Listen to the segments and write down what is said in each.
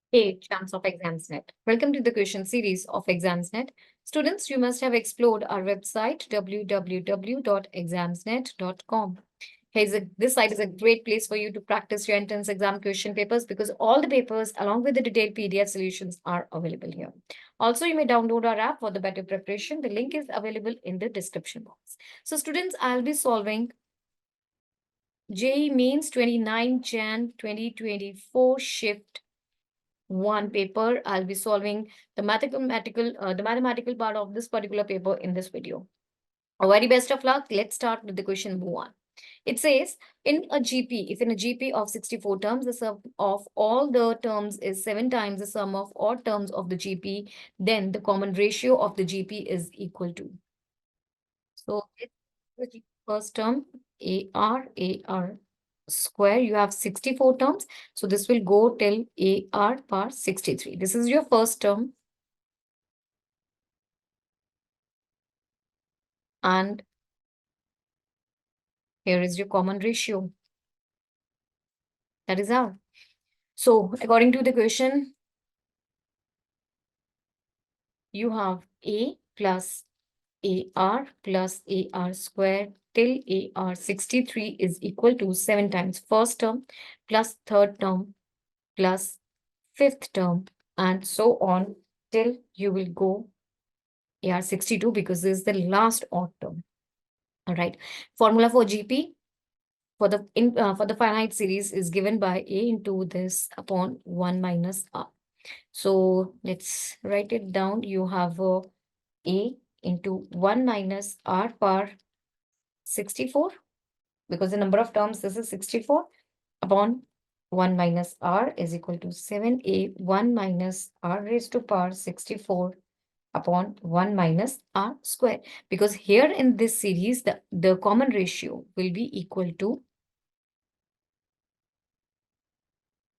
Hey, champs of Examsnet. Welcome to the question series of Examsnet. Students, you must have explored our website www.examsnet.com. This site is a great place for you to practice your entrance exam question papers because all the papers along with the detailed PDF solutions are available here. Also, you may download our app for the better preparation. The link is available in the description box. So students, I'll be solving JEE Mains 29 Jan 2024 shift one paper. I'll be solving the mathematical part of this particular paper in this video. A very best of luck. Let's start with the question number one. It says in a GP, if in a GP of 64 terms, the sum of all the terms is 7 times the sum of all terms of the GP, then the common ratio of the GP is equal to. So it's the first term, AR square, you have 64 terms. So this will go till AR power 63. This is your first term. And here is your common ratio. That is R. So according to the question, you have A plus AR plus AR square till AR 63 is equal to 7 times first term plus third term plus fifth term and so on till you will go AR 62 because this is the last odd term. All right. Formula for GP for the finite series is given by A into this upon 1 minus R. So let's write it down. You have A into 1 minus R power 64 because the number of terms this is 64 upon 1 minus R is equal to 7A 1 minus R raised to power 64 upon 1 minus R square. Because here in this series, the common ratio will be equal to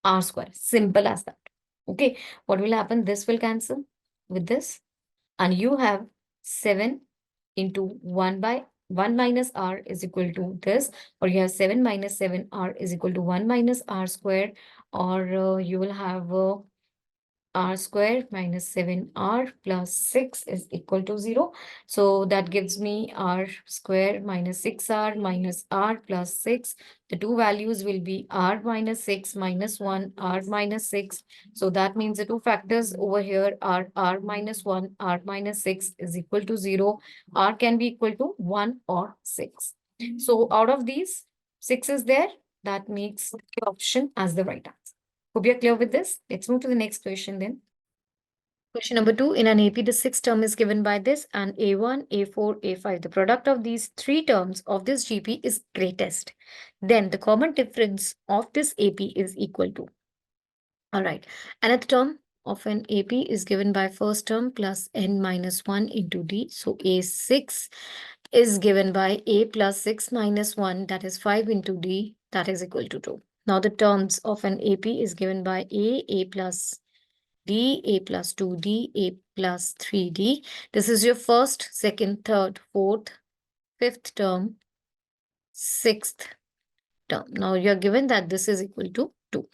R square. Simple as that. Okay. What will happen? This will cancel with this. And you have 7 into 1 by 1 minus R is equal to this. Or you have 7 minus 7R is equal to 1 minus R square. Or you will have R square minus 7R plus 6 is equal to 0. So that gives me R square minus 6R minus R plus 6. The two values will be R minus 6 minus 1, R minus 6. So that means the two factors over here are R minus 1, R minus 6 is equal to 0. R can be equal to 1 or 6. So out of these, 6 is there. That makes the option as the right answer. Hope you're clear with this. Let's move to the next question then. Question number 2, in an AP, the sixth term is given by this and A1, A4, A5. The product of these three terms of this GP is greatest. Then the common difference of this AP is equal to. All right. Another term of an AP is given by first term plus N minus 1 into D. So A6 is given by A plus 6 minus 1, that is 5 into D, that is equal to 2. Now the terms of an AP is given by A plus D, A plus 2D, A plus 3D. This is your first, second, third, fourth, fifth term, sixth term. Now you're given that this is equal to 2.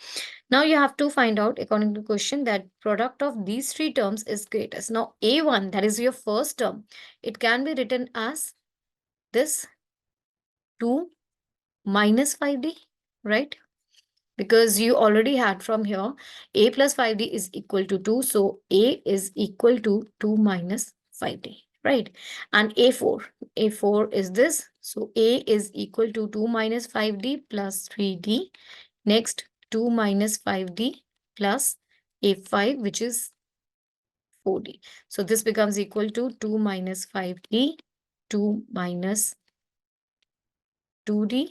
Now you have to find out, according to the question, that product of these three terms is greatest. Now A1, that is your first term. It can be written as this 2 minus 5D, right? Because you already had from here, A plus 5D is equal to 2. So A is equal to 2 minus 5D, right? And A4 is this. So A is equal to 2 minus 5D plus 3D. Next, 2 minus 5D plus A5, which is 4D. So this becomes equal to 2 minus 5D, 2 minus 2D,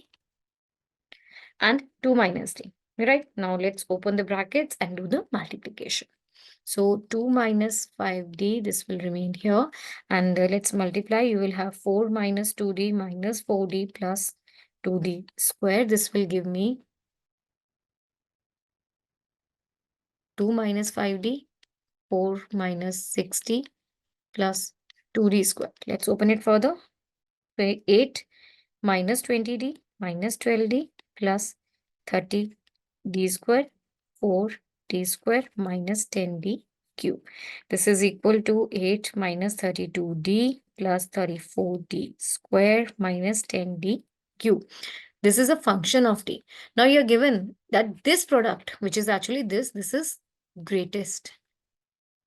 and 2 minus D. Right? Now let's open the brackets and do the multiplication. So 2 minus 5D, this will remain here. And let's multiply. You will have 4 minus 2D minus 4D plus 2D square. This will give me 2 minus 5D, 4 minus 6D plus 2D square. Let's open it further. 8 minus 20D minus 12D plus 30D square, 4D d square minus 10d cube. This is equal to 8 minus 32d plus 34d square minus 10d cube. This is a function of d. Now you're given that this product, which is actually this is greatest.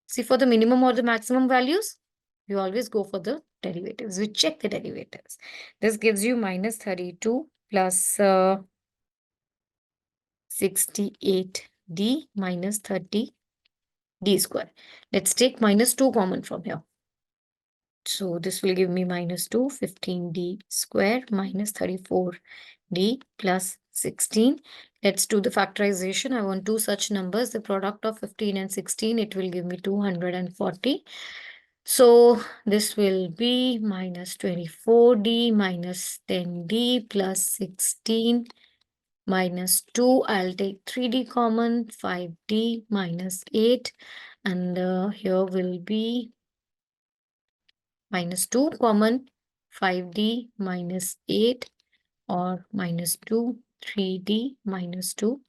See, for the minimum or the maximum values, you always go for the derivatives. We check the derivatives. This gives you minus 32 plus 68d minus 30d square. Let's take minus 2 common from here. So this will give me minus 2, 15d square minus 34d plus 16. Let's do the factorization. I want two such numbers. The product of 15 and 16, it will give me 240. So this will be minus 24d minus 10d plus 16 minus 2. I'll take 3d common, 5d minus 8. And here will be minus 2 common, 5d minus 8 or minus 2, 3d minus 2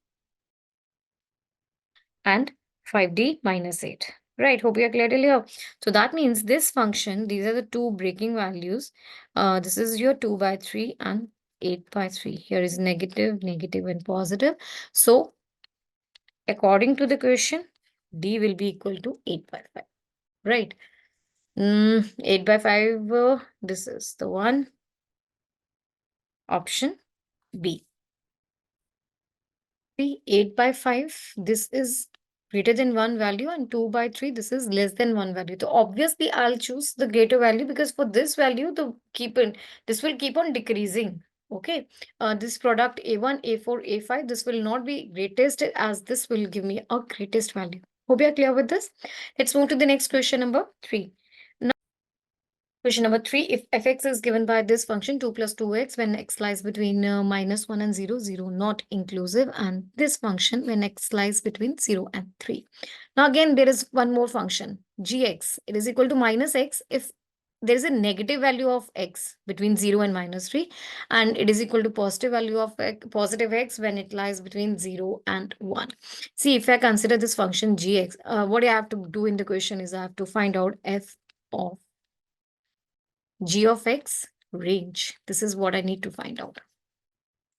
and 5d minus 8. Right, hope you are clear till here. So that means this function, these are the two breaking values. This is your 2 by 3 and 8 by 3. Here is negative, negative and positive. So according to the question, d will be equal to 8 by 5. Right. 8 by 5, this is the one. Option B. 8 by 5, this is greater than 1 value, and 2 by 3, this is less than 1 value. So obviously I'll choose the greater value, because for this value, this will keep on decreasing. Okay, this product A1, A4, A5, this will not be greatest, as this will give me a greatest value. Hope you are clear with this. Let's move to the next question, number 3. Question number 3, if fx is given by this function 2 plus 2x when x lies between minus 1 and 0, 0 not inclusive, and this function when x lies between 0 and 3. Now again, there is one more function, gx. It is equal to minus x if there is a negative value of x between 0 and minus 3, and it is equal to positive value of positive x when it lies between 0 and 1. See, if I consider this function gx, what I have to do in the question is I have to find out f of g of x range. This is what I need to find out.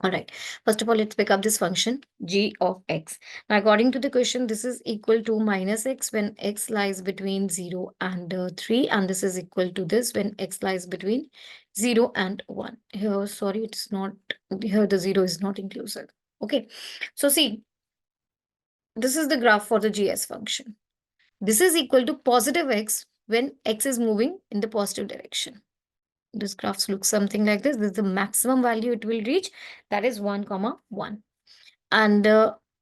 All right. First of all, let's pick up this function g of x. Now, according to the question, this is equal to minus x when x lies between 0 and 3. And this is equal to this when x lies between 0 and 1. Here, sorry, it's not, here the 0 is not inclusive. Okay. So see, this is the graph for the gs function. This is equal to positive x when x is moving in the positive direction. This graph looks something like this. This is the maximum value it will reach. That is 1, 1. And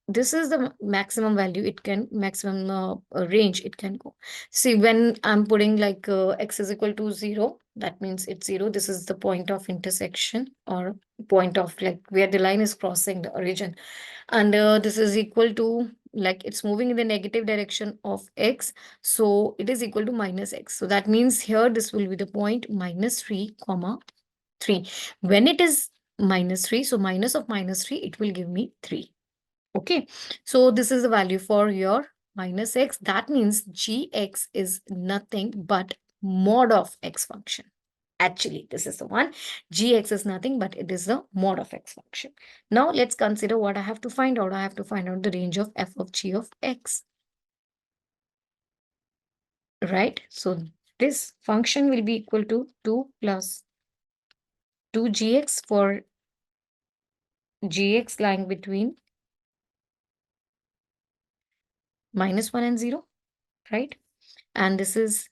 this is the maximum value it can, maximum range it can go. See, when I'm putting like x is equal to 0, that means it's 0. This is the point of intersection, or point of like where the line is crossing the origin. And this is equal to, like, it's moving in the negative direction of x. So it is equal to minus x. So that means here this will be the point minus 3, 3. When it is minus 3, so minus of minus 3, it will give me 3. Okay, so this is the value for your minus x. That means gx is nothing but mod of x function. Actually, this is the one. Gx is nothing but it is the mod of x function. Now let's consider what I have to find out. I have to find out the range of f of g of x. Right? So this function will be equal to 2 plus 2gx for gx lying between minus 1 and 0. Right? And this is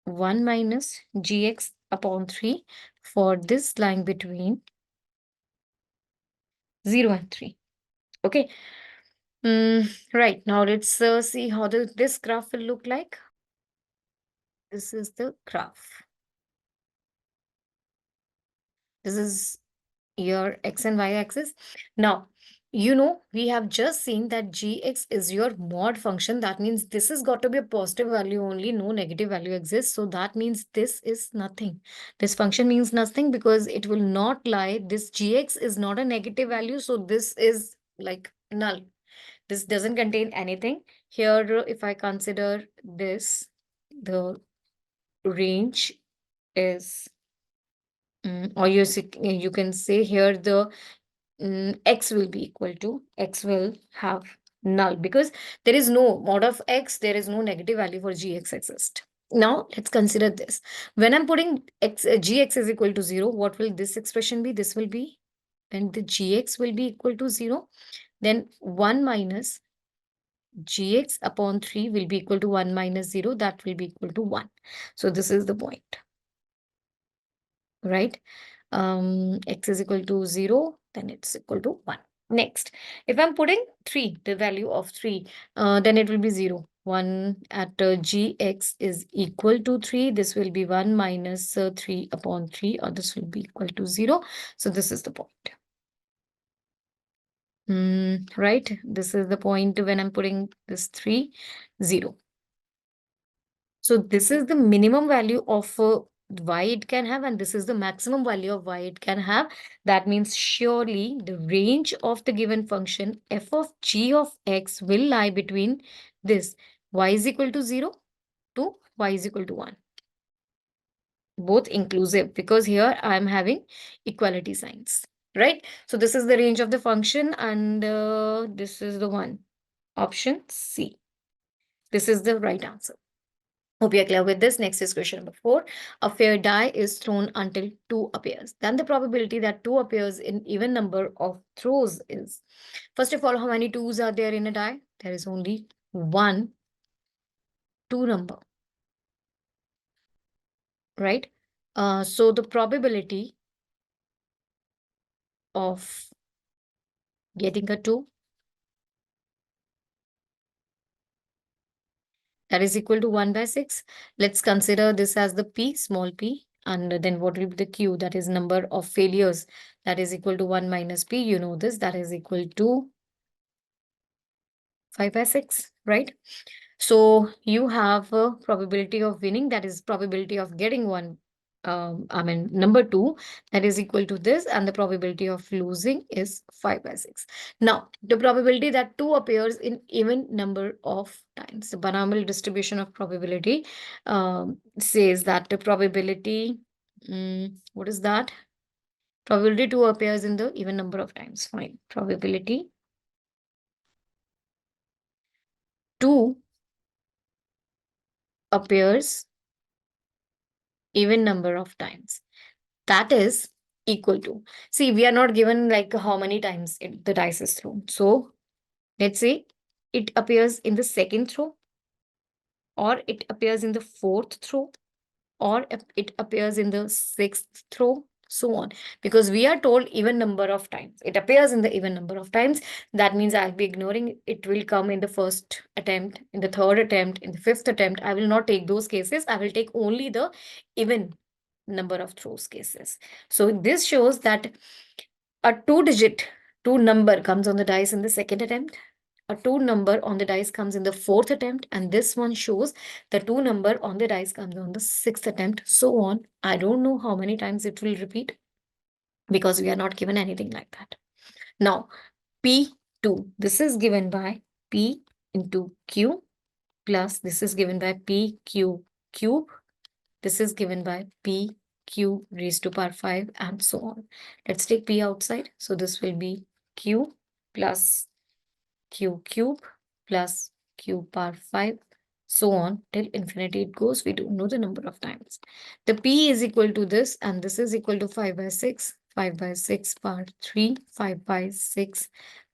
1 minus gx upon 3 for this lying between 0 and 3. Okay. Right. Now let's see how this graph will look like. This is the graph. This is your x and y axis. Now, we have just seen that gx is your mod function. That means this has got to be a positive value only, no negative value exists. So that means this is nothing. This function means nothing because it will not lie. This gx is not a negative value. So this is like null. This doesn't contain anything. Here, if I consider this, the range is, or you can say here the x will be equal to, x will have null, because there is no mod of x, there is no negative value for gx exist. Now let's consider this. When I'm putting gx is equal to 0, what will this expression be? This will be, when the gx will be equal to 0, then 1 minus gx upon 3 will be equal to 1 minus 0, that will be equal to 1. So this is the point, right? X is equal to 0, then it's equal to 1. Next, if I'm putting 3, the value of 3, then it will be 0. 1 at gx is equal to 3. This will be 1 minus 3 upon 3, or this will be equal to 0. So this is the point. Right? This is the point when I'm putting this 3, 0. So this is the minimum value of y it can have, and this is the maximum value of y it can have. That means surely the range of the given function f of g of x will lie between this y is equal to 0 to y is equal to 1. Both inclusive, because here I am having equality signs, right? So this is the range of the function, and this is the one. Option C. This is the right answer. Hope you are clear with this. Next is question number 4. A fair die is thrown until 2 appears. Then the probability that 2 appears in even number of throws is. First of all, how many 2s are there in a die? There is only one 2 number, right? So the probability of getting a 2, that is equal to 1 by 6. Let's consider this as the p, small p. And then what will be the q? That is number of failures. That is equal to 1 minus p. You know this. That is equal to 5 by 6, right? So you have a probability of winning, that is probability of getting one, number 2, that is equal to this, and the probability of losing is 5 by 6. Now, the probability that 2 appears in even number of times, the binomial distribution of probability says that the probability, what is that? Probability 2 appears in the even number of times. Fine. Probability 2 appears even number of times. That is equal to, see, we are not given like how many times the dice is thrown. So let's say it appears in the second throw, or it appears in the fourth throw, or it appears in the sixth throw, so on. Because we are told even number of times. It appears in the even number of times. That means I'll be ignoring it. It will come in the first attempt, in the third attempt, in the fifth attempt. I will not take those cases. I will take only the even number of throws cases. So this shows that a 2-digit 2 number comes on the dice in the second attempt. A 2 number on the dice comes in the fourth attempt, and this one shows the 2 number on the dice comes on the sixth attempt, so on. I don't know how many times it will repeat, because we are not given anything like that. Now, P2, this is given by P into Q, plus this is given by PQ cube. This is given by PQ raised to power 5, and so on. Let's take P outside. So this will be Q plus Q cube plus Q power 5, so on till infinity it goes. We don't know the number of times. The P is equal to this, and this is equal to 5 by 6, 5 by 6 power 3, 5 by 6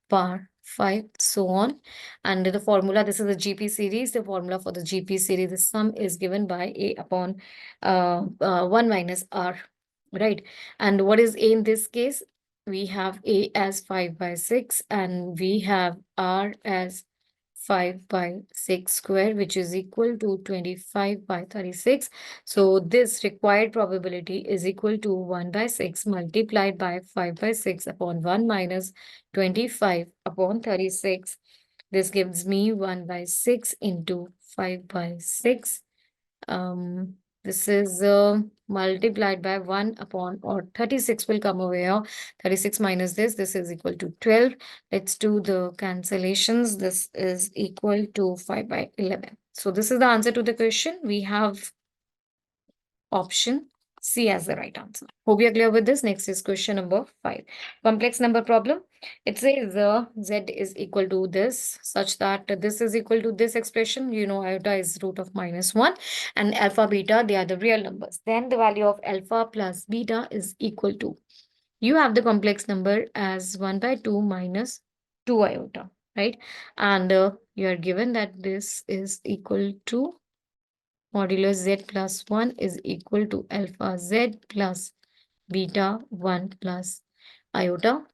power 5, so on. And the formula, this is the GP series. The formula for the GP series, the sum is given by A upon 1 minus R, right? And what is A in this case? We have A as 5 by 6, and we have R as 5 by 6 square, which is equal to 25 by 36. So this required probability is equal to 1 by 6 multiplied by 5 by 6 upon 1 minus 25 upon 36. This gives me 1 by 6 into 5 by 6. This is multiplied by 1 upon, or 36 will come over here. 36 minus this is equal to 12. Let's do the cancellations. This is equal to 5 by 11. So this is the answer to the question. We have option C as the right answer. Hope you're clear with this. Next is question number 5. Complex number problem. It says Z is equal to this, such that this is equal to this expression. You know, iota is root of -1 and alpha, beta, they are the real numbers. Then the value of alpha plus beta is equal to, you have the complex number as 1 by 2 minus 2 iota, right? And you are given that this is equal to modulus z plus 1 is equal to alpha z plus beta 1 plus iota.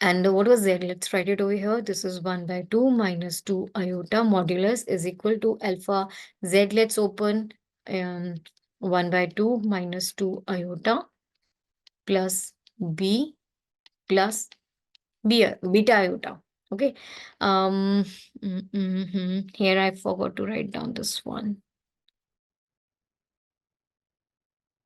And what was z? Let's write it over here. This is 1 by 2 minus 2 iota. Modulus is equal to alpha z. Let's open 1 by 2 minus 2 iota plus b plus beta iota. Okay. Here I forgot to write down this one.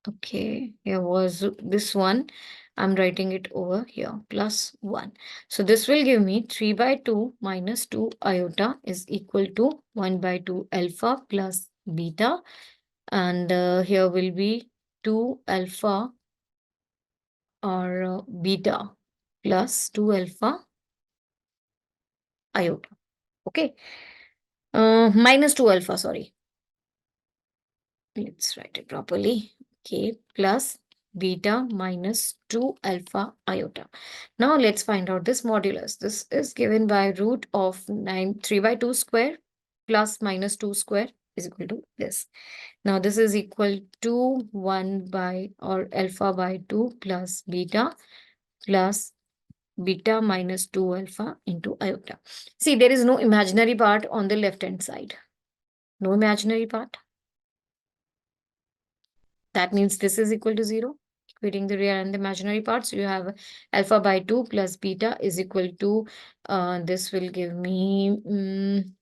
Okay, here was this one. I'm writing it over here, plus 1. So this will give me 3 by 2 minus 2 iota is equal to 1 by 2 alpha plus beta. And here will be 2 alpha or beta plus 2 alpha iota. Okay, minus 2 alpha, sorry. Let's write it properly. Okay, plus beta minus 2 alpha iota. Now let's find out this modulus. This is given by root of 3 by 2 square plus minus 2 square is equal to this. Now this is equal to 1 by, or alpha by 2 plus beta minus 2 alpha into iota. See, there is no imaginary part on the left hand side. No imaginary part. That means this is equal to 0. Equating the real and the imaginary parts, you have alpha by 2 plus beta is equal to, this will give me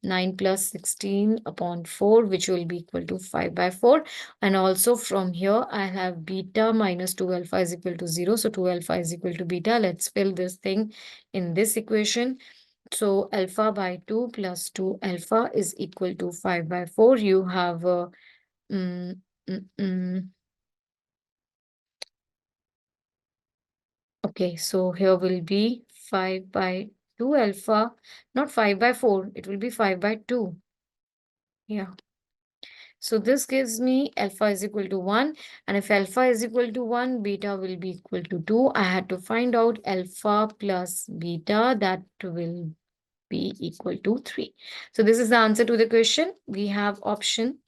9 plus 16 upon 4, which will be equal to 5 by 4. And also from here, I have beta minus 2 alpha is equal to 0. So 2 alpha is equal to beta. Let's fill this thing in this equation. So alpha by 2 plus 2 alpha is equal to 5 by 4. You have okay, so here will be 5 by 2 alpha, not 5 by 4, it will be 5 by 2. Yeah. So this gives me alpha is equal to 1. And if alpha is equal to 1, beta will be equal to 2. I had to find out alpha plus beta, that will be equal to 3. So this is the answer to the question. We have option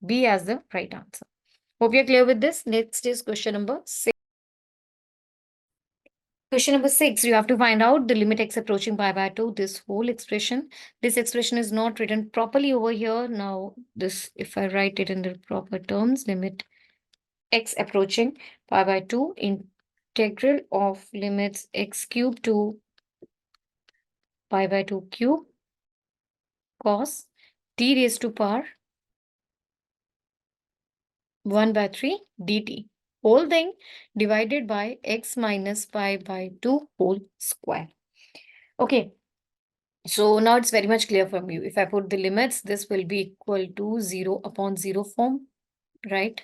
B as the right answer. Hope you're clear with this. Next is question number 6. Question number 6, you have to find out the limit x approaching pi by 2, this whole expression. This expression is not written properly over here. Now, this, if I write it in the proper terms, limit x approaching pi by 2, integral of limits x cube to pi by 2 cube cos t raised to power 1 by 3 dt. Whole thing divided by x minus pi by 2 whole square. Okay. So now it's very much clear from you. If I put the limits, this will be equal to 0 upon 0 form, right?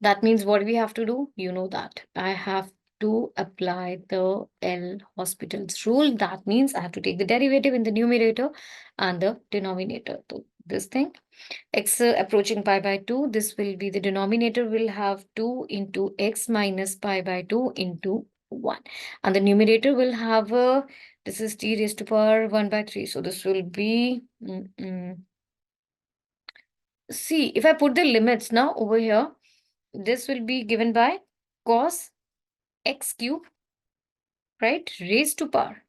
That means what we have to do, you know that. I have to apply the L'Hospital's rule. That means I have to take the derivative in the numerator and the denominator. So this thing, x approaching pi by 2, this will be, the denominator will have 2 into x minus pi by 2 into 1. And the numerator will have this is t raised to power 1 by 3. So this will be, see, if I put the limits now over here, this will be given by cos x cube, right, raised to power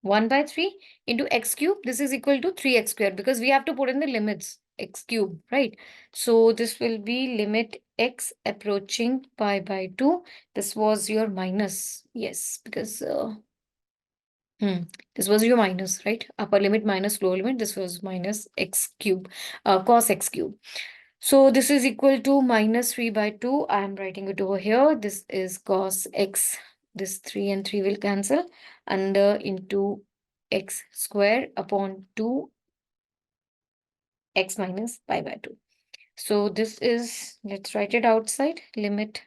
1 by 3 into x cube. This is equal to 3x squared because we have to put in the limits x cube, right? So this will be limit x approaching pi by 2. This was your minus, yes, because This was your minus, right? Upper limit minus lower limit. This was minus x cube, cos x cube. So this is equal to minus 3 by 2. I am writing it over here. This is cos x. This 3 and 3 will cancel. Under into x square upon 2 x minus pi by 2. So this is, let's write it outside. Limit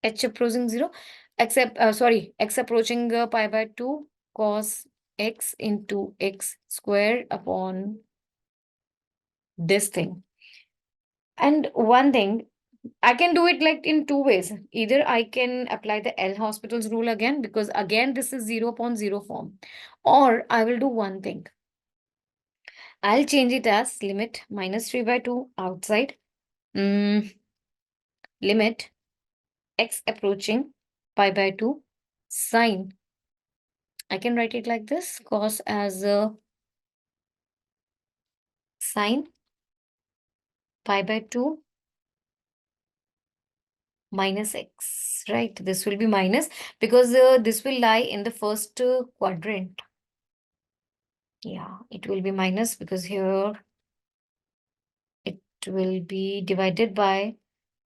h approaching 0, except, sorry, x approaching pi by 2 cos x into x square upon this thing. And one thing, I can do it like in two ways. Either I can apply the L Hospital's rule again, because again this is 0 upon 0 form. Or I will do one thing. I'll change it as limit minus 3 by 2 outside. Limit x approaching pi by 2 sine. I can write it like this. Cos as a sine pi by 2 minus x, right? This will be minus because this will lie in the first quadrant. Yeah, it will be minus because here it will be divided by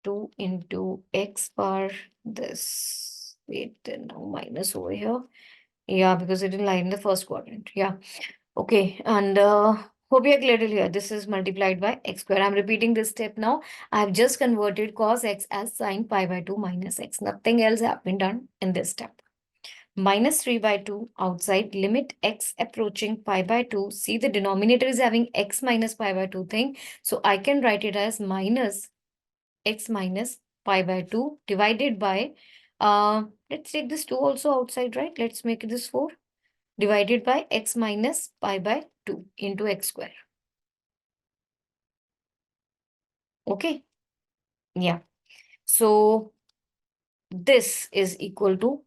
2 into x bar this. Wait, no minus over here. Yeah, because it will lie in the first quadrant. Yeah. Okay. And hope you are clear till here. This is multiplied by x square. I'm repeating this step now. I have just converted cos x as sine pi by 2 minus x. Nothing else have been done in this step. Minus 3 by 2 outside, limit x approaching pi by 2. See, the denominator is having x minus pi by 2 thing. So I can write it as minus x minus pi by 2 divided by, let's take this 2 also outside, right? Let's make this 4 divided by x minus pi by 2 into x square. Okay. Yeah. So this is equal to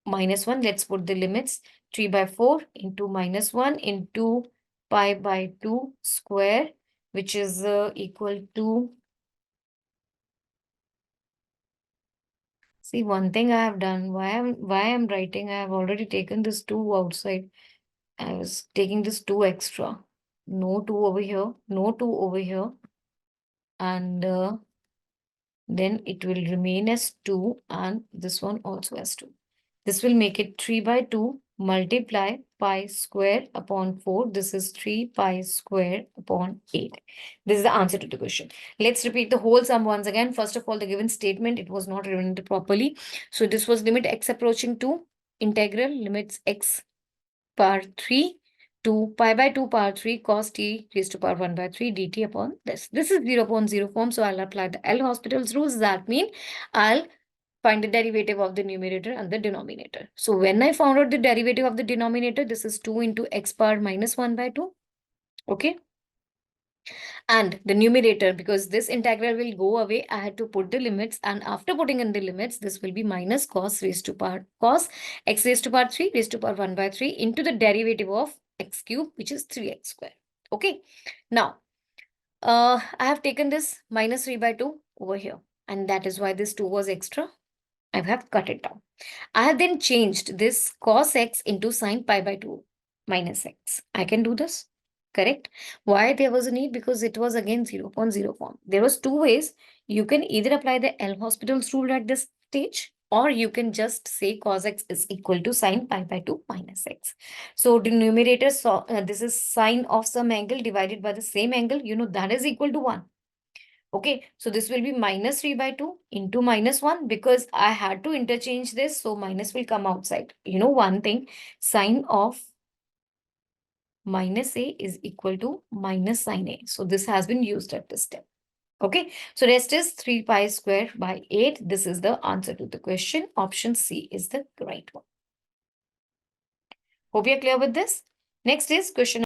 minus 1. Let's put the limits. 3 by 4 into minus 1 into pi by 2 square, which is equal to, see, one thing I have done, why I'm writing, I have already taken this 2 outside. I was taking this 2 extra. No 2 over here, no 2 over here. And then it will remain as 2 and this one also as 2. This will make it 3 by 2 multiply pi square upon 4. This is 3 pi square upon 8. This is the answer to the question. Let's repeat the whole sum once again. First of all, the given statement, it was not written properly. So this was limit x approaching to integral limits x power 3 to pi by 2 power 3 cos t raised to power 1 by 3 dt upon this. This is 0 upon 0 form. So I'll apply the L Hospital's rules. That means I'll find the derivative of the numerator and the denominator. So when I found out the derivative of the denominator, this is 2 into x power minus 1 by 2. Okay. And the numerator, because this integral will go away, I had to put the limits. And after putting in the limits, this will be minus cos raised to power cos x raised to power 3 raised to power 1 by 3 into the derivative of x cube, which is 3x square. Okay. Now, I have taken this minus 3 by 2 over here. And that is why this 2 was extra. I have cut it down. I have then changed this cos x into sine pi by 2 minus x. I can do this, correct? Why there was a need? Because it was again 0 upon 0 form. There was two ways. You can either apply the L Hospital's rule at this stage, or you can just say cos x is equal to sine pi by 2 minus x. So the numerator, this is sine of some angle divided by the same angle. You know that is equal to 1. Okay, so this will be minus 3 by 2 into minus 1 because I had to interchange this. So minus will come outside. You know one thing, sine of minus a is equal to minus sine a. So this has been used at this step. Okay, so rest is 3 pi square by 8. This is the answer to the question. Option C is the right one. Hope you're clear with this. Next is question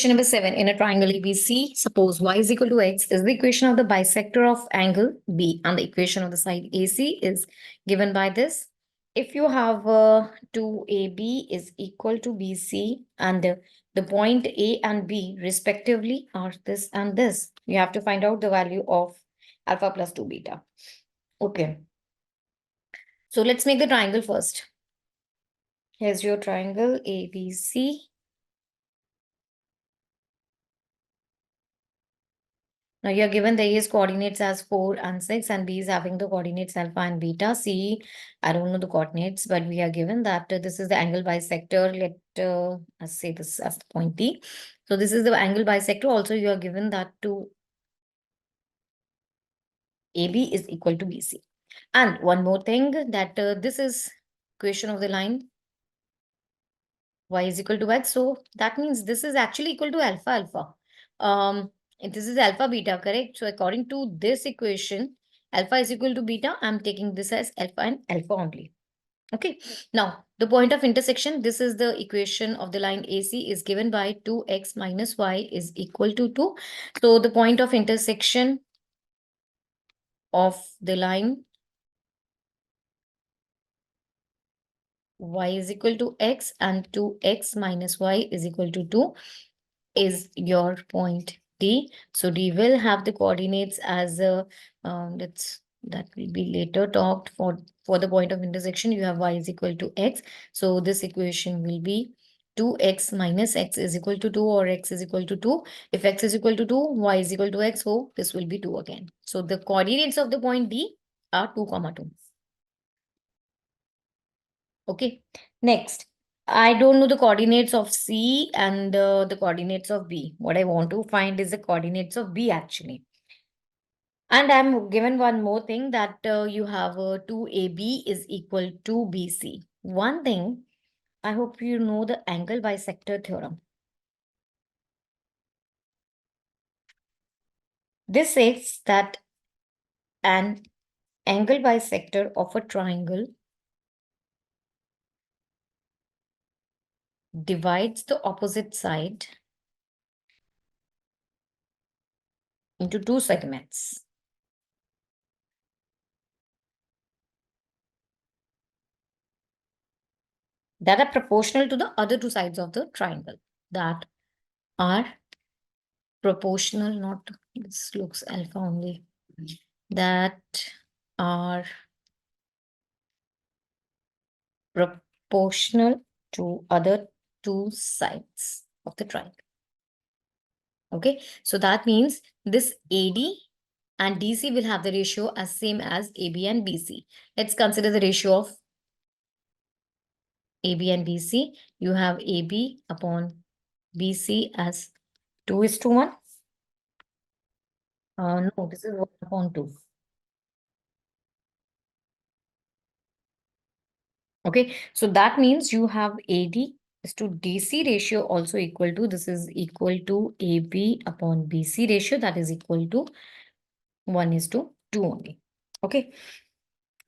number 7. In a triangle ABC, suppose y is equal to x is the equation of the bisector of angle B, and the equation of the side AC is given by this. If you have 2AB is equal to BC, and the point A and B respectively are this and this, you have to find out the value of alpha plus 2 beta. Okay. So let's make the triangle first. Here's your triangle ABC. Now you're given the A's coordinates as 4 and 6, and B is having the coordinates alpha and beta. C, I don't know the coordinates, but we are given that this is the angle bisector. Let us say this as the point D. So this is the angle bisector. Also, you are given that to AB is equal to BC. And one more thing, that this is equation of the line y is equal to x. So that means this is actually equal to alpha alpha. This is alpha beta, correct? So according to this equation, alpha is equal to beta. I'm taking this as alpha and alpha only. Okay. Now, the point of intersection, this is the equation of the line AC is given by 2x minus y is equal to 2. So the point of intersection of the line y is equal to x and 2x minus y is equal to 2 is your point D. So D will have the coordinates as that will be later talked for the point of intersection. You have y is equal to x. So this equation will be 2x minus x is equal to 2, or x is equal to 2. If x is equal to 2, y is equal to x. So this will be 2 again. So the coordinates of the point D are 2, 2. Okay. Next, I don't know the coordinates of C and the coordinates of B. What I want to find is the coordinates of B actually. And I'm given one more thing, that you have 2AB is equal to BC. One thing, I hope you know the angle bisector theorem. This says that an angle bisector of a triangle divides the opposite side into two segments that are proportional to the other two sides of the triangle, that are proportional, not this looks alpha only, that are proportional to other two sides of the triangle. Okay, so that means this AD and DC will have the ratio as same as AB and BC. Let's consider the ratio of AB and BC. You have AB upon BC as 2:1. No, this is 1/2. Okay, so that means you have AD is to DC ratio also equal to, this is equal to AB upon BC ratio, that is equal to 1:2 only. Okay,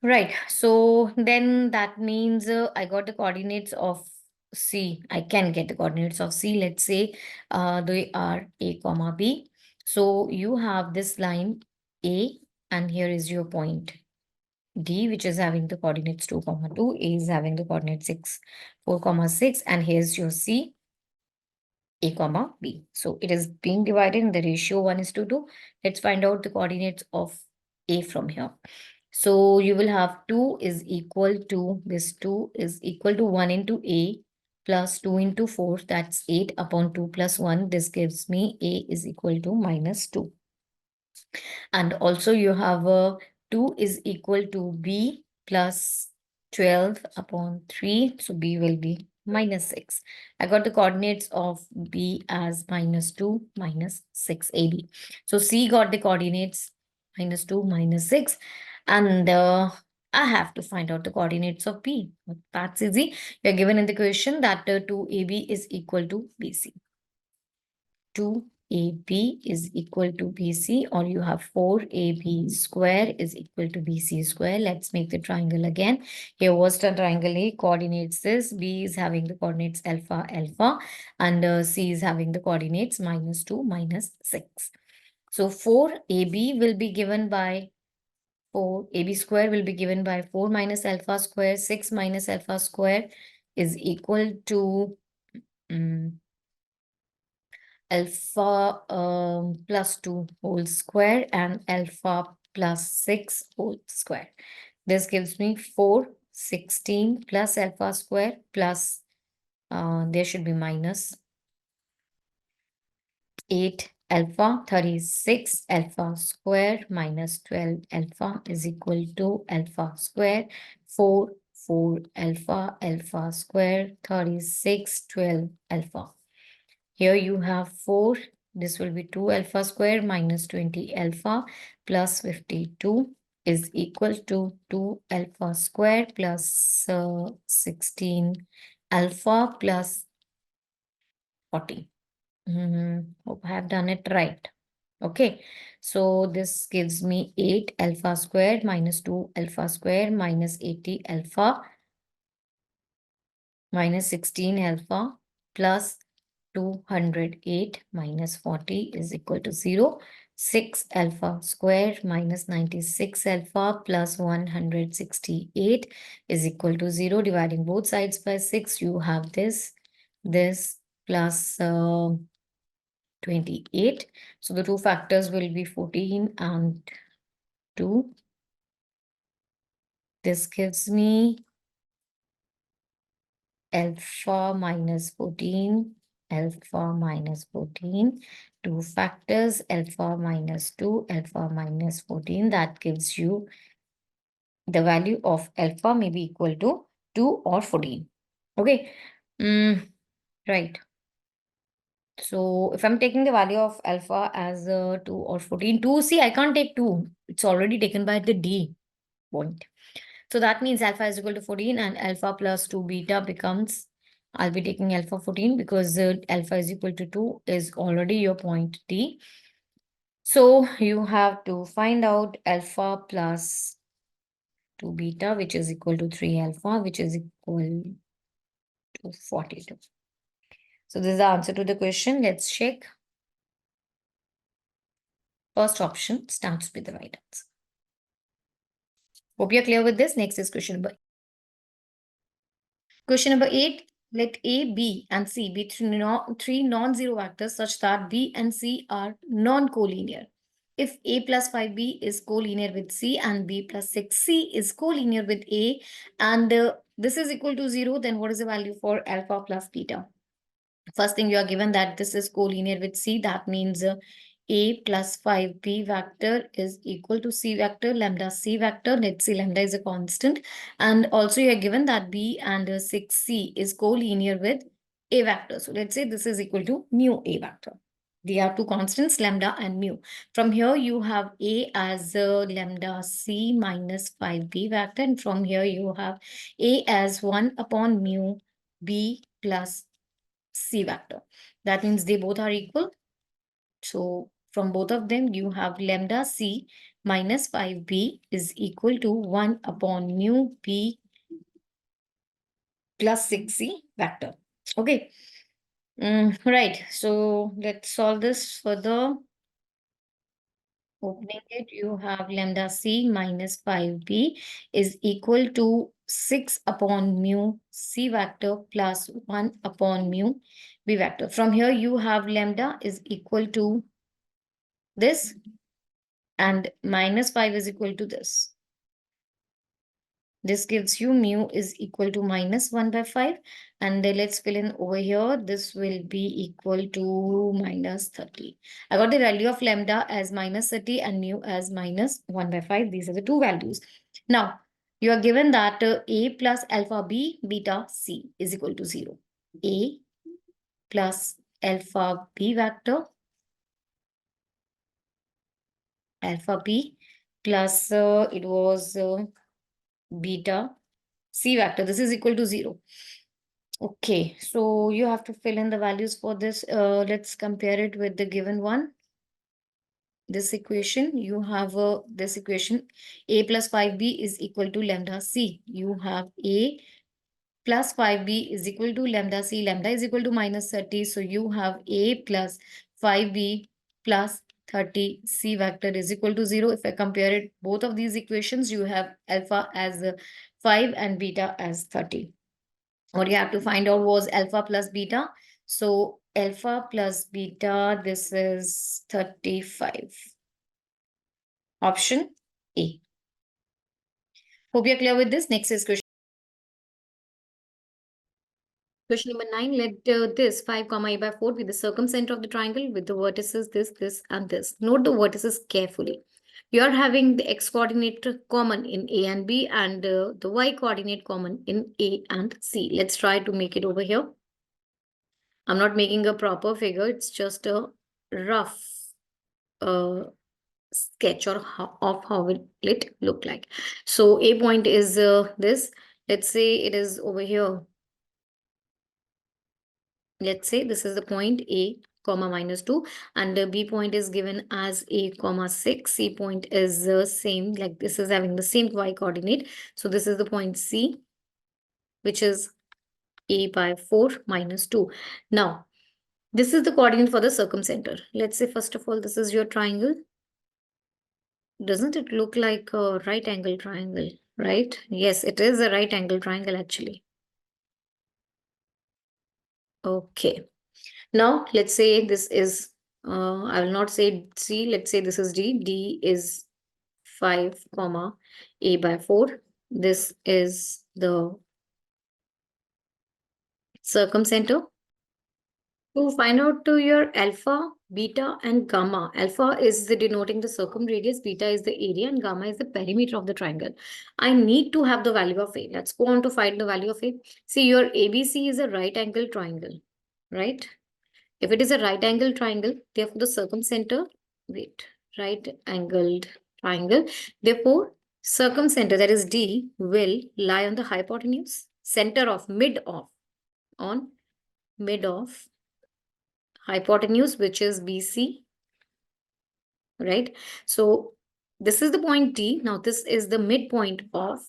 right. So then that means I got the coordinates of C. I can get the coordinates of C. Let's say they are A comma B. So you have this line A, and here is your point D, which is having the coordinates 2, 2, A is having the coordinates 6, 4, 6, and here's your C, A, B. So it is being divided in the ratio 1:2. Let's find out the coordinates of A from here. So you will have 2 is equal to, this 2 is equal to 1 into A plus 2 into 4, that's 8 upon 2 plus 1. This gives me A is equal to -2. And also you have a 2 is equal to B plus 12 upon 3. So B will be -6. I got the coordinates of B as -2, -6 AB. So C got the coordinates -2, -6. And I have to find out the coordinates of B. That's easy. You're given in the question that 2AB is equal to BC. 2AB is equal to BC, or you have 4AB square is equal to BC square. Let's make the triangle again. Here was the triangle A, coordinates this, B is having the coordinates alpha, alpha, and C is having the coordinates -2, -6. So 4AB will be given by 4AB square will be given by 4 minus alpha square. 6 minus alpha square is equal to alpha plus 2 whole square and alpha plus 6 whole square. This gives me 4, 16 plus alpha square plus, there should be minus 8 alpha, 36 alpha square minus 12 alpha is equal to alpha square, 4 alpha, alpha square, 36, 12 alpha. Here you have 4. This will be 2 alpha square minus 20 alpha plus 52 is equal to 2 alpha square plus 16 alpha plus 40. Hope I have done it right. Okay, so this gives me 8 alpha square minus 2 alpha square minus 80 alpha minus 16 alpha plus 208 minus 40 is equal to 0. 6 alpha square minus 96 alpha plus 168 is equal to 0. Dividing both sides by 6, you have this plus 28. So the two factors will be 14 and 2. This gives me alpha minus 14, alpha minus 14, two factors, alpha minus 2, alpha minus 14. That gives you the value of alpha may be equal to 2 or 14. Okay, right. So if I'm taking the value of alpha as 2 or 14, 2, see, I can't take 2. It's already taken by the D point. So that means alpha is equal to 14 and alpha plus 2 beta becomes, I'll be taking alpha 14 because alpha is equal to 2 is already your point D. So you have to find out alpha plus 2 beta, which is equal to 3 alpha, which is equal to 42. So this is the answer to the question. Let's check. First option starts with the right answer. Hope you're clear with this. Next is question number 8. Let A, B, and C be three non-zero vectors such that B and C are non-collinear. If A plus 5B is collinear with C and B plus 6C is collinear with A, and this is equal to 0, then what is the value for alpha plus beta? First thing, you are given that this is collinear with C. That means A plus 5B vector is equal to C vector, lambda C vector. Let's see, lambda is a constant. And also you are given that B and 6C is collinear with A vector. So let's say this is equal to mu A vector. They are two constants, lambda and mu. From here, you have A as lambda C minus 5B vector. And from here, you have A as 1 upon mu B plus C vector. That means they both are equal. So from both of them, you have lambda C minus 5B is equal to 1 upon mu B plus 6C vector. Okay. Right. So let's solve this further. Opening it, you have lambda C minus 5B is equal to 6 upon mu C vector plus 1 upon mu B vector. From here, you have lambda is equal to this and minus 5 is equal to this. This gives you mu is equal to minus 1 by 5. And then let's fill in over here. This will be equal to minus 30. I got the value of lambda as minus 30 and mu as minus 1 by 5. These are the two values. Now, you are given that A plus alpha B beta C is equal to 0. A plus alpha B vector alpha B plus it was beta C vector. This is equal to 0. Okay, so you have to fill in the values for this. Let's compare it with the given one. This equation, you have this equation, A plus 5B is equal to lambda C. You have A plus 5B is equal to lambda C. Lambda is equal to minus 30. So you have A plus 5B plus 30 C vector is equal to 0. If I compare it, both of these equations, you have alpha as 5 and beta as 30. What you have to find out was alpha plus beta. So alpha plus beta, this is 35. Option A. Hope you're clear with this. Next is question. Question number 9, let this 5 comma a by 4 be the circumcenter of the triangle with the vertices this, and this. Note the vertices carefully. You are having the x coordinate common in A and B and the y coordinate common in A and C. Let's try to make it over here. I'm not making a proper figure. It's just a rough uh, sketch of how it look like. So A point is this. Let's say it is over here. Let's say this is the point A comma minus 2 and the B point is given as A comma 6. C point is the same, like this is having the same y coordinate. So this is the point C, which is A by 4 minus 2. Now, this is the coordinate for the circumcenter. Let's say first of all, this is your triangle. Doesn't it look like a right angle triangle, right? Yes, it is a right angle triangle actually. Okay. Now, let's say this is, I will not say C, let's say this is D. D is 5 comma A by 4. This is the circumcenter. To find out to your alpha, beta, and gamma. Alpha is the denoting the circumradius, beta is the area, and gamma is the perimeter of the triangle. I need to have the value of A. Let's go on to find the value of A. See, your ABC is a right angle triangle, right? If it is a right angle triangle, therefore the circumcenter, wait, right angled triangle, therefore circumcenter, that is D, will lie on the hypotenuse, center of, on mid of hypotenuse, which is BC, right? So this is the point D. Now this is the midpoint of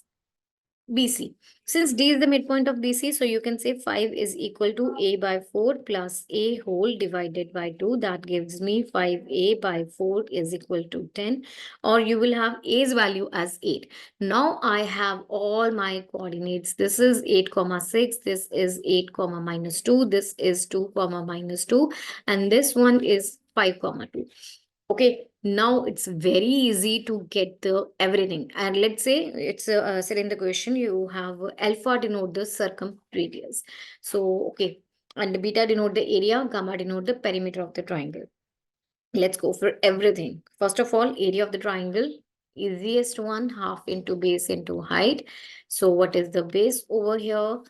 BC. Since D is the midpoint of BC, so you can say 5 is equal to A by 4 plus A whole divided by 2. That gives me 5A by 4 is equal to 10. Or you will have A's value as 8. Now I have all my coordinates. This is 8 comma 6. This is 8 comma minus 2. This is 2 comma minus 2. And this one is 5 comma 2. Okay, now it's very easy to get the everything. And let's say it's said in the question, you have alpha denote the circumradius. So, okay, and beta denote the area, gamma denote the perimeter of the triangle. Let's go for everything. First of all, area of the triangle, easiest one, half into base into height. So what is the base over here?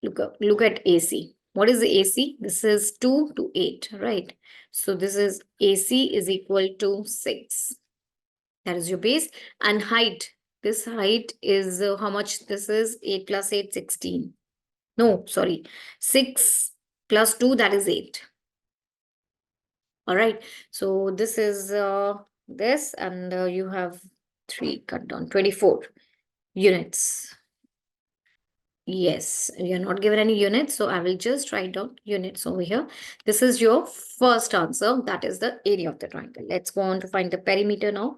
Look at AC. What is the AC? This is 2 to 8, right? So this is AC is equal to 6. That is your base. And height. This height is how much? This is 8 plus 8, 16. No, sorry. 6 plus 2, that is 8. All right. So this is this, and you have 3 cut down, 24 units. Yes, you're not given any units, so I will just write down units over here. This is your first answer, that is the area of the triangle. Let's go on to find the perimeter now.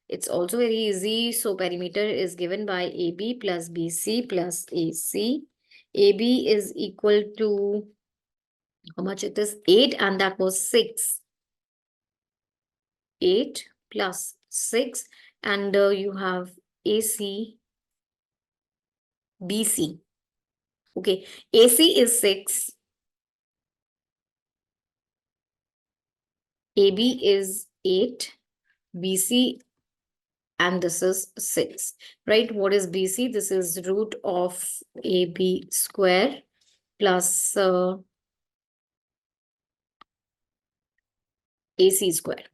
It's also very easy. So perimeter is given by AB plus BC plus AC. AB is equal to, how much it is? 8, and that was 6. 8 plus 6, and you have AC, BC. Okay, AC is 6. AB is 8, BC, and this is 6, right? What is BC? This is root of AB square plus AC square.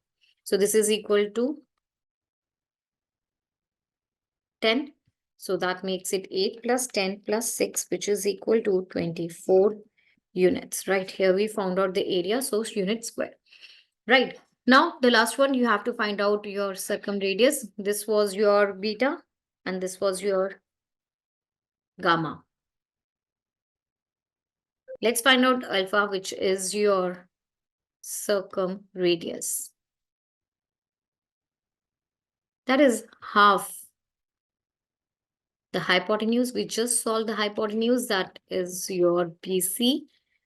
So this is equal to 10. So that makes it 8 plus 10 plus 6, which is equal to 24 units, right? Here we found out the area, so unit square. Right. Now, the last one, you have to find out your circumradius. This was your beta and this was your gamma. Let's find out alpha, which is your circumradius. That is half the hypotenuse. We just solved the hypotenuse. That is your BC.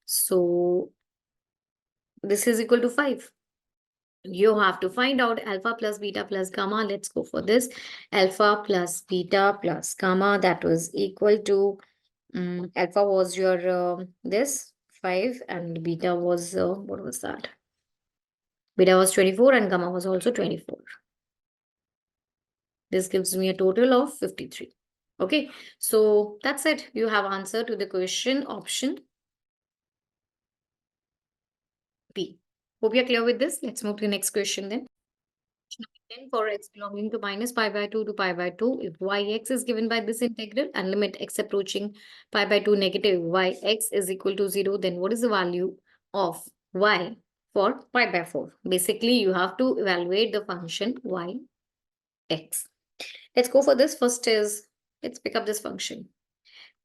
So this is equal to 5. You have to find out alpha plus beta plus gamma. Let's go for this. Alpha plus beta plus gamma, that was equal to Alpha was your this 5 and beta was what was that? Beta was 24 and gamma was also 24. This gives me a total of 53. Okay, so that's it. You have answer to the question option B. Hope you're clear with this. Let's move to the next question then. Then for x belonging to minus pi by 2 to pi by 2, if yx is given by this integral and limit x approaching pi by 2 negative yx is equal to 0, then what is the value of y for pi by 4? Basically, you have to evaluate the function yx. Let's go for this. First is, let's pick up this function.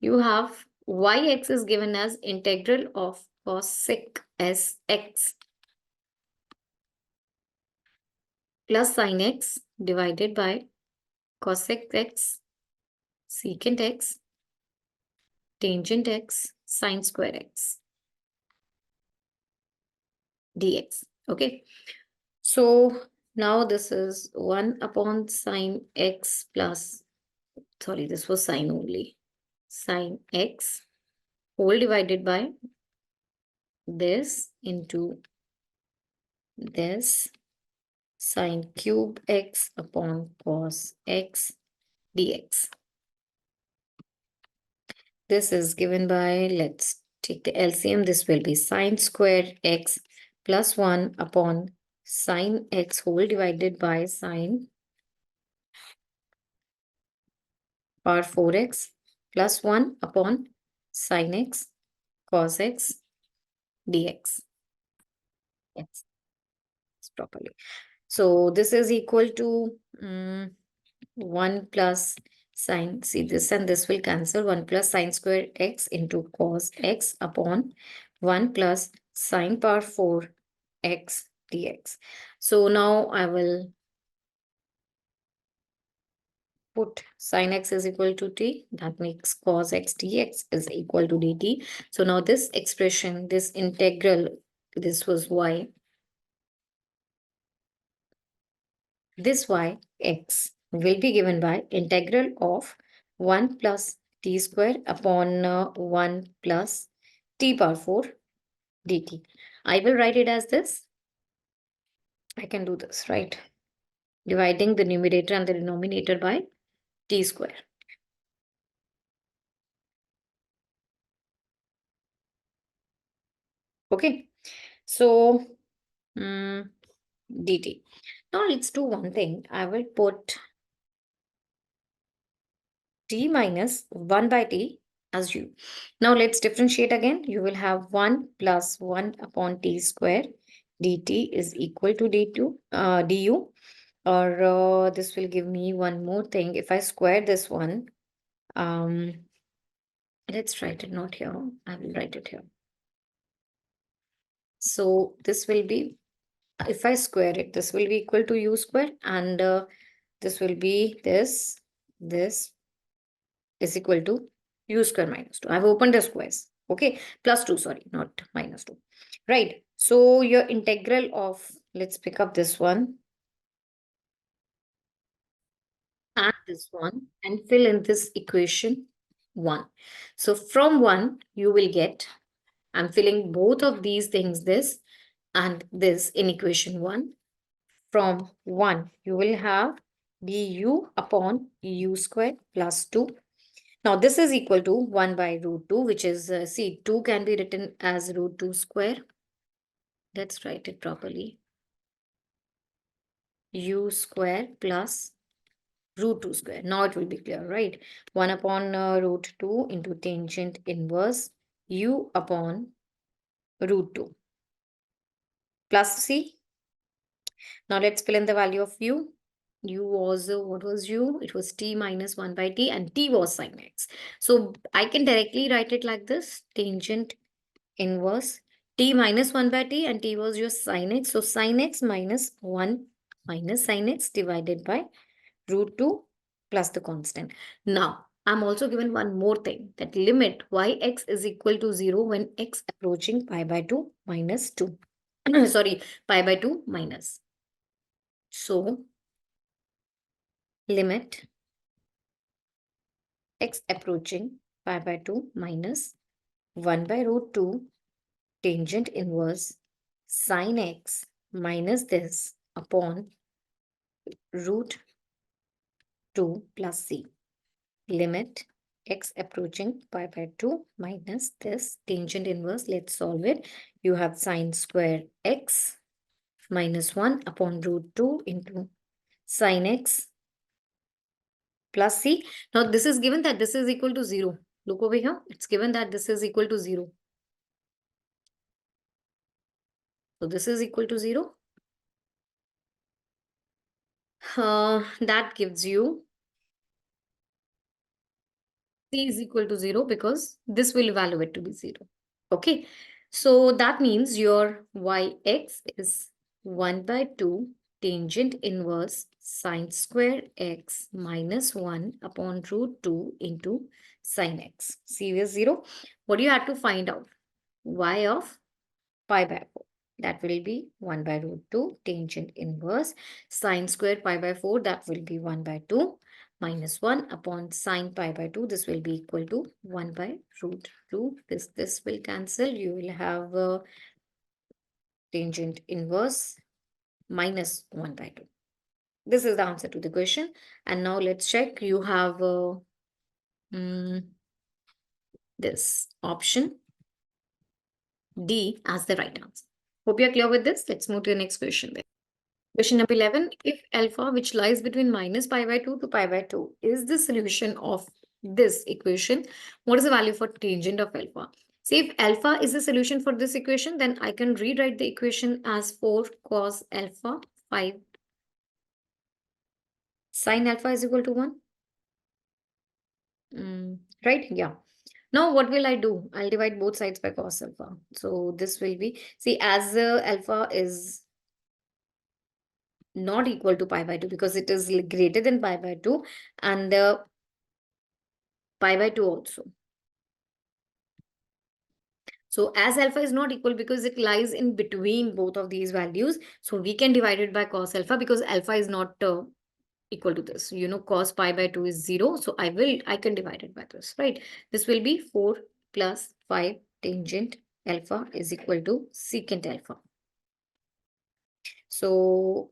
You have yx is given as integral of cosec sx plus sin x divided by cosec x, secant x, tangent x, sine square x dx. Okay. So now this is 1 upon sine x plus, sorry, this was sine only, sine x whole divided by this into this sine cube x upon cos x dx. This is given by, let's take the LCM. This will be sine square x plus 1 upon sine x whole divided by sine power 4x plus 1 upon sine x cos x dx. Yes, it's properly. So this is equal to 1 plus sine, see this and this will cancel, 1 plus sine square x into cos x upon 1 plus sine power 4 x dx. So now I will put sine x is equal to t, that makes cos x dx is equal to dt. So now this expression, this integral, this was y, this y x will be given by integral of 1 plus t square upon 1 plus t power 4 dt. I will write it as this. I can do this, right? Dividing the numerator and the denominator by t square. Okay, so dt. Now let's do one thing. I will put t minus 1 by t as u. Now let's differentiate again. You will have 1 plus 1 upon t square dt is equal to du. Or this will give me one more thing. If I square this one, let's write it not here. I will write it here. So this will be, if I square it, this will be equal to u square, and this will be this is equal to u square minus 2. I've opened the squares. Okay, plus 2, sorry, not minus 2. Right. So your integral of, let's pick up this one and this one and fill in this equation 1. So from 1, you will get, I'm filling both of these things, this and this in equation 1. From 1, you will have du upon u square plus 2. Now this is equal to 1 by root 2, which is, see, 2 can be written as root 2 square. Let's write it properly. U square plus root 2 square. Now it will be clear, right? 1 upon root 2 into tangent inverse u upon root 2 plus c. Now let's fill in the value of u. U was, what was u? It was t minus 1 by t, and t was sine x. So I can directly write it like this. Tangent inverse t minus 1 by t, and t was your sine x. So sine x minus 1 minus sine x divided by root 2 plus the constant. Now, I'm also given one more thing, that limit yx is equal to 0 when x approaching pi by 2 minus 2. Sorry, pi by 2 minus. So, limit x approaching pi by 2 minus 1 by root 2 tangent inverse sine x minus this upon root 2 plus c. Limit x approaching pi by 2 minus this tangent inverse. Let's solve it. You have sine square x minus 1 upon root 2 into sine x plus c. Now this is given that this is equal to 0. Look over here. It's given that this is equal to 0. So this is equal to 0. That gives you c is equal to 0 because this will evaluate to be 0. Okay. So that means your yx is 1 by 2 tangent inverse sine square x minus 1 upon root 2 into sine x. C is 0. What do you have to find out? Y of pi by 4. That will be 1 by root 2 tangent inverse sine square pi by 4. That will be 1 by 2 minus 1 upon sine pi by 2. This will be equal to 1 by root 2. This will cancel. You will have tangent inverse minus 1 by 2. This is the answer to the question. And now let's check. You have this option D as the right answer. Hope you're clear with this. Let's move to the next question then. Question number 11. If alpha, which lies between minus pi by 2 to pi by 2, is the solution of this equation, what is the value for tangent of alpha? See, if alpha is the solution for this equation, then I can rewrite the equation as 4 cos alpha 5 sin alpha is equal to 1. Right? Yeah. Now, what will I do? I'll divide both sides by cos alpha. So this will be, see, as alpha is not equal to pi by 2 because it is greater than pi by 2 and pi by 2 also. So as alpha is not equal because it lies in between both of these values. So we can divide it by cos alpha because alpha is not equal to this. You know, cos pi by 2 is 0. So I can divide it by this, right? This will be 4 plus 5 tangent alpha is equal to secant alpha. So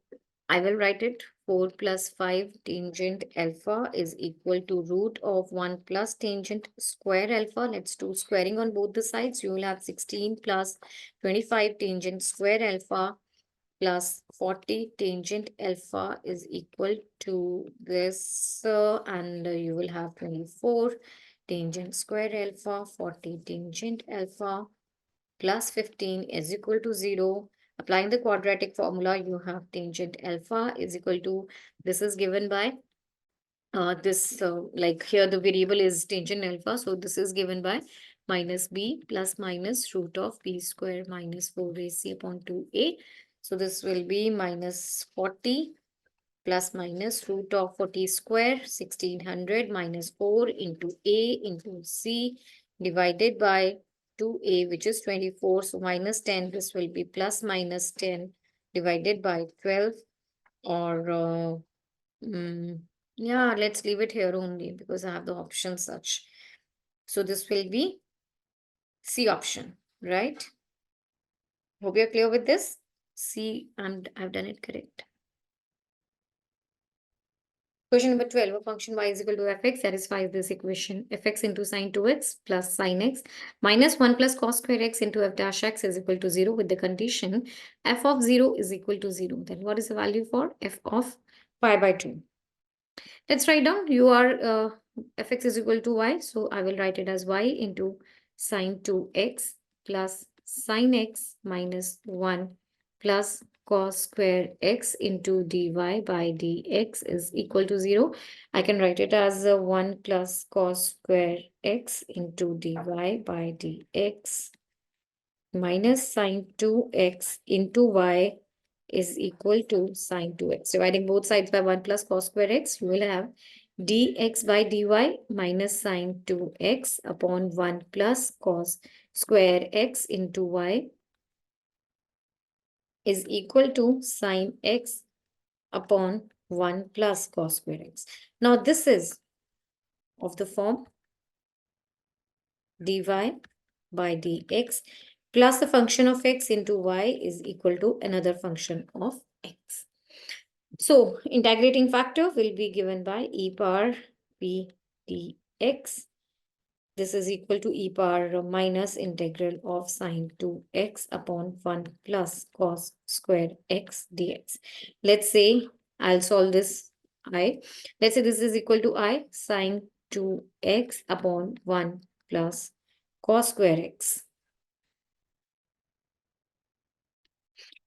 I will write it 4 plus 5 tangent alpha is equal to root of 1 plus tangent square alpha. Let's do squaring on both the sides. You will have 16 plus 25 tangent square alpha plus 40 tangent alpha is equal to this and you will have 24 tangent square alpha, 40 tangent alpha plus 15 is equal to 0. Applying the quadratic formula, you have tangent alpha is equal to, this is given by like here the variable is tangent alpha. So this is given by minus b plus minus root of b square minus 4ac upon 2a. So this will be minus 40 plus minus root of 40 square 1600 minus 4 into a into c divided by 2a, which is 24. So minus 10, this will be plus minus 10 divided by 12 or yeah, let's leave it here only because I have the option such. So this will be C option, right? Hope you're clear with this. C, I've done it correct. Question number 12, a function y is equal to fx satisfies this equation. Fx into sine 2x plus sine x minus 1 plus cos square x into f dash x is equal to 0 with the condition f of 0 is equal to 0. Then what is the value for f of pi by 2? Let's write down you are fx is equal to y. So I will write it as y into sine 2x plus sine x minus 1 plus cos square x into dy by dx is equal to 0. I can write it as 1 plus cos square x into dy by dx minus sine 2x into y is equal to sine 2x. Dividing both sides by 1 plus cos square x, you will have dx by dy minus sine 2x upon 1 plus cos square x into y is equal to sine x upon 1 plus cos square x. Now this is of the form dy by dx plus the function of x into y is equal to another function of x. So integrating factor will be given by e power p dx. This is equal to e power minus integral of sine 2x upon 1 plus cos square x dx. Let's say I'll solve this I. Let's say this is equal to I sine 2x upon 1 plus cos square x.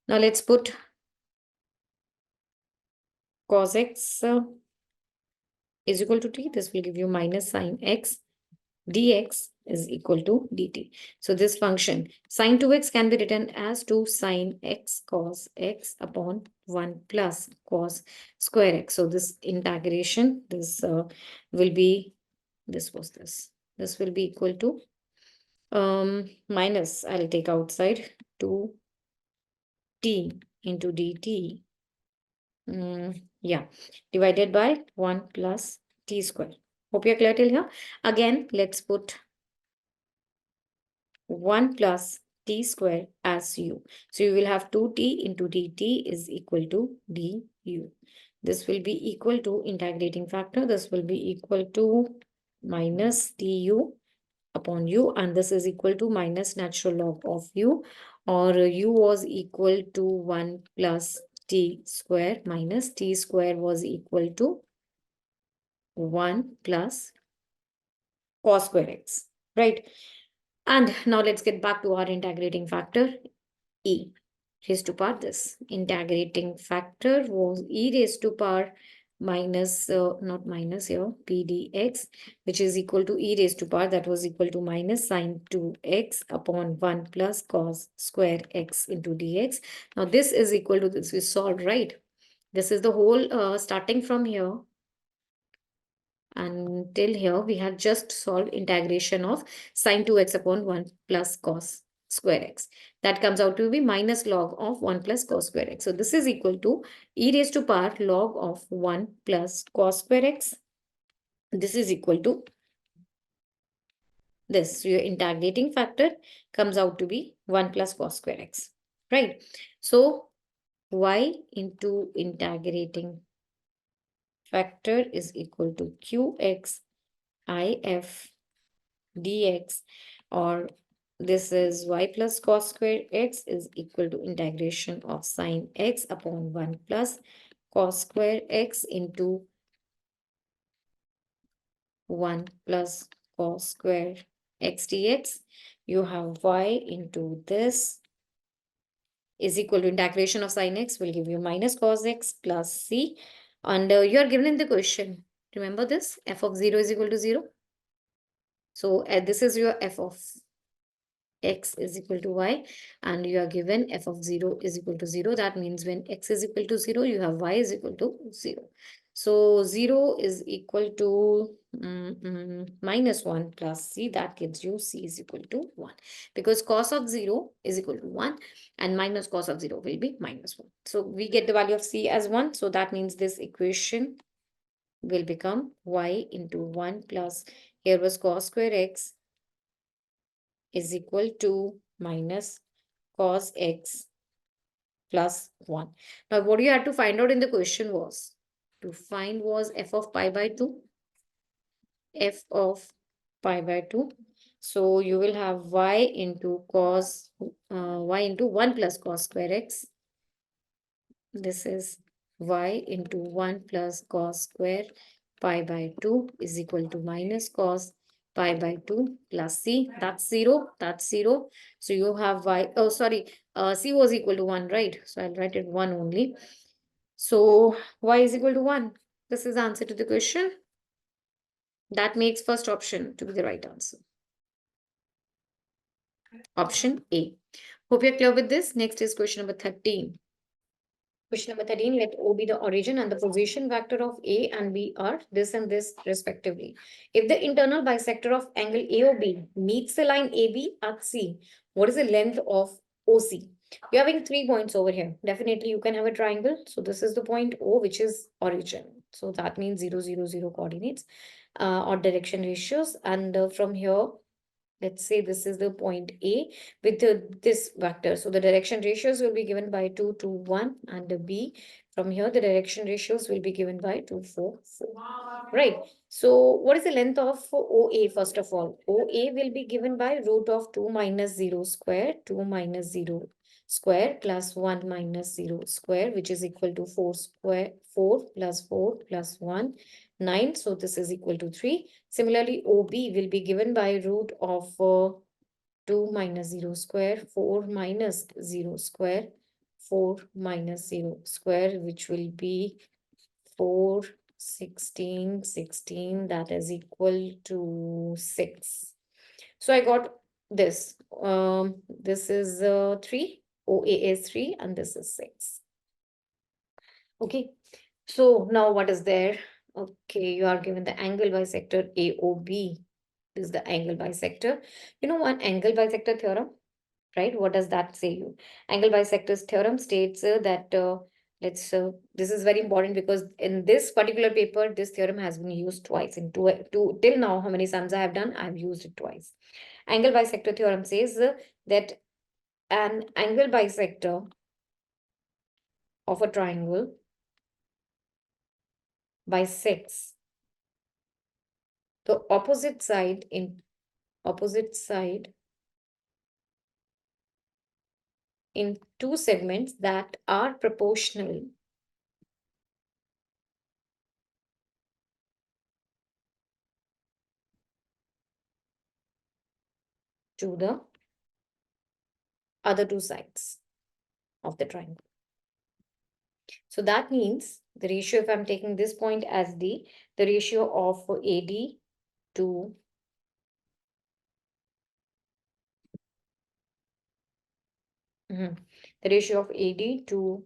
Now let's put cos x is equal to t. This will give you minus sine x dx is equal to dt. So this function sine 2x can be written as 2 sine x cos x upon 1 plus cos square x. So this integration, this will be, this was this. This will be equal to minus, I'll take outside 2 t into dt. Yeah, divided by 1 plus t square. Hope you're clear till here. Again, let's put 1 plus t square as u. So you will have 2t into dt is equal to du. This will be equal to integrating factor. This will be equal to minus du upon u, and this is equal to minus natural log of u, or u was equal to 1 plus t square minus t square was equal to 1 plus cos square x, right? And now let's get back to our integrating factor e raised to power. This integrating factor was e raised to power minus, not minus here, p dx, which is equal to e raised to power, that was equal to minus sine 2x upon 1 plus cos square x into dx. Now this is equal to this, we solved, right? This is the whole starting from here until here, we have just solved integration of sine 2x upon 1 plus cos square x. That comes out to be minus log of 1 plus cos square x. So this is equal to e raised to power log of 1 plus cos square x. This is equal to this. So your integrating factor comes out to be 1 plus cos square x, right? So y into integrating factor is equal to qx if dx, or this is y plus cos square x is equal to integration of sine x upon 1 plus cos square x into 1 plus cos square x dx. You have y into this is equal to integration of sine x will give you minus cos x plus c. And you are given in the question, remember this, f of 0 is equal to 0. So this is your f of x is equal to y, and you are given f of 0 is equal to 0. That means when x is equal to 0, you have y is equal to 0. So 0 is equal to minus 1 plus c. That gives you c is equal to 1, because cos of 0 is equal to 1 and minus cos of 0 will be minus 1. So we get the value of c as 1. So that means this equation will become y into 1 plus, here was cos square x is equal to minus cos x plus 1. Now, what you had to find out in the question was, to find was f of pi by 2, f of pi by 2. So, you will have y into cos, y into 1 plus cos square x. This is y into 1 plus cos square pi by 2 is equal to minus cos pi by 2 plus c. That's 0. That's 0. So you have y. Oh, sorry. C was equal to 1, right? So I'll write it 1 only. So y is equal to 1. This is the answer to the question. That makes first option to be the right answer. Option A. Hope you're clear with this. Next is question number 13. Question number 13, let O be the origin and the position vector of A and B are this and this respectively. If the internal bisector of angle AOB meets the line AB at C, what is the length of OC? You're having 3 points over here. Definitely you can have a triangle. So this is the point O, which is origin. So that means 0, 0, 0 coordinates or direction ratios. And from here, let's say this is the point A with this vector. So the direction ratios will be given by 2, 2, 1, and the B from here, the direction ratios will be given by 2, 4, 4. Right. So what is the length of OA first of all? OA will be given by root of 2 minus 0 square, 2 minus 0 square plus 1 minus 0 square, which is equal to 4 square, 4 plus 4 plus 1, 9. So this is equal to 3. Similarly, OB will be given by root of 2 minus 0 square, 4 minus 0 square, 4 minus 0 square, which will be 4, 16, 16, that is equal to 6. So I got this. This is 3, OA is 3, and this is 6. Okay, so now what is there? Okay, you are given the angle bisector AOB. This is the angle bisector. You know one angle bisector theorem, right? What does that say you? Angle bisector's theorem states that this is very important because in this particular paper, this theorem has been used twice in two till now. How many sums I have done? I have used it twice. Angle bisector theorem says that an angle bisector of a triangle bisects the opposite side in two segments that are proportional to the other two sides of the triangle. So that means the ratio, if I'm taking this point as D, the ratio of AD to the ratio of AD to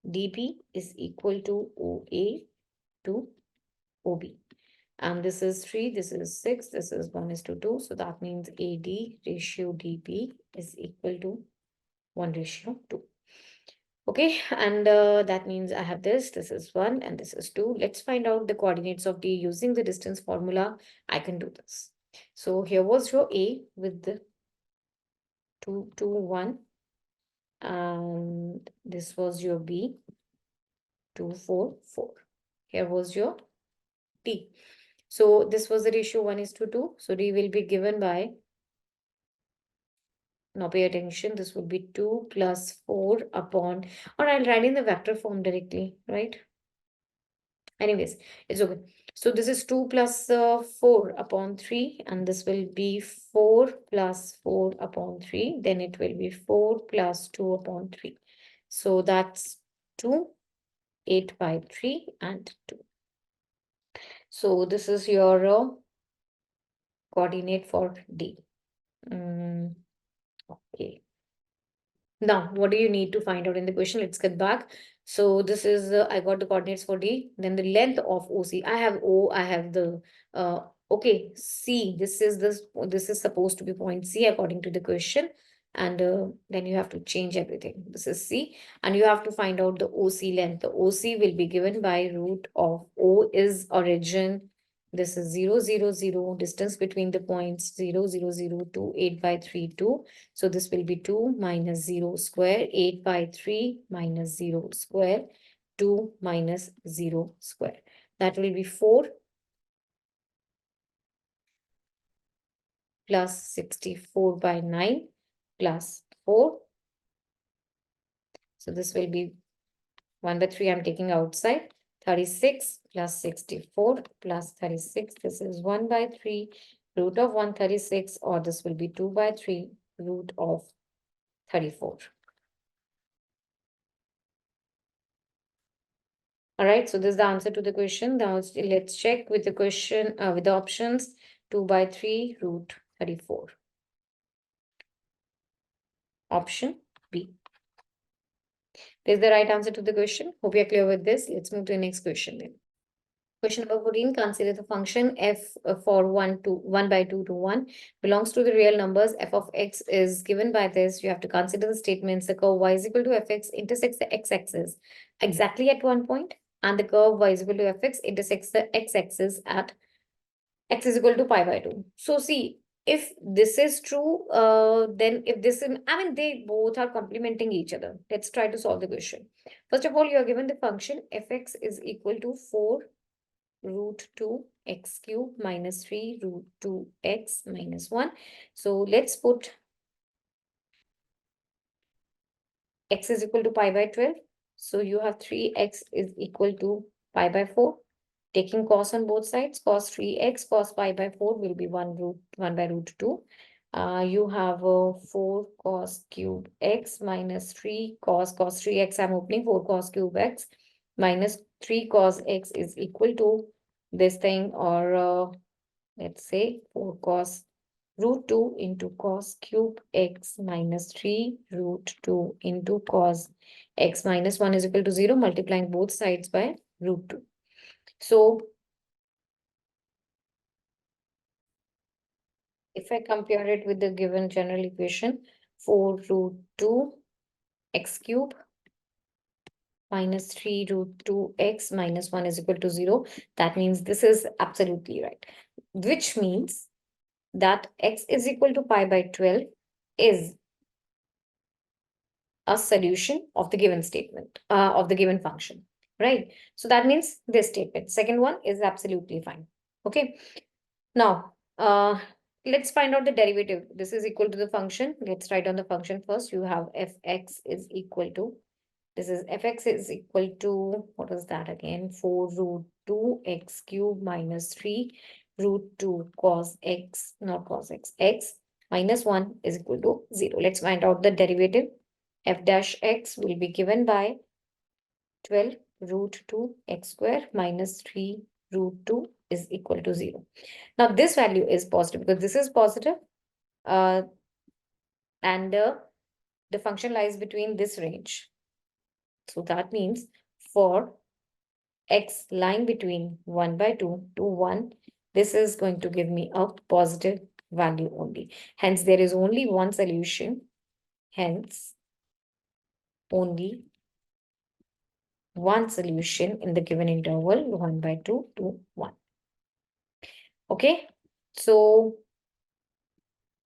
DP is equal to OA to OB. And this is 3, this is 6, this is 1:2. So that means AD ratio DP is equal to 1:2. Okay, and that means I have this is 1 and this is 2. Let's find out the coordinates of D using the distance formula. I can do this. So here was your A with the 2, 2, 1. And this was your B, 2, 4, 4. Here was your D. So this was the ratio 1:2. So D will be given by, now pay attention, this would be 2 plus 4 upon, or I'll write in the vector form directly, right? Anyways, it's okay. So this is 2 plus 4 upon 3, and this will be 4 plus 4 upon 3. Then it will be 4 plus 2 upon 3. So that's 2, 8 by 3, and 2. So this is your coordinate for D. Okay. Now, what do you need to find out in the question? Let's get back. So this is, I got the coordinates for D. Then the length of OC. I have O, I have the, okay, C. This is supposed to be point C according to the question. And then you have to change everything. This is C. And you have to find out the OC length. The OC will be given by root of O is origin. This is 0, 0, 0. Distance between the points 0, 0, 0, 2, 8 by 3, 2. So this will be 2 minus 0 square, 8 by 3 minus 0 square, 2 minus 0 square. That will be 4 plus 64 by 9 plus 4. So this will be 1 by 3 I'm taking outside. 36 plus 64 plus 36. This is 1 by 3 root of 136, or this will be 2 by 3 root of 34. All right, so this is the answer to the question. Now let's check with the question, with the options. 2 by 3 root 34. Option B. This is the right answer to the question. Hope you're clear with this. Let's move to the next question then. Question number 14, consider the function f for 1 by 2 to 1 belongs to the real numbers. F of x is given by this. You have to consider the statements. The curve y is equal to fx intersects the x-axis exactly at one point, and the curve y is equal to fx intersects the x-axis at x is equal to pi by 2. So see, if this is true, then if this is, I mean, they both are complementing each other. Let's try to solve the question. First of all, you are given the function fx is equal to 4 root 2 x cube minus 3 root 2 x minus 1. So let's put x is equal to pi by 12. So you have 3x is equal to pi by 4. Taking cos on both sides, cos 3x, cos pi by 4 will be 1 by root 2. You have 4 cos cube x minus 3 cos 3x. I'm opening 4 cos cube x minus 3 cos x is equal to this thing, or let's say 4 cos root 2 into cos cube x minus 3 root 2 into cos x minus 1 is equal to 0, multiplying both sides by root 2. So if I compare it with the given general equation, 4 root 2 x cube minus 3 root 2 x minus 1 is equal to 0, that means this is absolutely right, which means that x is equal to pi by 12 is a solution of the given statement, of the given function, right? So that means this statement, second one, is absolutely fine. Okay. Now, let's find out the derivative. This is equal to the function. Let's write on the function first. You have fx is equal to, this is fx is equal to, what was that again? 4 root 2 x cube minus 3 root 2 cos x, not cos x, x minus 1 is equal to 0. Let's find out the derivative. F dash x will be given by 12 root 2 x square minus 3 root 2 is equal to 0. Now this value is positive because this is positive, and the function lies between this range. So that means for x lying between 1 by 2 to 1, this is going to give me a positive value only. Hence, there is only one solution. Hence, only one solution in the given interval 1 by 2 to 1. Okay, so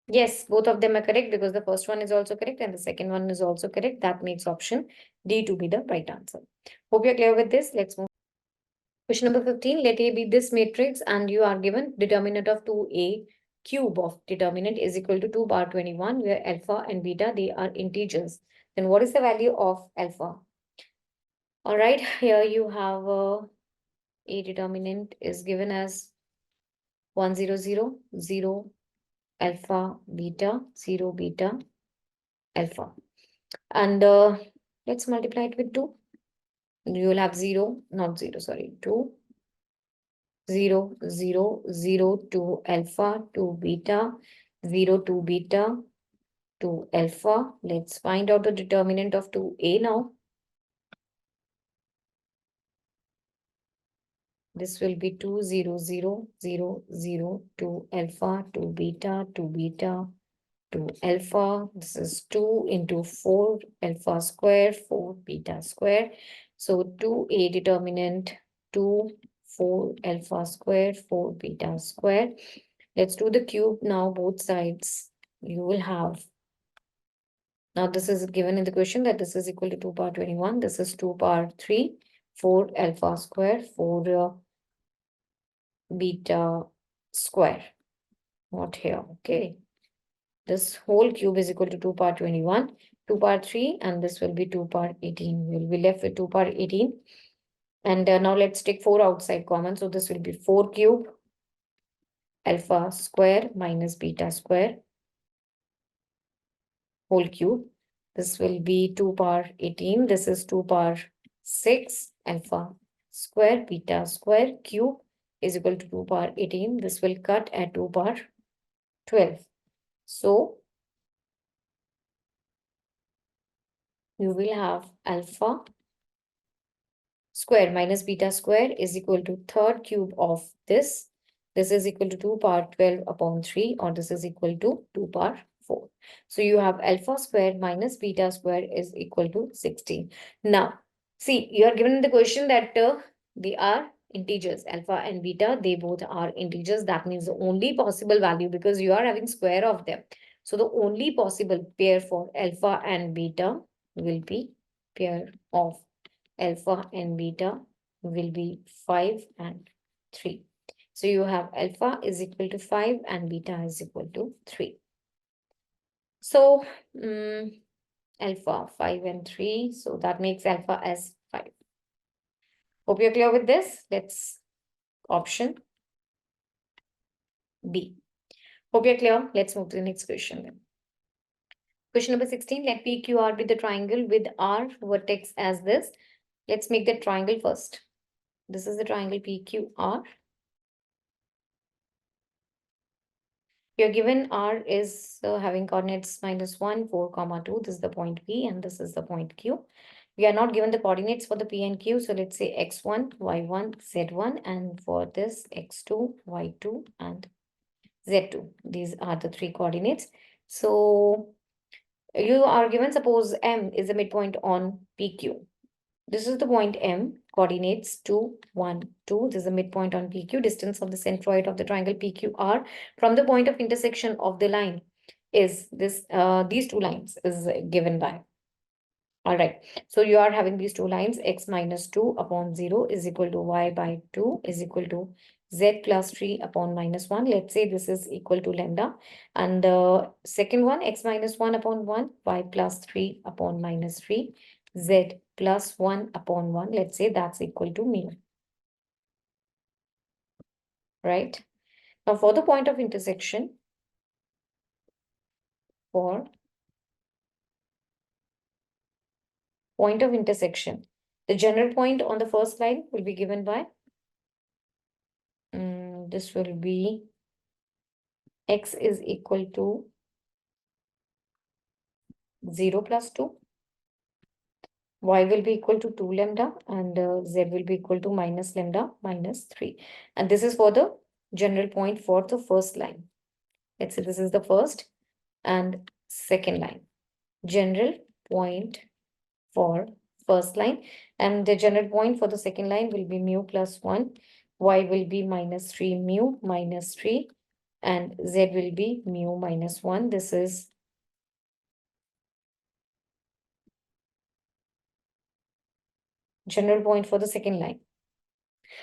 yes, both of them are correct because the first one is also correct and the second one is also correct. That makes option D to be the right answer. Hope you're clear with this. Let's move. Question number 15. Let A be this matrix and you are given determinant of 2A cube of determinant is equal to 2 power 21, where alpha and beta, they are integers. Then what is the value of alpha? All right, here you have A determinant is given as 1 0 0 0 alpha beta 0 beta alpha, and let's multiply it with 2. You will have 0, not 0, sorry, 2 0 0 0 2 alpha 2 beta 0 2 beta 2 alpha. Let's find out the determinant of 2A now. This will be 2 0 0 0 0 2 alpha 2 beta 2 beta 2 alpha. This is 2 into 4 alpha square 4 beta square. So 2A determinant 2 4 alpha square 4 beta square. Let's do the cube now, both sides. You will have, now this is given in the question that this is equal to 2 power 21. This is 2 power 3 4 alpha square 4 beta square. Not here. Okay. This whole cube is equal to 2 power 21, 2 power 3, and this will be 2 power 18. We'll be left with 2 power 18. And now let's take 4 outside common. So this will be 4 cube alpha square minus beta square whole cube. This will be 2 power 18. This is 2 power 6 alpha square beta square cube is equal to 2 power 18. This will cut at 2 power 12. So you will have alpha square minus beta square is equal to third cube of this. This is equal to 2 power 12 upon 3, or this is equal to 2 power 4. So you have alpha square minus beta square is equal to 16. Now, see, you are given the question that they are integers, alpha and beta, they both are integers. That means the only possible value, because you are having square of them. So the only possible pair for alpha and beta will be pair of alpha and beta will be 5 and 3. So you have alpha is equal to 5 and beta is equal to 3. So alpha 5 and 3. So that makes alpha as 5. Hope you're clear with this. Let's option B. Hope you're clear. Let's move to the next question then. Question number 16. Let PQR be the triangle with R vertex as this. Let's make the triangle first. This is the triangle PQR. You're given R is having coordinates -1, 4, 2. This is the point P and this is the point Q. We are not given the coordinates for the P and Q. So let's say X1, Y1, Z1. And for this X2, Y2 and Z2. These are the 3 coordinates. So you are given, suppose M is the midpoint on PQ. This is the point M, coordinates 2, 1, 2. This is the midpoint on PQ. Distance of the centroid of the triangle PQR from the point of intersection of the line is this, these 2 lines is given by. All right. So you are having these 2 lines, x minus 2 upon 0 is equal to y by 2 is equal to z plus 3 upon -1. Let's say this is equal to lambda. And the second one, x minus 1 upon 1, y plus 3 upon -3, z plus 1 upon 1. Let's say that's equal to mu. Right? Now for the point of intersection, for point of intersection, the general point on the first line will be given by, this will be x is equal to 0 plus 2, y will be equal to 2 lambda, and z will be equal to minus lambda minus 3. And this is for the general point for the first line. Let's say this is the first and second line. General point for first line, and the general point for the second line will be mu plus 1, y will be minus 3 mu minus 3, and z will be mu minus 1. This is general point for the second line.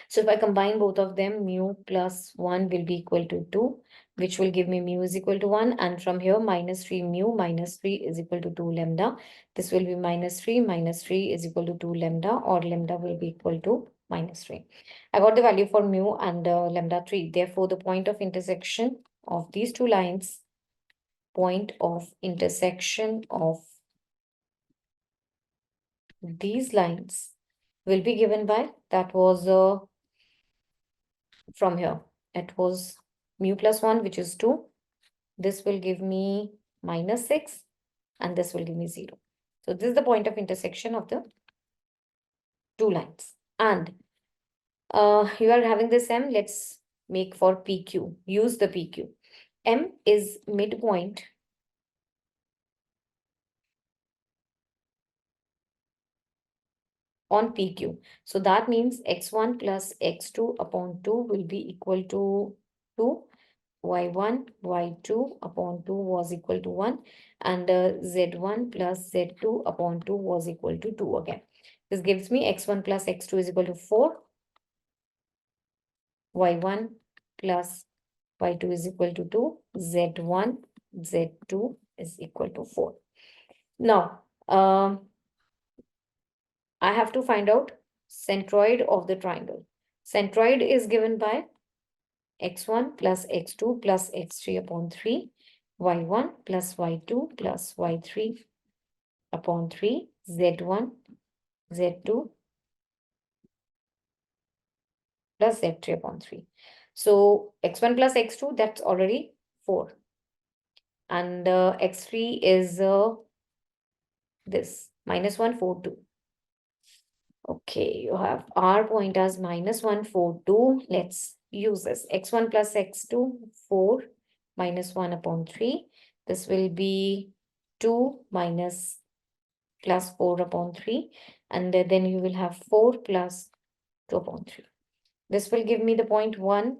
So if I combine both of them, mu plus 1 will be equal to 2, which will give me mu is equal to 1. And from here, minus 3 mu minus 3 is equal to 2 lambda. This will be minus 3 is equal to 2 lambda, or lambda will be equal to minus 3. I got the value for mu and lambda 3. Therefore, the point of intersection of these 2 lines, point of intersection of these lines will be given by, that was from here, it was mu plus 1, which is 2. This will give me minus 6, and this will give me 0. So this is the point of intersection of the 2 lines. And you are having this M. Let's make for PQ. Use the PQ. M is midpoint on PQ. So that means x1 plus x2 upon 2 will be equal to 2. Y1, Y2 upon 2 was equal to 1, and Z1 plus Z2 upon 2 was equal to 2 again. This gives me x1 plus x2 is equal to 4, Y1 plus Y2 is equal to 2, Z1, Z2 is equal to 4. Now, I have to find out centroid of the triangle. Centroid is given by x1 plus x2 plus x3 upon 3, y1 plus y2 plus y3 upon 3, z1, z2 plus z3 upon 3. So x1 plus x2, that's already 4. And x3 is this, -1, 4, 2. Okay, you have R point as -1, 4, 2. Let's use this. X1 plus x2, 4 minus 1 upon 3. This will be 2 minus plus 4 upon 3. And then you will have 4 plus 2 upon 3. This will give me the point 1,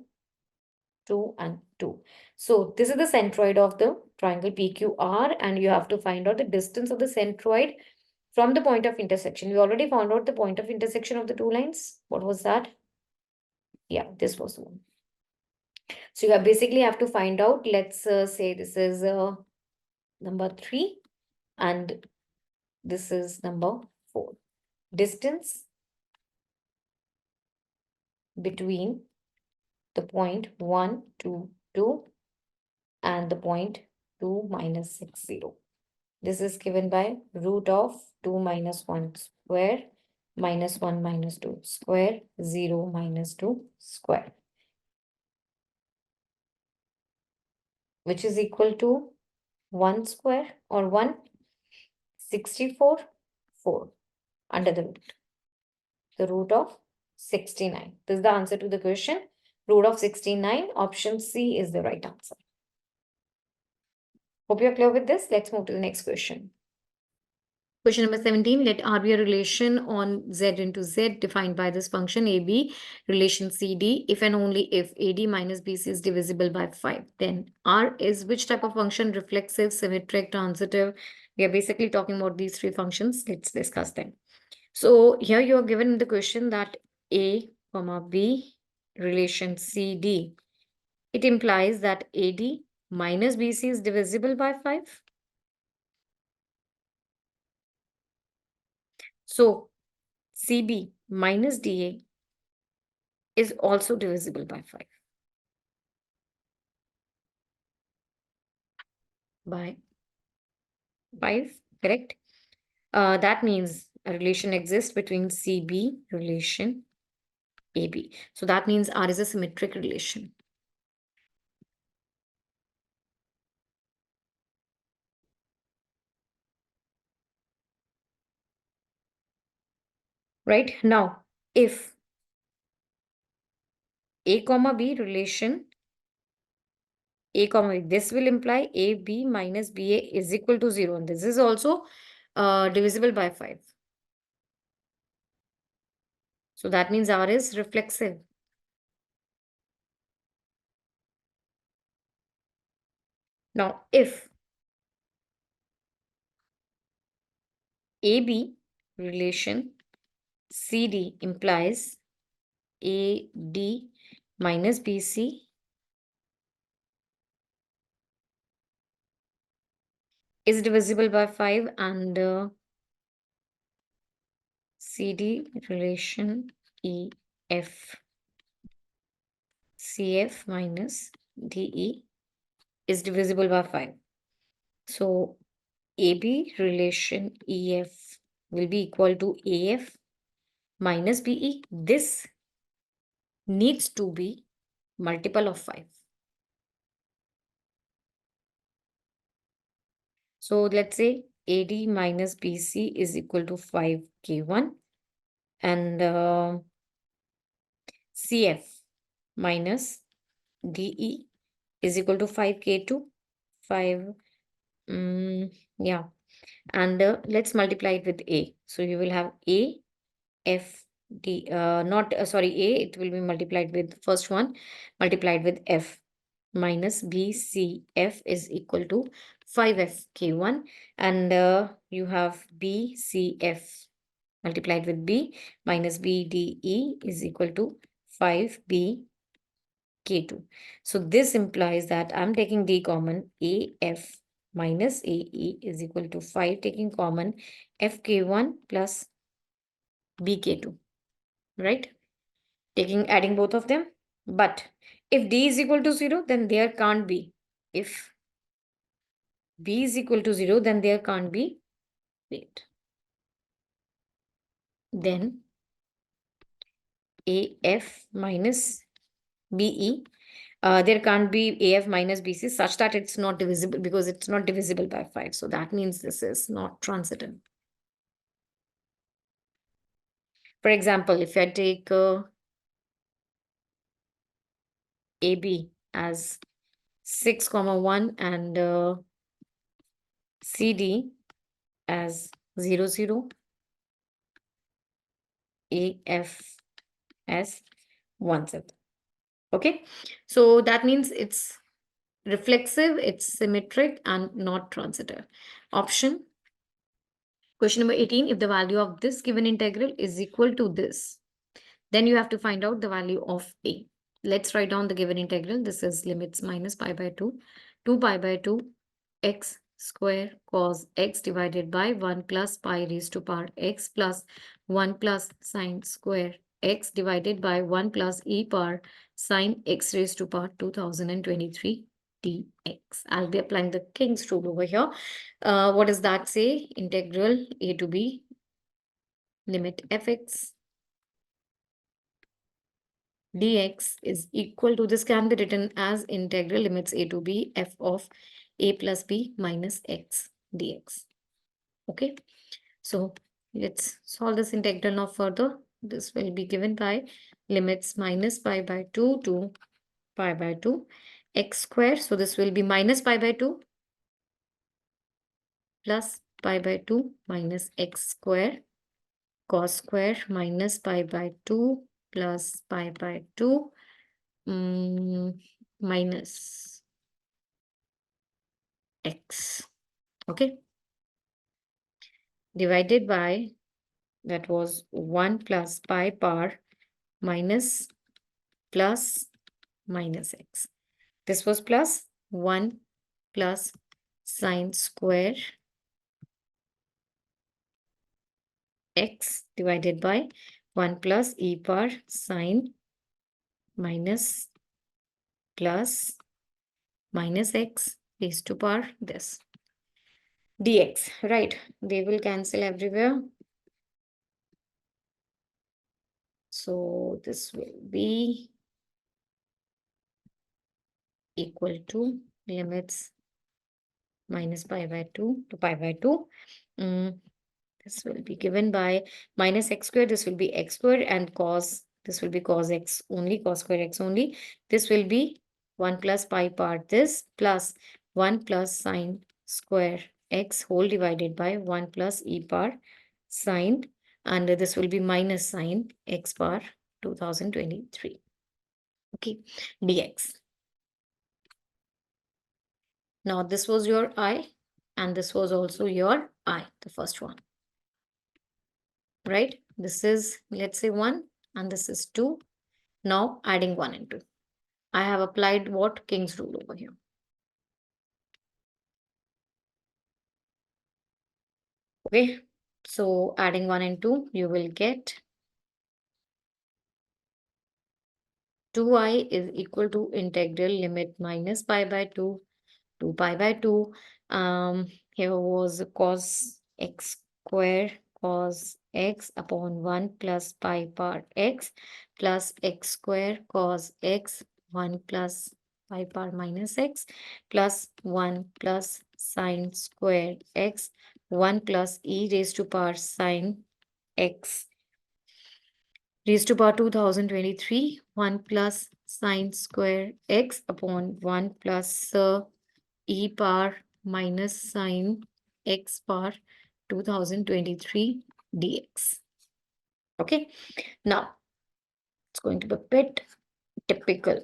2, and 2. So this is the centroid of the triangle PQR, and you have to find out the distance of the centroid from the point of intersection. We already found out the point of intersection of the two lines. What was that? Yeah, this was the one. So you basically have to find out, let's say this is number 3 and this is number 4. Distance between the point 1, 2, 2 and the point 2 minus 6, 0. This is given by root of 2 minus 1 square minus 1 minus 2 square 0 minus 2 square, which is equal to 1 square or 164, 4 under the root of 69. This is the answer to the question. Root of 69, option C is the right answer. Hope you're clear with this. Let's move to the next question. Question number 17, let R be a relation on Z into Z defined by this function AB, relation CD, if and only if AD minus BC is divisible by 5. Then R is which type of function? Reflexive, symmetric, transitive. We are basically talking about these three functions. Let's discuss them. So here you are given the question that A, comma B, relation CD. It implies that AD minus BC is divisible by 5. So CB minus DA is also divisible by 5. By 5, correct? That means a relation exists between CB relation AB. So that means R is a symmetric relation. Right? Now, if A comma B relation A comma B, this will imply AB minus BA is equal to 0. And this is also divisible by 5. So that means R is reflexive. Now, if AB relation CD implies AD minus BC is divisible by 5 and CD relation EF CF minus DE is divisible by 5. So AB relation EF will be equal to AF minus BE. This needs to be multiple of 5. So let's say AD minus BC is equal to 5K1 and CF minus DE is equal to 5K2, 5, yeah. And let's multiply it with A. So you will have A, F, D, sorry, A, it will be multiplied with first one, multiplied with F minus B, C, F is equal to 5FK1. And you have B, C, F multiplied with B minus B, D, E is equal to 5B, K2. So this implies that I'm taking D common, AF minus AE is equal to 5 taking common FK1 plus BK2, right? Adding both of them. But if D is equal to 0, then there can't be. If B is equal to 0, then there can't be, wait. Then AF minus BE, there can't be AF minus BC such that it's not divisible because it's not divisible by 5. So that means this is not transitive. For example, if I take AB as 6, 1 and CD as 0, 0, AF as 1/7. Okay, so that means it's reflexive, it's symmetric, and not transitive. Option question number 18, if the value of this given integral is equal to this, then you have to find out the value of a. Let's write down the given integral. This is limits minus pi by 2 to pi by 2 x square cos x divided by 1 plus pi raised to power x plus 1 plus sine square x divided by 1 plus e power sine x raised to power 2023 dx. I'll be applying the King's rule over here. What does that say? Integral a to b limit fx dx is equal to, this can be written as integral limits a to b f of a plus b minus x dx. Okay, so let's solve this integral now further. This will be given by limits minus pi by 2 to pi by 2 x square. So this will be minus pi by 2 plus pi by 2 minus x square cos square minus pi by 2 plus pi by 2 minus x. Okay, divided by, that was 1 plus pi power minus plus minus x. This was plus 1 plus sine square x divided by 1 plus e power sine minus plus minus x raised to power this dx, right? They will cancel everywhere. So this will be equal to limits minus pi by 2 to pi by 2. This will be given by minus x square. This will be x square, and cos, this will be cos x only, cos square x only. This will be 1 plus pi part this plus 1 plus sine square x whole divided by 1 plus e power sine, and this will be minus sine x power 2023. Okay, dx. Now this was your I, and this was also your I, the first one, right? This is, let's say 1, and this is 2. Now adding 1 and 2. I have applied what? King's rule over here. Okay, so adding 1 and 2, you will get 2i is equal to integral limit minus pi by 2 to pi by 2. Here was cos x square cos x upon 1 plus pi part x plus x square cos x 1 plus pi power minus x plus 1 plus sine square x 1 plus e raised to power sine x raised to power 2023 1 plus sine square x upon 1 plus e power minus sine x power 2023 dx. Okay, now it's going to be a bit typical.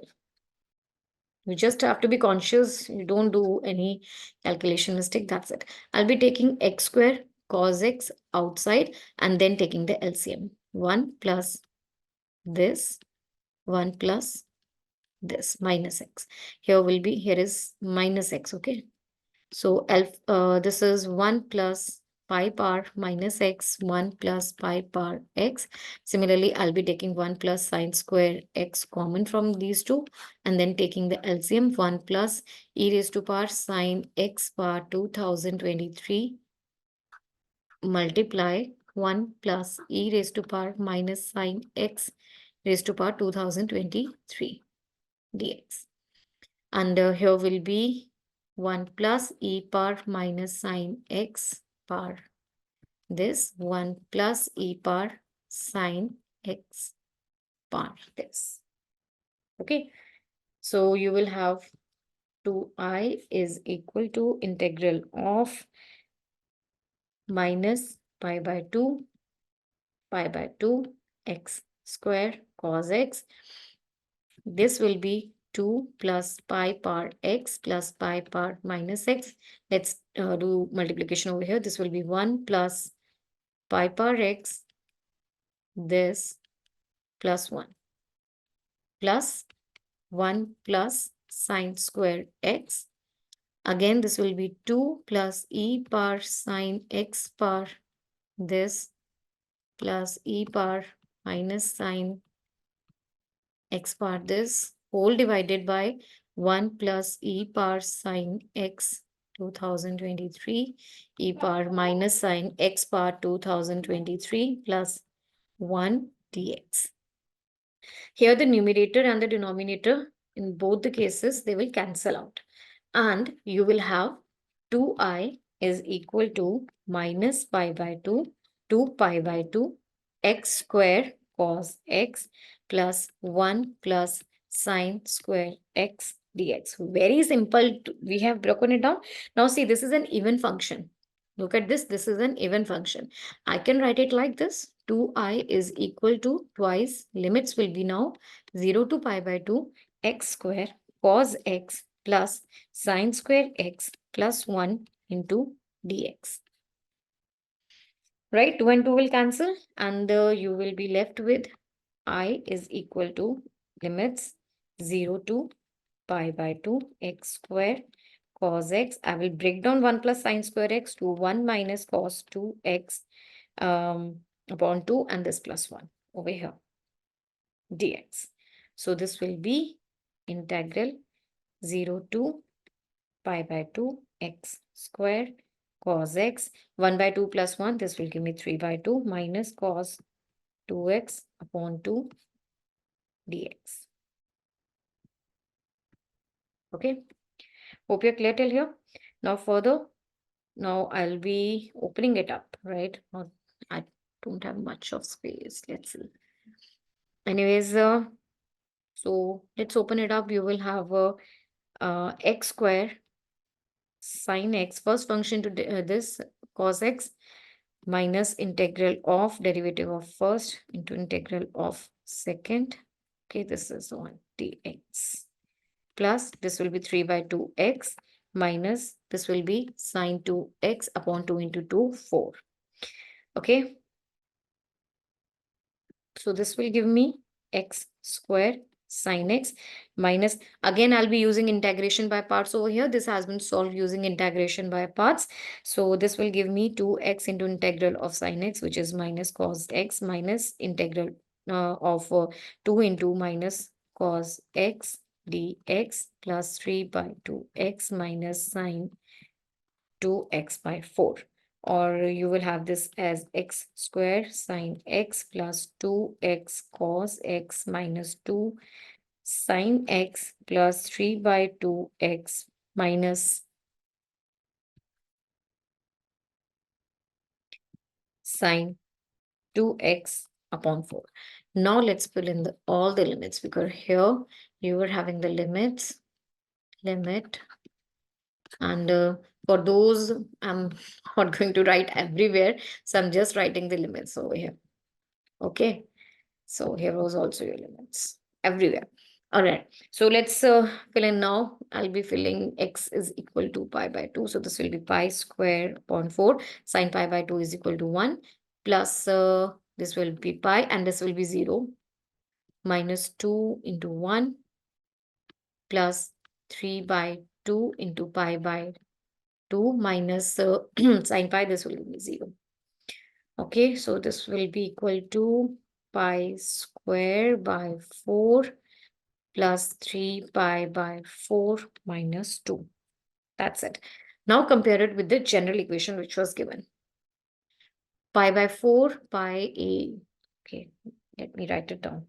You just have to be conscious. You don't do any calculation mistake. That's it. I'll be taking x square cos x outside and then taking the LCM. 1 plus this, 1 plus this minus x. Here will be, here is minus x. Okay, so this is 1 plus pi power minus x, 1 plus pi power x. Similarly, I'll be taking 1 plus sine square x common from these two, and then taking the LCM, 1 plus e raised to power sine x power 2023 multiply 1 plus e raised to power minus sine x raised to power 2023 dx. And here will be 1 plus e power minus sine x power this, 1 plus e power sine x power this. Okay, so you will have 2i is equal to integral of minus pi by 2 x square cos x. This will be 2 plus pi power x plus pi power minus x. Let's do multiplication over here. This will be 1 plus pi power x, this plus 1 plus 1 plus sine square x. Again, this will be 2 plus e power sine x power this plus e power minus sine x power this whole divided by 1 plus e power sine x 2023 e power minus sine x power 2023 plus 1 dx. Here the numerator and the denominator in both the cases, they will cancel out. And you will have 2I is equal to minus pi by 2, 2 pi by 2, x square cos x plus 1 plus sine square x dx. Very simple. We have broken it down. Now see, this is an even function. Look at this. This is an even function. I can write it like this. 2I is equal to twice. Limits will be now 0 to pi by 2 x square cos x plus sine square x plus 1 into dx. Right? 2 and 2 will cancel and you will be left with I is equal to limits 0 to pi by 2 x square cos x. I will break down 1 plus sine square x to 1 minus cos 2x upon 2 and this plus 1 over here dx. So this will be integral 0 to pi by 2 x square cos x 1 by 2 plus 1. This will give me 3 by 2 minus cos 2x upon 2 dx. Okay. Hope you're clear till here. Now further, now I'll be opening it up, right? I don't have much of space. Let's see. Anyways, so let's open it up. You will have x square sine x, first function to this cos x minus integral of derivative of first into integral of second. Okay, this is 1 dx plus this will be 3 by 2x minus this will be sine 2x upon 2 into 2, 4. Okay. So this will give me x square sine x minus, again I'll be using integration by parts over here. This has been solved using integration by parts. So this will give me 2x into integral of sine x, which is minus cos x minus integral of 2 into minus cos x dx plus 3 by 2x minus sine 2x by 4. Or you will have this as x square sine x plus 2x cos x minus 2 sine x plus 3 by 2x minus sine 2x upon 4. Now let's fill in all the limits, because here you were having the limit, and for those I'm not going to write everywhere, so I'm just writing the limits over here. Okay, so here was also your limits everywhere. All right, so let's fill in now. I'll be filling x is equal to pi by 2. So this will be pi square upon 4. Sine pi by 2 is equal to 1 plus this will be pi and this will be 0 minus 2 into 1 plus 3 by 2 into pi by 2 minus sine pi, this will be 0. Okay, so this will be equal to pi square by 4 plus 3 pi by 4 minus 2. That's it. Now compare it with the general equation which was given. Pi by 4, pi a. Okay, let me write it down.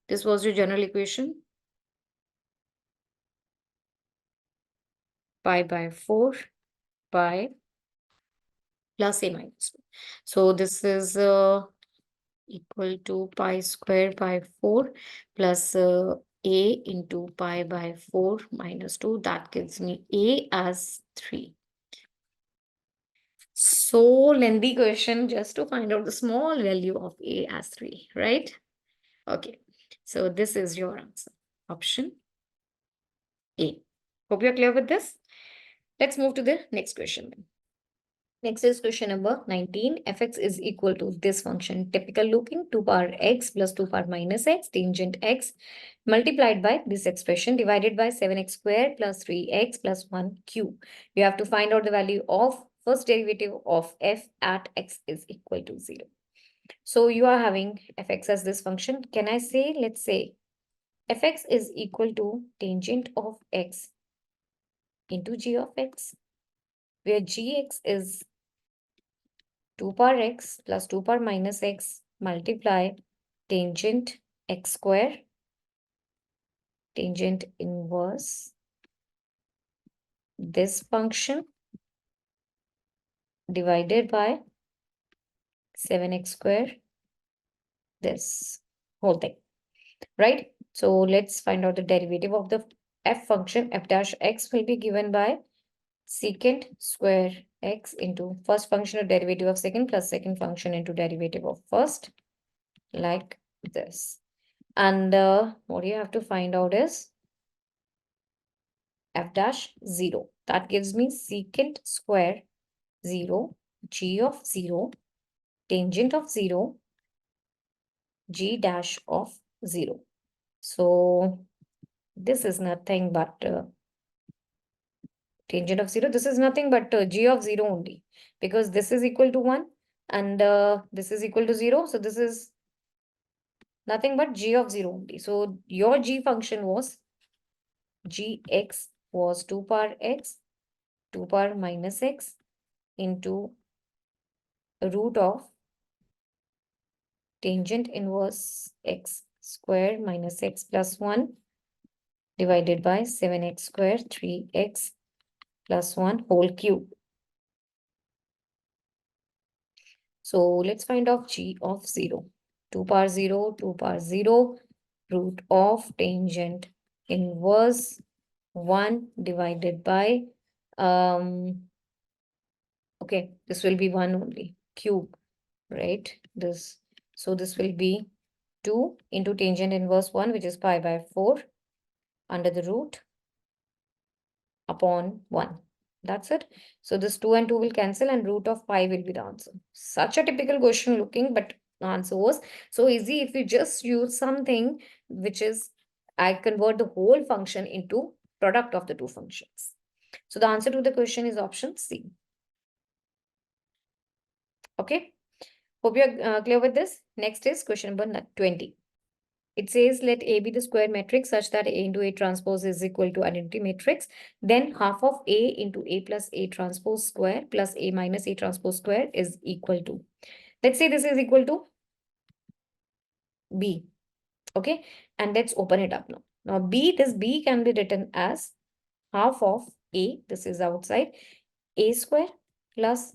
This was your general equation. Pi by 4, pi plus a minus 2. So this is equal to pi square by 4 plus a into pi by 4 minus 2. That gives me a as 3. So lengthy question just to find out the small value of A as 3, right? Okay. So this is your answer. Option A. Hope you're clear with this. Let's move to the next question then. Next is question number 19. Fx is equal to this function. Typical looping 2 power x plus 2 power minus x tangent x multiplied by this expression divided by 7x square plus 3x plus 1 cube. You have to find out the value of first derivative of f at x is equal to 0. So you are having fx as this function. Can I say, let's say fx is equal to tangent of x into g of x, where gx is 2 power x plus 2 power minus x multiply tangent x square, tangent inverse this function divided by 7x square, this whole thing, right? So let's find out the derivative of the f function. F dash x will be given by secant square x into first function of derivative of second plus second function into derivative of first, like this. And what you have to find out is f dash 0. That gives me secant square 0, g of 0, tangent of 0, g dash of 0. So this is nothing but tangent of 0. This is nothing but g of 0 only, because this is equal to 1 and this is equal to 0. So this is nothing but g of 0 only. So your g function was gx was 2 power x, 2 power minus x into root of tangent inverse x square minus x plus 1 divided by 7x square 3x plus 1 whole cube. So let's find out g of 0. 2 power 0, 2 power 0, root of tangent inverse 1 divided by, okay, this will be 1 only, cube, right? So this will be 2 into tangent inverse 1, which is pi by 4 under the root upon 1. That's it. So this 2 and 2 will cancel and root of pi will be the answer. Such a typical question looking, but the answer was so easy if you just use something which is, I convert the whole function into product of the two functions. So the answer to the question is option C. Okay. Hope you're clear with this. Next is question number 20. It says let A be the square matrix such that A into A transpose is equal to identity matrix. Then half of A into A plus A transpose square plus A minus A transpose square is equal to. Let's say this is equal to B. Okay. And let's open it up now. Now this B can be written as half of A, this is outside, A square plus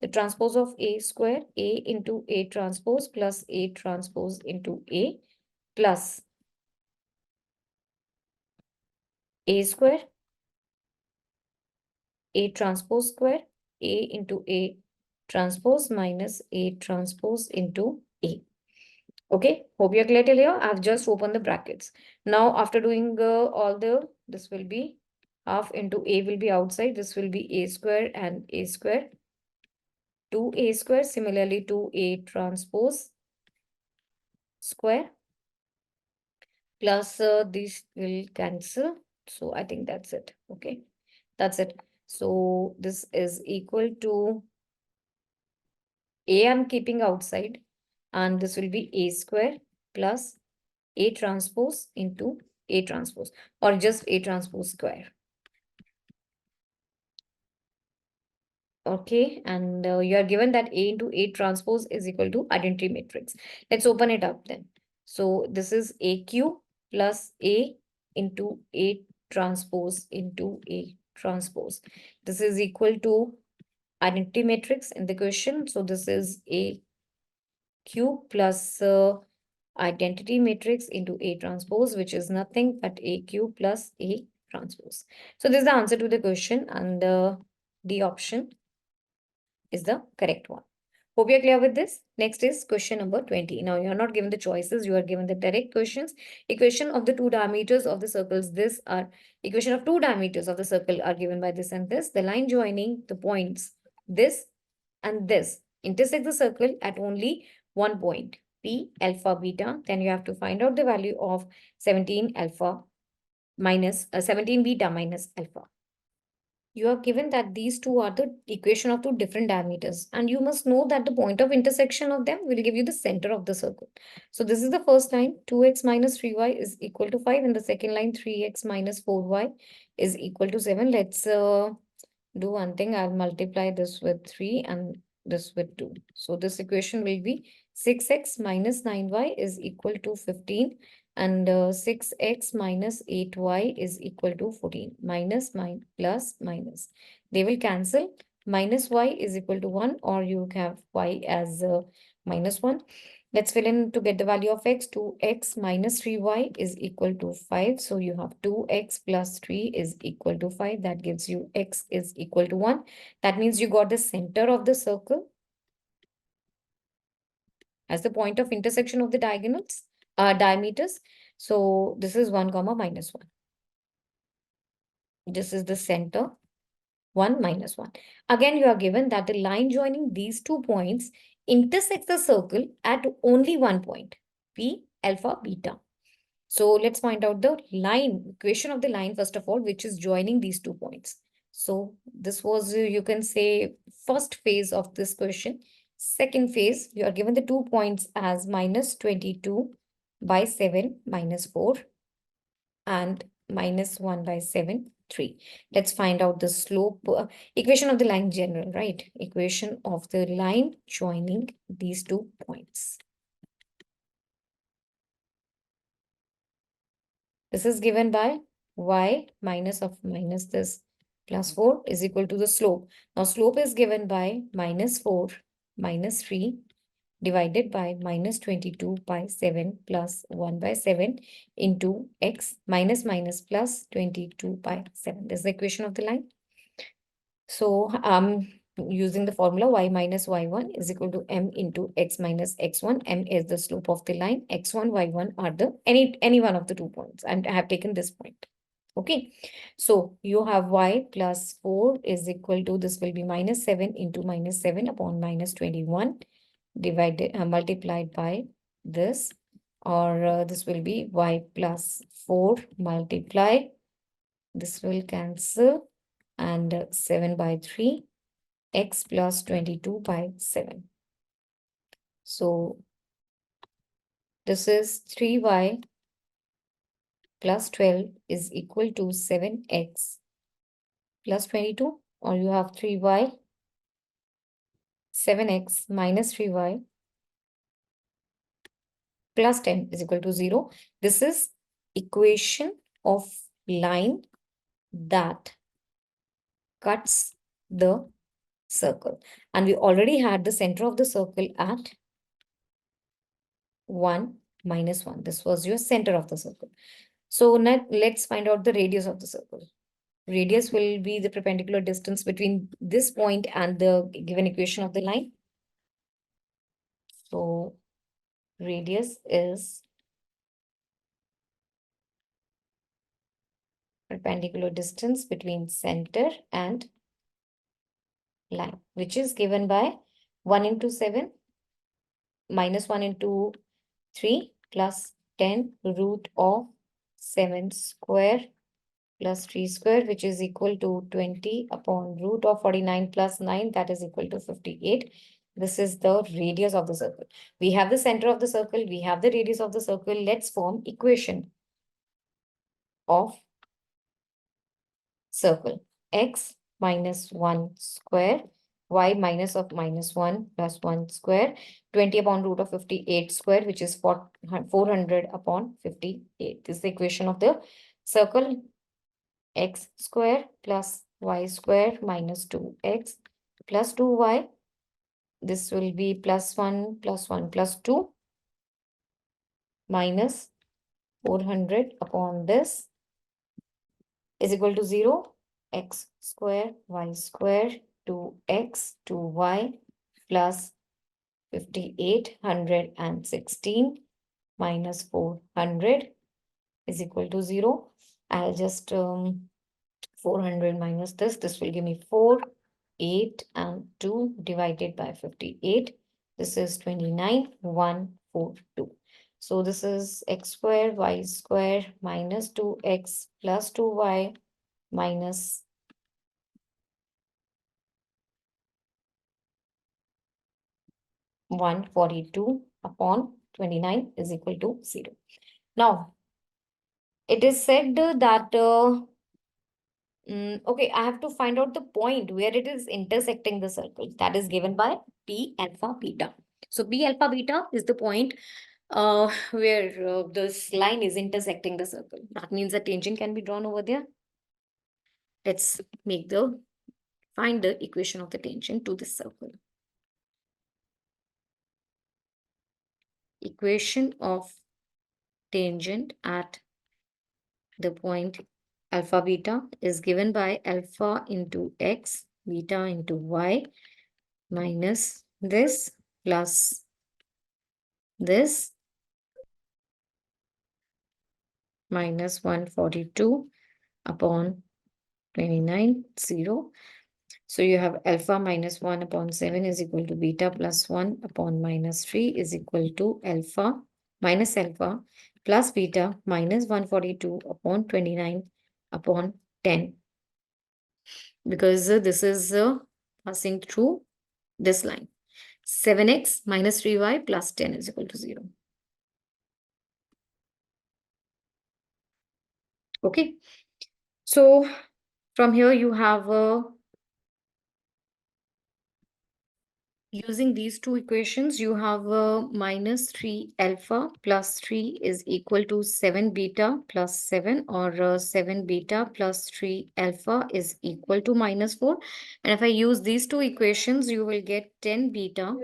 the transpose of A square, A into A transpose plus A transpose into A plus A square, A transpose square, A into A transpose minus A transpose into A. Okay, hope you're clear till here. I've just opened the brackets. Now, after doing this will be half into A will be outside. This will be A square and A square. 2A square, similarly 2A transpose square. Plus this will cancel. So I think that's it. Okay, that's it. So this is equal to A I'm keeping outside, and this will be A square plus A transpose into A transpose, or just A transpose square. Okay, and you are given that A into A transpose is equal to identity matrix. Let's open it up then. So this is AQ plus A into A transpose into A transpose. This is equal to identity matrix in the question. So this is AQ plus identity matrix into A transpose, which is nothing but AQ plus A transpose. So this is the answer to the question, and the option is the correct one. Hope you're clear with this. Next is question number 20. Now you're not given the choices, you are given the direct questions. Equation of the two diameters of the circles. This are equation of two diameters of the circle are given by this and this. The line joining the points this and this intersect the circle at only one point, P alpha beta. Then you have to find out the value of 17 alpha minus 17 beta minus alpha. You are given that these two are the equation of two different diameters, and you must know that the point of intersection of them will give you the center of the circle. So this is the first line, 2x minus 3y is equal to 5, and the second line, 3x minus 4y is equal to 7. Let's do one thing. I'll multiply this with 3 and this with 2. So this equation will be 6x minus 9y is equal to 15, and 6x minus 8y is equal to 14. Minus, plus, minus. They will cancel. Minus y is equal to 1, or you have y as minus 1. Let's fill in to get the value of x. 2x minus 3y is equal to 5. So you have 2x plus 3 is equal to 5. That gives you x is equal to 1. That means you got the center of the circle as the point of intersection of the diagonals, diameters. So this is 1 comma minus 1. This is the center, 1 minus 1. Again, you are given that the line joining these 2 points intersects the circle at only one point, P alpha beta. So let's find out the line, equation of the line first of all, which is joining these 2 points. So this was, you can say, first phase of this question. Second phase, you are given the 2 points as minus 22 by 7 minus 4 and minus 1 by 7, 3. Let's find out the slope, equation of the line general, right? Equation of the line joining these 2 points. This is given by y minus of minus this plus 4 is equal to the slope. Now slope is given by minus 4 minus 3 divided by minus 22 by 7 plus 1 by 7 into x minus minus plus 22 by 7. This is the equation of the line. So using the formula y minus y1 is equal to m into x minus x1. M is the slope of the line. x1, y1 are the any one of the 2 points, and I have taken this point. Okay, so you have y plus 4 is equal to, this will be minus 7 into minus 7 upon minus 21 divided multiplied by this, or this will be y plus 4 multiply, this will cancel, and 7 by 3 x plus 22 by 7. So this is 3y plus 12 is equal to 7x plus 22, or you have 3y 7x minus 3y plus 10 is equal to 0. This is equation of line that cuts the circle. And we already had the center of the circle at 1 minus 1. This was your center of the circle. So now let's find out the radius of the circle. Radius will be the perpendicular distance between this point and the given equation of the line. So radius is perpendicular distance between center and line, which is given by 1 into 7 minus 1 into 3 plus 10 root of 7 square plus 3 square, which is equal to 20 upon root of 49 plus 9, that is equal to 58. This is the radius of the circle. We have the center of the circle, we have the radius of the circle. Let's form equation of circle. X minus 1 square, y minus of minus 1 plus 1 square, 20 upon root of 58 square, which is 400 upon 58. This is the equation of the circle. X square plus y square minus 2x plus 2y. This will be plus 1 plus 1 plus 2 minus 400 upon this is equal to 0. X square, y square 2x 2y plus 5816 minus 400 is equal to 0. I'll just 400 minus this will give me 4, 8 and 2 divided by 58. This is 29,142. So this is x square y square minus 2x plus 2y minus 142 upon 29 is equal to 0. Now, it is said that okay, I have to find out the point where it is intersecting the circle. That is given by P alpha beta. So P alpha beta is the point where this line is intersecting the circle. That means a tangent can be drawn over there. Let's find the equation of the tangent to this circle. Equation of tangent at the point alpha beta is given by alpha into x, beta into y minus this plus this minus 142 upon 29, 0. So you have alpha minus 1 upon 7 is equal to beta plus 1 upon minus 3 is equal to alpha plus beta minus 142 upon 29 upon 10. Because this is passing through this line. 7x minus 3y plus 10 is equal to 0. Okay. So from here you have using these two equations, you have minus 3 alpha plus 3 is equal to 7 beta plus 7, or 7 beta plus 3 alpha is equal to minus 4. And if I use these two equations, you will get 10 beta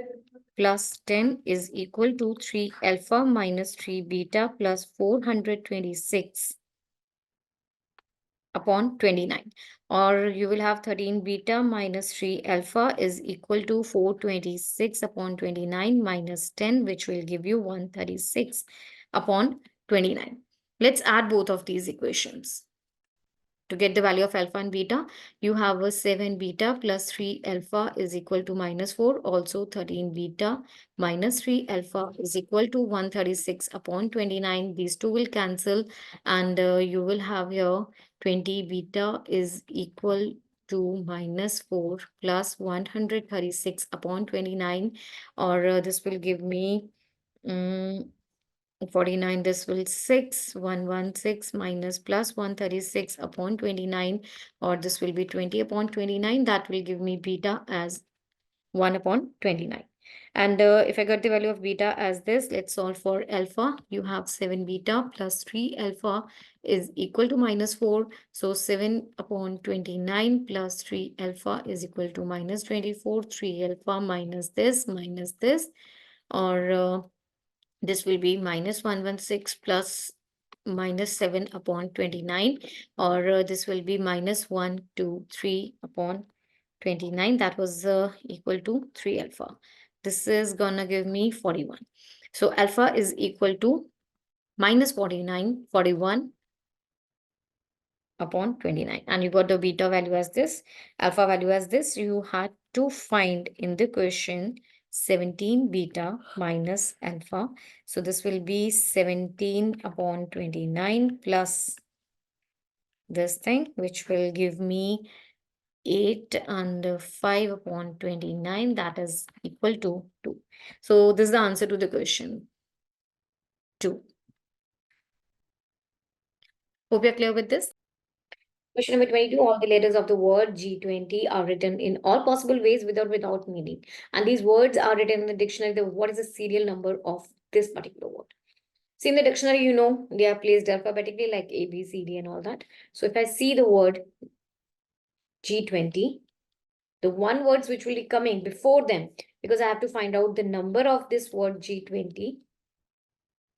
plus 10 is equal to 3 alpha minus 3 beta plus 426 upon 29, or you will have 13 beta minus 3 alpha is equal to 426 upon 29 minus 10, which will give you 136 upon 29. Let's add both of these equations. To get the value of alpha and beta, you have a 7 beta plus 3 alpha is equal to minus 4. Also 13 beta minus 3 alpha is equal to 136 upon 29. These two will cancel, and you will have here 20 beta is equal to minus 4 plus 136 upon 29, or this will give me 49, this will 116 minus plus 136 upon 29, or this will be 20 upon 29. That will give me beta as 1 upon 29. And if I got the value of beta as this, let's solve for alpha. You have 7 beta plus 3 alpha is equal to minus 4. So 7 upon 29 plus 3 alpha is equal to minus 24. 3 alpha minus this, or this will be minus 116 plus minus 7 upon 29, or this will be minus 123 upon 29. That was equal to 3 alpha. This is gonna give me 41. So alpha is equal to minus 41 upon 29. And you got the beta value as this, alpha value as this. You had to find in the question 17 beta minus alpha. So this will be 17 upon 29 plus this thing, which will give me 8 and 5 upon 29. That is equal to 2. So this is the answer to the question 2. Hope you're clear with this. Question number 22, all the letters of the word G20 are written in all possible ways without meaning. And these words are written in the dictionary. What is the serial number of this particular word? See, in the dictionary, you know, they are placed alphabetically like A, B, C, D and all that. So if I see the word G20, the one words which will be coming before them, because I have to find out the number of this word G20,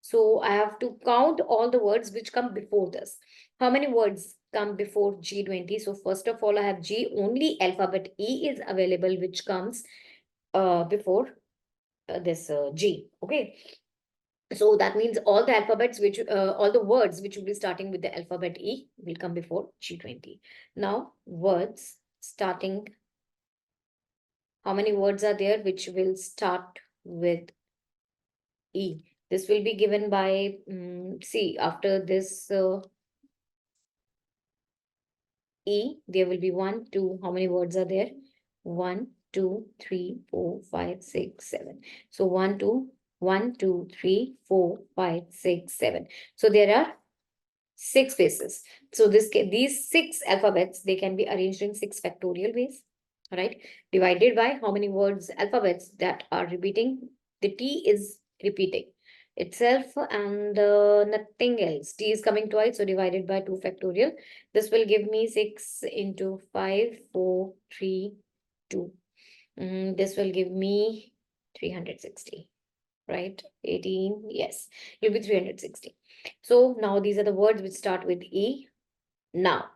So I have to count all the words which come before this. How many words come before G20? So first of all, I have G, only alphabet E is available, which comes before this G. Okay. So that means all the alphabets which, all the words which will be starting with the alphabet E will come before G20. Now, words starting, how many words are there which will start with E? This will be given by, see, after this E, there will be 1, 2, how many words are there? 1, 2, 3, 4, 5, 6, 7. So 1, 2, 1, 2, 3, 4, 5, 6, 7. So there are 6 spaces. So these 6 alphabets, they can be arranged in 6 factorial ways, right? Divided by how many words, alphabets that are repeating. The T is repeating itself and nothing else. T is coming twice, so divided by 2 factorial. This will give me 6 into 5, 4, 3, 2. This will give me 360, right? 18, yes, it'll be 360. So now these are the words which start with E. Now,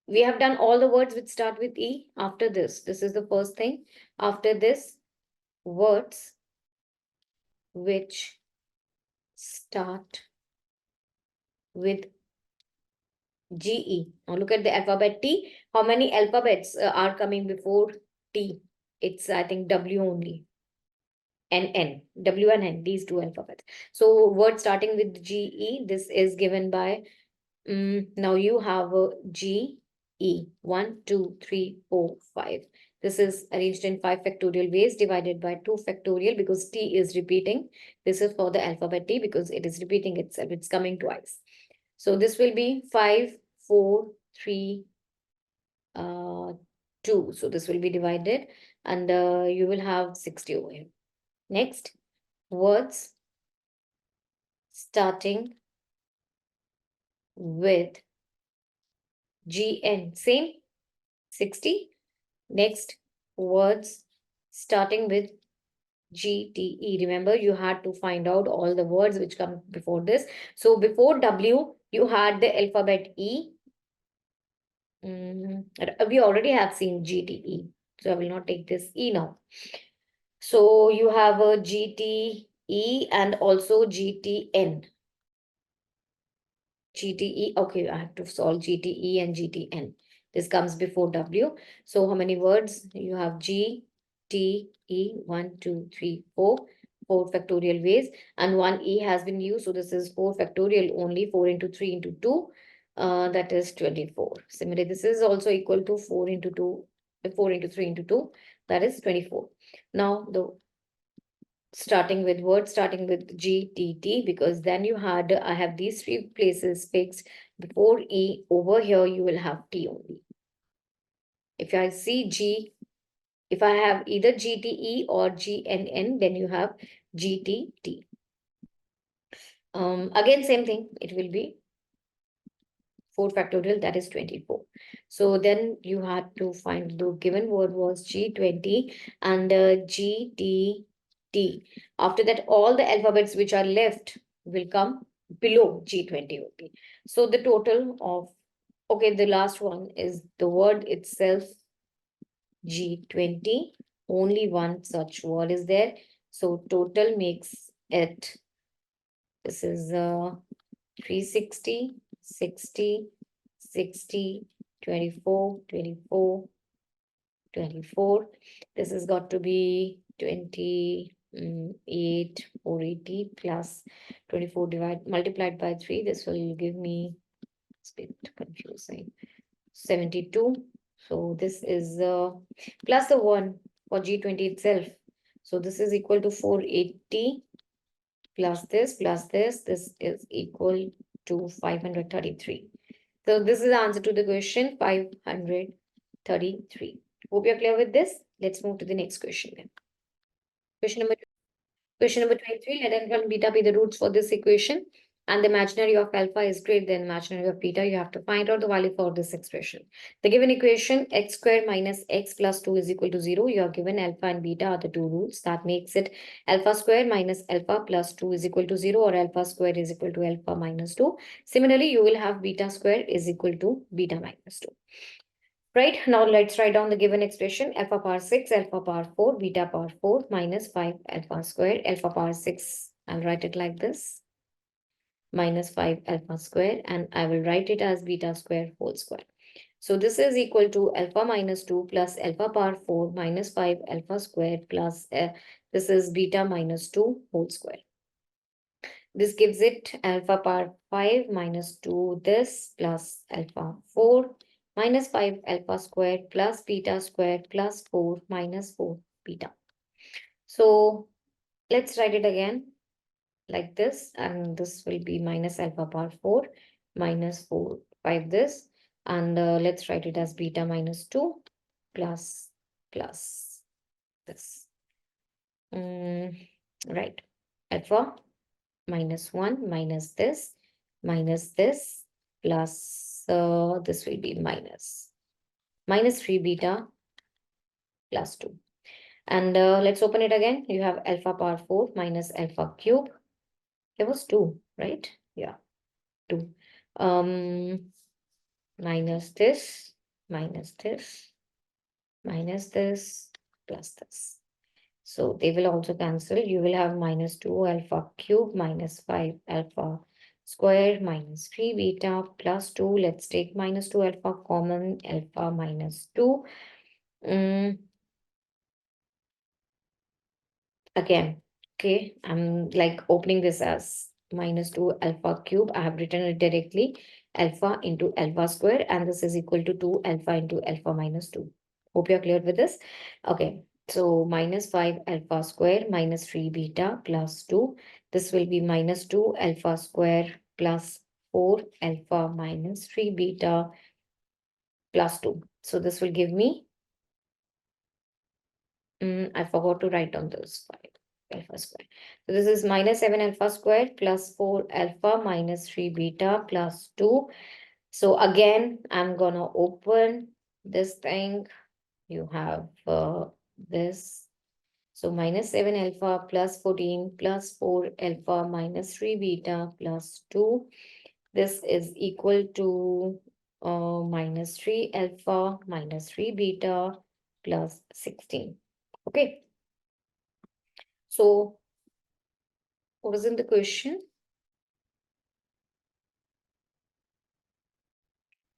we have done all the words which start with E. After this is the first thing. After this, words which start with GE. Now look at the alphabet T. How many alphabets are coming before T? It's, I think, W only. And N. W and N, these two alphabets. So word starting with GE, this is given by, now you have a G, E. 1, 2, 3, 4, 5. This is arranged in 5 factorial ways divided by 2 factorial because T is repeating. This is for the alphabet T because it is repeating itself. It's coming twice. So this will be 5, 4, 3, 2. So this will be divided and you will have 60 over here. Next, words starting with GN. Same, 60. Next, words starting with GTE. Remember, you had to find out all the words which come before this. So before W, you had the alphabet E. We already have seen GTE. So I will not take this E now. So you have a GTE and also GTN. GTE, okay, I have to solve GTE and GTN. This comes before W. So how many words? You have G, T, E, 1, 2, 3, 4, 4 factorial ways, and 1 E has been used. So this is 4 factorial only, 4 into 3 into 2, that is 24. Similarly, this is also equal to 4 into 2, 4 into 3 into 2, that is 24. Now the starting with words starting with G, T, T, because then you had, I have these 3 places fixed before E. Over here, you will have T only. If I see G, if I have either GTE or GNN, then you have GTT. Again, same thing, it will be 4 factorial, that is 24. So then you had to find the given word was G20 and GTT. After that, all the alphabets which are left will come below G20 only. So the total of, okay, the last one is the word itself, G20. Only one such word is there. So total makes it, this is 360, 60, 60, 24, 24, 24. This has got to be 28, 480 plus 24 multiplied by 3. This will give me, it's a bit confusing, 72. So this is plus the 1 for G20 itself. So this is equal to 480 plus this, this is equal to 533. So this is the answer to the question 533. Hope you're clear with this. Let's move to the next question then. Question number 23, let alpha and beta be the roots for this equation. and the imaginary of alpha is greater than imaginary of beta, you have to find out the value for this expression. The given equation x square minus x plus 2 is equal to 0. You are given alpha and beta are the two roots. That makes it alpha square minus alpha plus 2 is equal to 0, or alpha square is equal to alpha minus 2. Similarly, you will have beta square is equal to beta minus 2. Right, now let's write down the given expression. Alpha power 6, alpha power 4, beta power 4 minus 5 alpha square. Alpha power 6, I'll write it like this, minus 5 alpha square, and I will write it as beta square whole square. So this is equal to alpha minus 2 plus alpha power 4 minus 5 alpha square plus this is beta minus 2 whole square. This gives it alpha power 5 minus 2 this plus alpha 4 minus 5 alpha squared plus beta squared plus 4 minus 4 beta. So let's write it again like this, and this will be minus alpha power 4 minus 4 5 this, and let's write it as beta minus 2 plus this. Right, alpha minus 1 minus this plus this will be minus 3 beta plus 2. And let's open it again. You have alpha power 4 minus alpha cube. There was 2, right? Yeah, 2. Minus this plus this. So they will also cancel. You will have minus 2 alpha cube minus 5 alpha square minus 3 beta plus 2. Let's take minus 2 alpha common, alpha minus 2. Again, okay, I'm like opening this as minus 2 alpha cube. I have written it directly, alpha into alpha square, and this is equal to 2 alpha into alpha minus 2. Hope you're clear with this. Okay, so minus 5 alpha square minus 3 beta plus 2. This will be minus 2 alpha square plus 4 alpha minus 3 beta plus 2. So this will give me, I forgot to write down those 5 alpha square. So this is minus 7 alpha square plus 4 alpha minus 3 beta plus 2. So again, I'm gonna open this thing. You have this. So minus 7 alpha plus 14 plus 4 alpha minus 3 beta plus 2. This is equal to minus 3 alpha minus 3 beta plus 16. Okay. So what is in the question?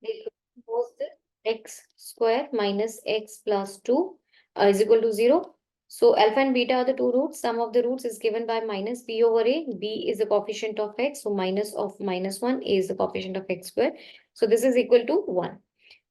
The equation was the x square minus x plus 2 is equal to 0. So alpha and beta are the two roots. Sum of the roots is given by minus b over a. B is the coefficient of x. So minus of minus 1 is the coefficient of x square. So this is equal to 1.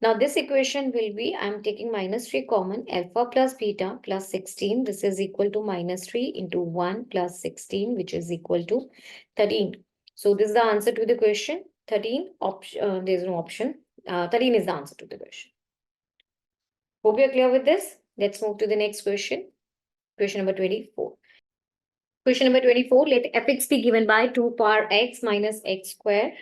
Now this equation will be, I'm taking minus 3 common, alpha plus beta plus 16. This is equal to minus 3 into 1 plus 16, which is equal to 13. So this is the answer to the question. 13 option, there's no option. 13 is the answer to the question. Hope you're clear with this. Let's move to the next question. Question number 24. Question number 24, let fx be given by 2 power x minus x square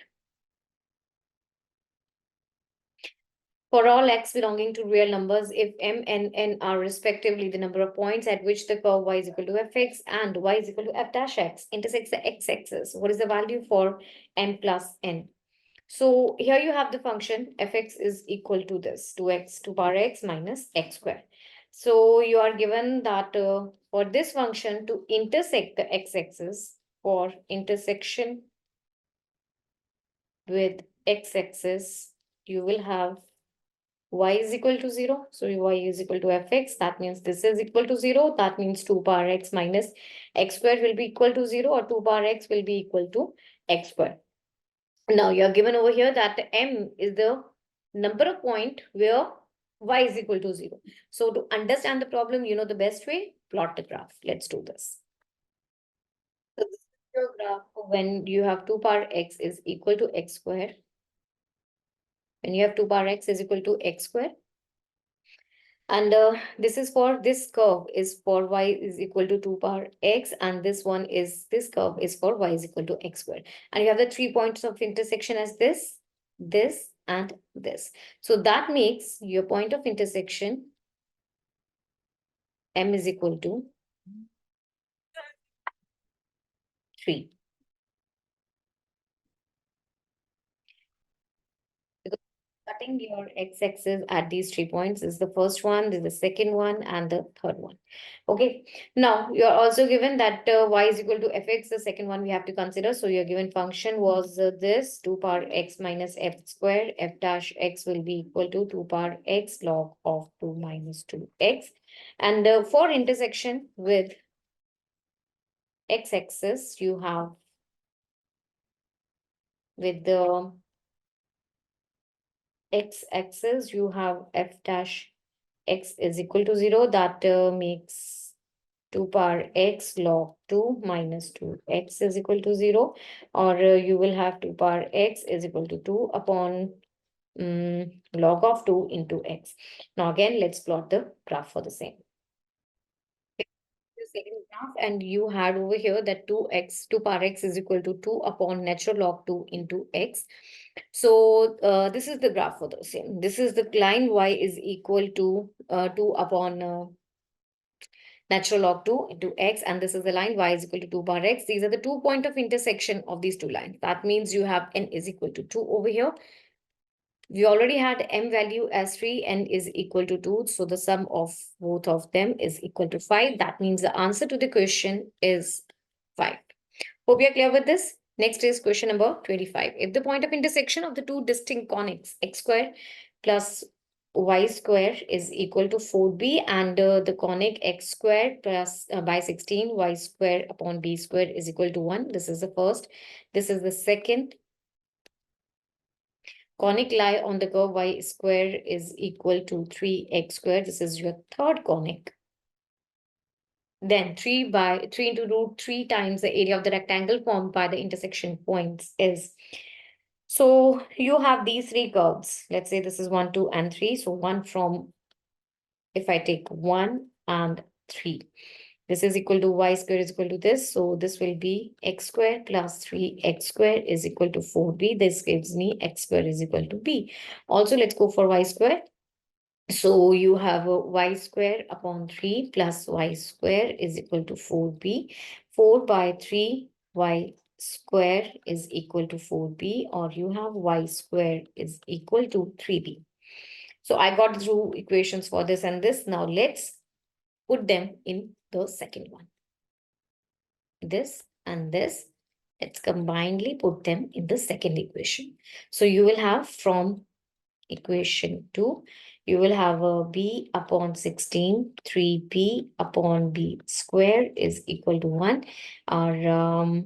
for all x belonging to real numbers if m and n are respectively the number of points at which the curve y is equal to fx and y is equal to f dash x intersects the x-axis. What is the value for m plus n? So here you have the function fx is equal to this 2x 2 power x minus x square. So you are given that for this function to intersect the x-axis, for intersection with x-axis, you will have y is equal to 0. So y is equal to fx. That means this is equal to 0. That means 2 power x minus x square will be equal to 0, or 2 power x will be equal to x square. Now you're given over here that m is the number of point where y is equal to 0. So to understand the problem, you know the best way, plot the graph. Let's do this. So this is your graph when you have 2 power x is equal to x square. When you have 2 power x is equal to x square. And this is for this curve is for y is equal to 2 power x, and this curve is for y is equal to x squared. And you have the 3 points of intersection as this, and this. So that makes your point of intersection m is equal to 3. Because cutting your x-axis at these 3 points is the first one, this is the second one, and the third one. Okay. Now you're also given that y is equal to fx, the second one we have to consider. So your given function was this 2 power x minus f square. F dash x will be equal to 2 power x log of 2 minus 2x. And for intersection with x-axis, you have with the x-axis, you have f dash x is equal to 0. That makes 2 power x log 2 minus 2x is equal to 0. Or you will have 2 power x is equal to 2 upon log of 2 into x. Now again, let's plot the graph for the same. The second graph, and you had over here that 2 power x is equal to 2 upon natural log 2 into x. So this is the graph for the same. This is the line y is equal to 2 upon natural log 2 into x, and this is the line y is equal to 2 bar x. These are the 2 points of intersection of these two lines. That means you have n is equal to 2 over here. We already had m value as 3, n is equal to 2. So the sum of both of them is equal to 5. That means the answer to the question is 5. Hope you are clear with this. Next is question number 25. If the point of intersection of the two distinct conics x square plus y square is equal to 4b, and the conic x square plus by 16 y square upon b square is equal to 1. This is the first. This is the second. Conic lie on the curve y square is equal to 3x square. This is your third conic. Then 3 into root 3 times the area of the rectangle formed by the intersection points is. So you have these three curves. Let's say this is 1, 2, and 3. So 1 from, if I take 1 and 3. This is equal to y square is equal to this. So this will be x square plus 3x square is equal to 4b. This gives me x square is equal to b. Also, let's go for y square. So you have a y square upon 3 plus y square is equal to 4b. 4 by 3 y square is equal to 4b, or you have y square is equal to 3b. So I got through equations for this and this. Now let's put them in the second one. This and this. Let's combinedly put them in the second equation. So you will have from equation 2, you will have a b upon 16, 3b upon b square is equal to 1. Or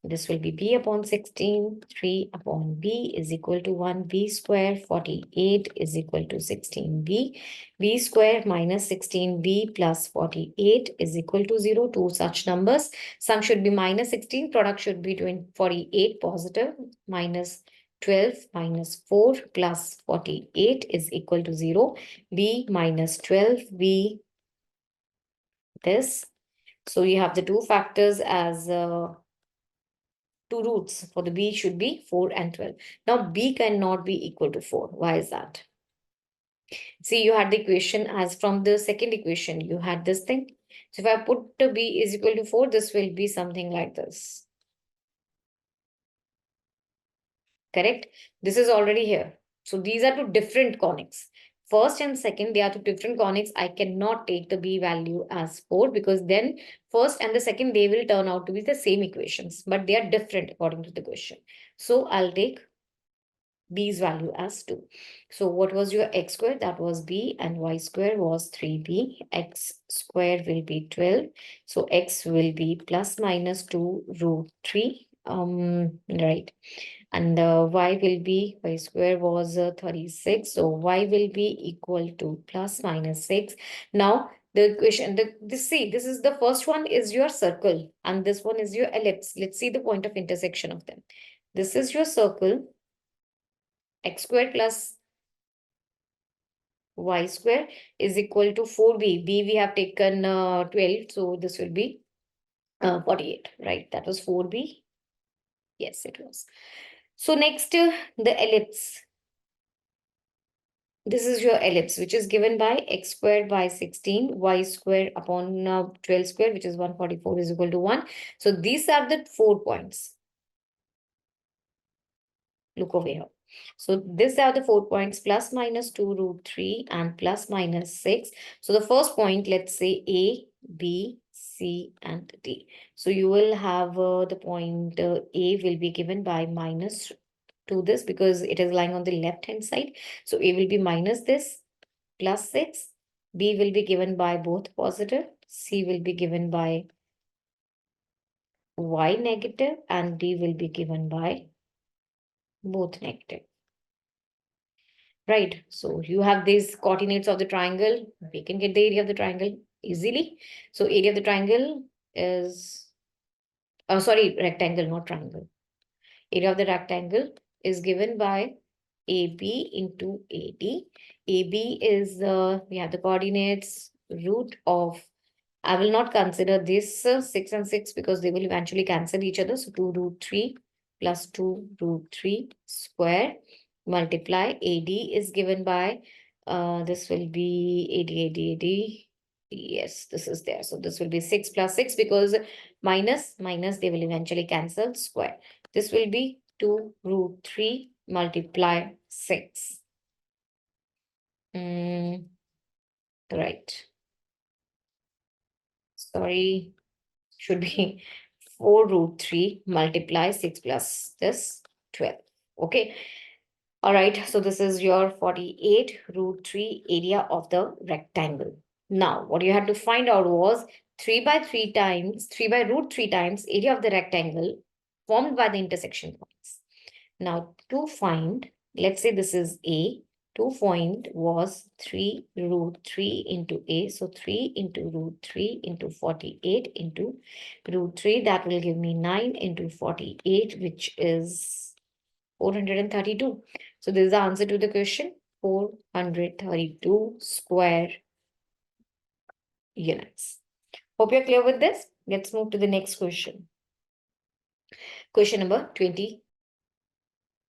this will be b upon 16, 3 upon b is equal to 1. B square 48 is equal to 16b. B square minus 16b plus 48 is equal to 0. Two such numbers. Sum should be minus 16. Product should be 48 positive minus 12 minus 4 plus 48 is equal to 0. B minus 12, B this. So you have the two factors as two roots. For the B should be 4 and 12. Now B cannot be equal to 4. Why is that? See, you had the equation as from the second equation, you had this thing. So if I put B is equal to 4, this will be something like this. Correct? This is already here. So these are two different conics. First and second, they are two different conics. I cannot take the B value as 4 because then first and the second, they will turn out to be the same equations, but they are different according to the question. So I'll take B's value as 2. So what was your x square? That was B, and y square was 3b. X square will be 12. So x will be plus minus 2 root 3. Right. And y will be, y square was 36. So y will be equal to plus minus 6. Now the equation, see, this is the first one is your circle and this one is your ellipse. Let's see the point of intersection of them. This is your circle, x square plus y square is equal to 4b. B we have taken 12, so this will be 48, right? That was 4b. Yes, it was. So next, the ellipse. This is your ellipse, which is given by x squared by 16, y squared upon 12 squared, which is 144 is equal to 1. So these are the 4 points. Look over here. So these are the 4 points, plus minus 2 root 3 and plus minus 6. So the first point, let's say A, B, C and D. So you will have the point A will be given by minus to this because it is lying on the left hand side. So A will be minus this plus 6. B will be given by both positive. C will be given by Y negative and D will be given by both negative. Right. So you have these coordinates of the triangle. We can get the area of the triangle easily. So area of the triangle is, sorry, rectangle, not triangle. Area of the rectangle is given by AB into AD. AB is, we have the coordinates root of, I will not consider this 6 and 6 because they will eventually cancel each other. So 2 root 3 plus 2 root 3 square multiply AD is given by, this will be AD. Yes, this is there. So this will be 6 plus 6 because minus they will eventually cancel square. This will be 2 root 3 multiply 6. Right. Sorry, should be 4 root 3 multiply 6 plus this 12. Okay. All right. So this is your 48 root 3 area of the rectangle. Now, what you had to find out was 3 by 3 times, 3 by root 3 times area of the rectangle formed by the intersection points. Now, to find, let's say this is A, to find was 3 root 3 into A. So 3 into root 3 into 48 into root 3. That will give me 9 into 48, which is 432. So this is the answer to the question, 432 square units. Hope you're clear with this. Let's move to the next question. Question number 20.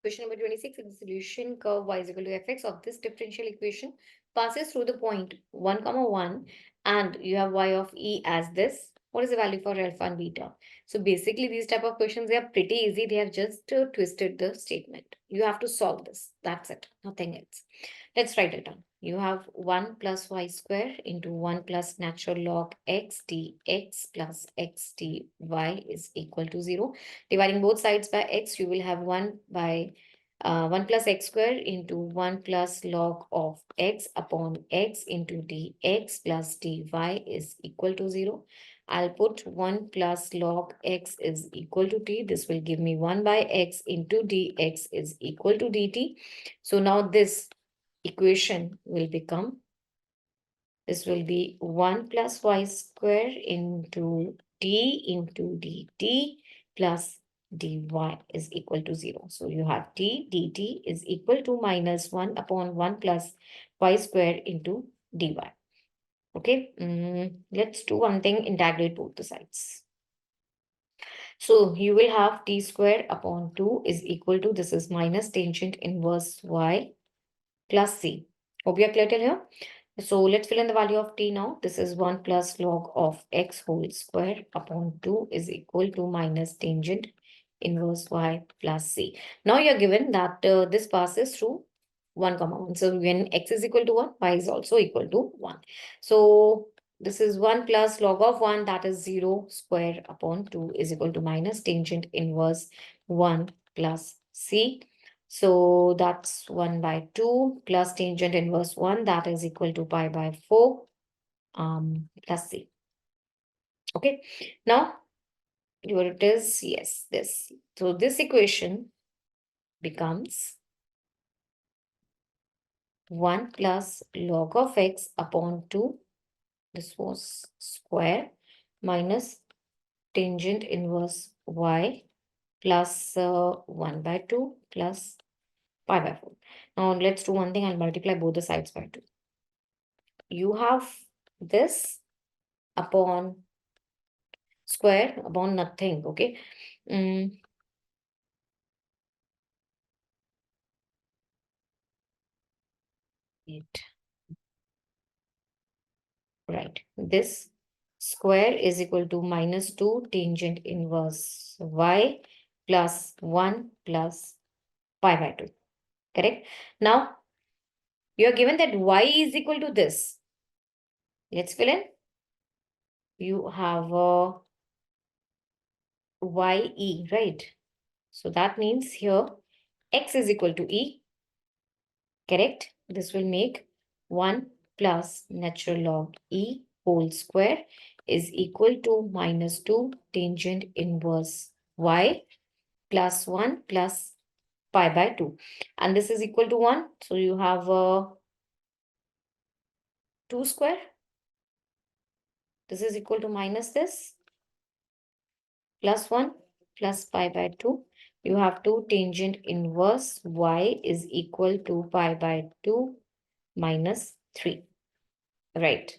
Question number 26 is the solution curve y is equal to fx of this differential equation passes through the point 1, comma 1 and you have y of e as this. What is the value for alpha and beta? So basically these type of questions, they are pretty easy. They have just twisted the statement. You have to solve this. That's it. Nothing else. Let's write it down. You have 1 plus y square into 1 plus natural log x dx plus x dy is equal to 0. Dividing both sides by x, you will have 1 by 1 plus x square into 1 plus log of x upon x into dx plus dy is equal to 0. I'll put 1 plus log x is equal to t. This will give me 1 by x into dx is equal to dt. So now this equation will become, this will be 1 plus y square into t into dt plus dy is equal to 0. So you have t dt is equal to minus 1 upon 1 plus y square into dy. Okay, let's do one thing, integrate both the sides. So you will have t square upon 2 is equal to, this is minus tangent inverse y plus c. Hope you are clear till here. So let's fill in the value of t now. This is 1 plus log of x whole square upon 2 is equal to minus tangent inverse y plus c. Now you're given that this passes through 1, comma 1. So when x is equal to 1, y is also equal to 1. So this is 1 plus log of 1, that is 0 square upon 2 is equal to minus tangent inverse 1 plus c. So that's 1 by 2 plus tangent inverse 1, that is equal to pi by 4 plus c. Okay, now here it is, yes, this. So this equation becomes 1 plus log of x upon 2, this was square, minus tangent inverse y plus 1 by 2 plus pi by 4. Now let's do one thing, I'll multiply both the sides by 2. you have this upon square upon nothing, okay? Mm, it, right. This square is equal to minus 2 tangent inverse y plus 1 plus pi by 2, correct? Now, you are given that y is equal to this. Let's fill in. You have ye, right? So that means here x is equal to e, correct? This will make 1 plus natural log e whole square is equal to minus 2 tangent inverse y plus 1 plus pi by 2. And this is equal to 1. So you have 2 square. This is equal to minus this plus 1 plus pi by 2. You have 2 tangent inverse y is equal to pi by 2 minus 3. Right.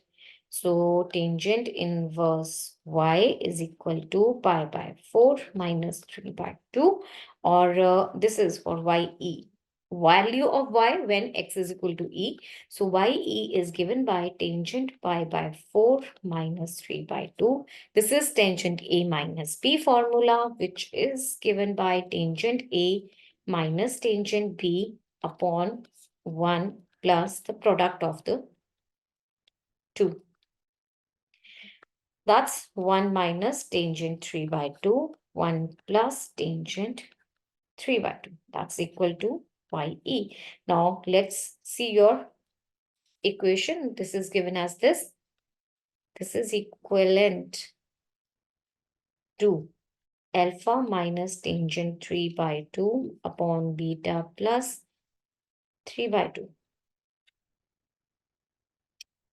So tangent inverse y is equal to pi by 4 minus 3 by 2, or this is for ye. Value of y when x is equal to e. So ye is given by tangent pi by 4 minus 3 by 2. This is tangent a minus b formula, which is given by tangent a minus tangent b upon 1 plus the product of the 2. That's 1 minus tangent 3 by 2, 1 plus tangent 3 by 2. That's equal to ye. Now, let's see your equation. This is given as this. This is equivalent to alpha minus tangent 3 by 2 upon beta plus 3 by 2.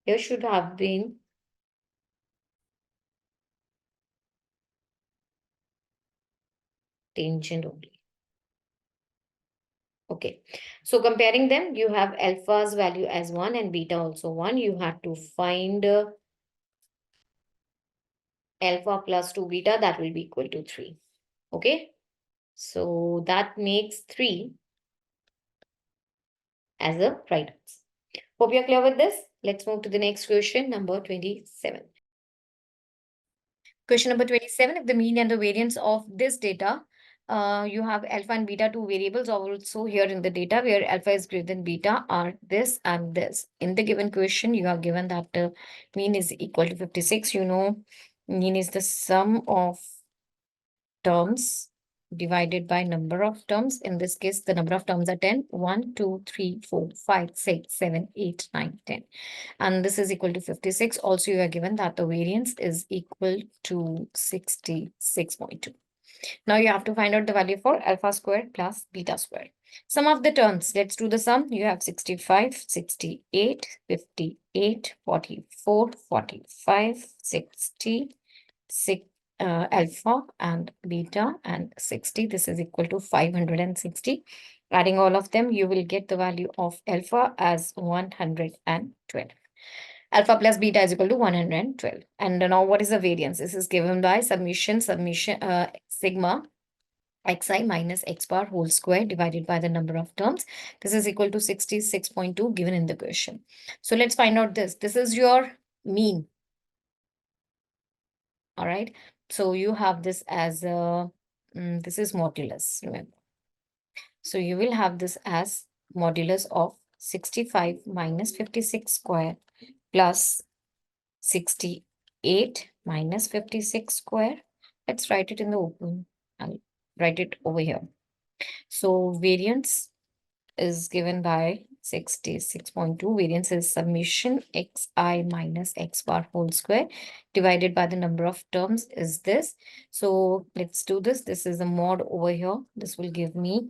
Here should have been tangent only. Okay, so comparing them, you have alpha's value as 1 and beta also 1. You have to find alpha plus 2 beta, that will be equal to 3. Okay, so that makes 3 as a right answer. Hope you're clear with this. Let's move to the next question, number 27. Question number 27, if the mean and the variance of this data, you have alpha and beta, two variables also here in the data where alpha is greater than beta are this and this. In the given question, you are given that mean is equal to 56. You know, mean is the sum of terms divided by number of terms. In this case, the number of terms are 10. 1, 2, 3, 4, 5, 6, 7, 8, 9, 10. And this is equal to 56. Also, you are given that the variance is equal to 66.2. Now you have to find out the value for alpha squared plus beta squared. Sum of the terms. Let's do the sum. You have 65, 68, 58, 44, 45, 60, 6, alpha and beta and 60. This is equal to 560. Adding all of them, you will get the value of alpha as 112. Alpha plus beta is equal to 112. And now what is the variance? This is given by summation sigma xi minus x bar whole square divided by the number of terms. This is equal to 66.2 given in the question. So let's find out this. This is your mean. All right. So you have this as a, this is modulus, remember. So you will have this as modulus of 65 minus 56 square plus 68 minus 56 square. Let's write it in the open. I'll write it over here. So variance is given by 66.2. Variance is summation xi minus x bar whole square divided by the number of terms is this. So let's do this. This is a mod over here. This will give me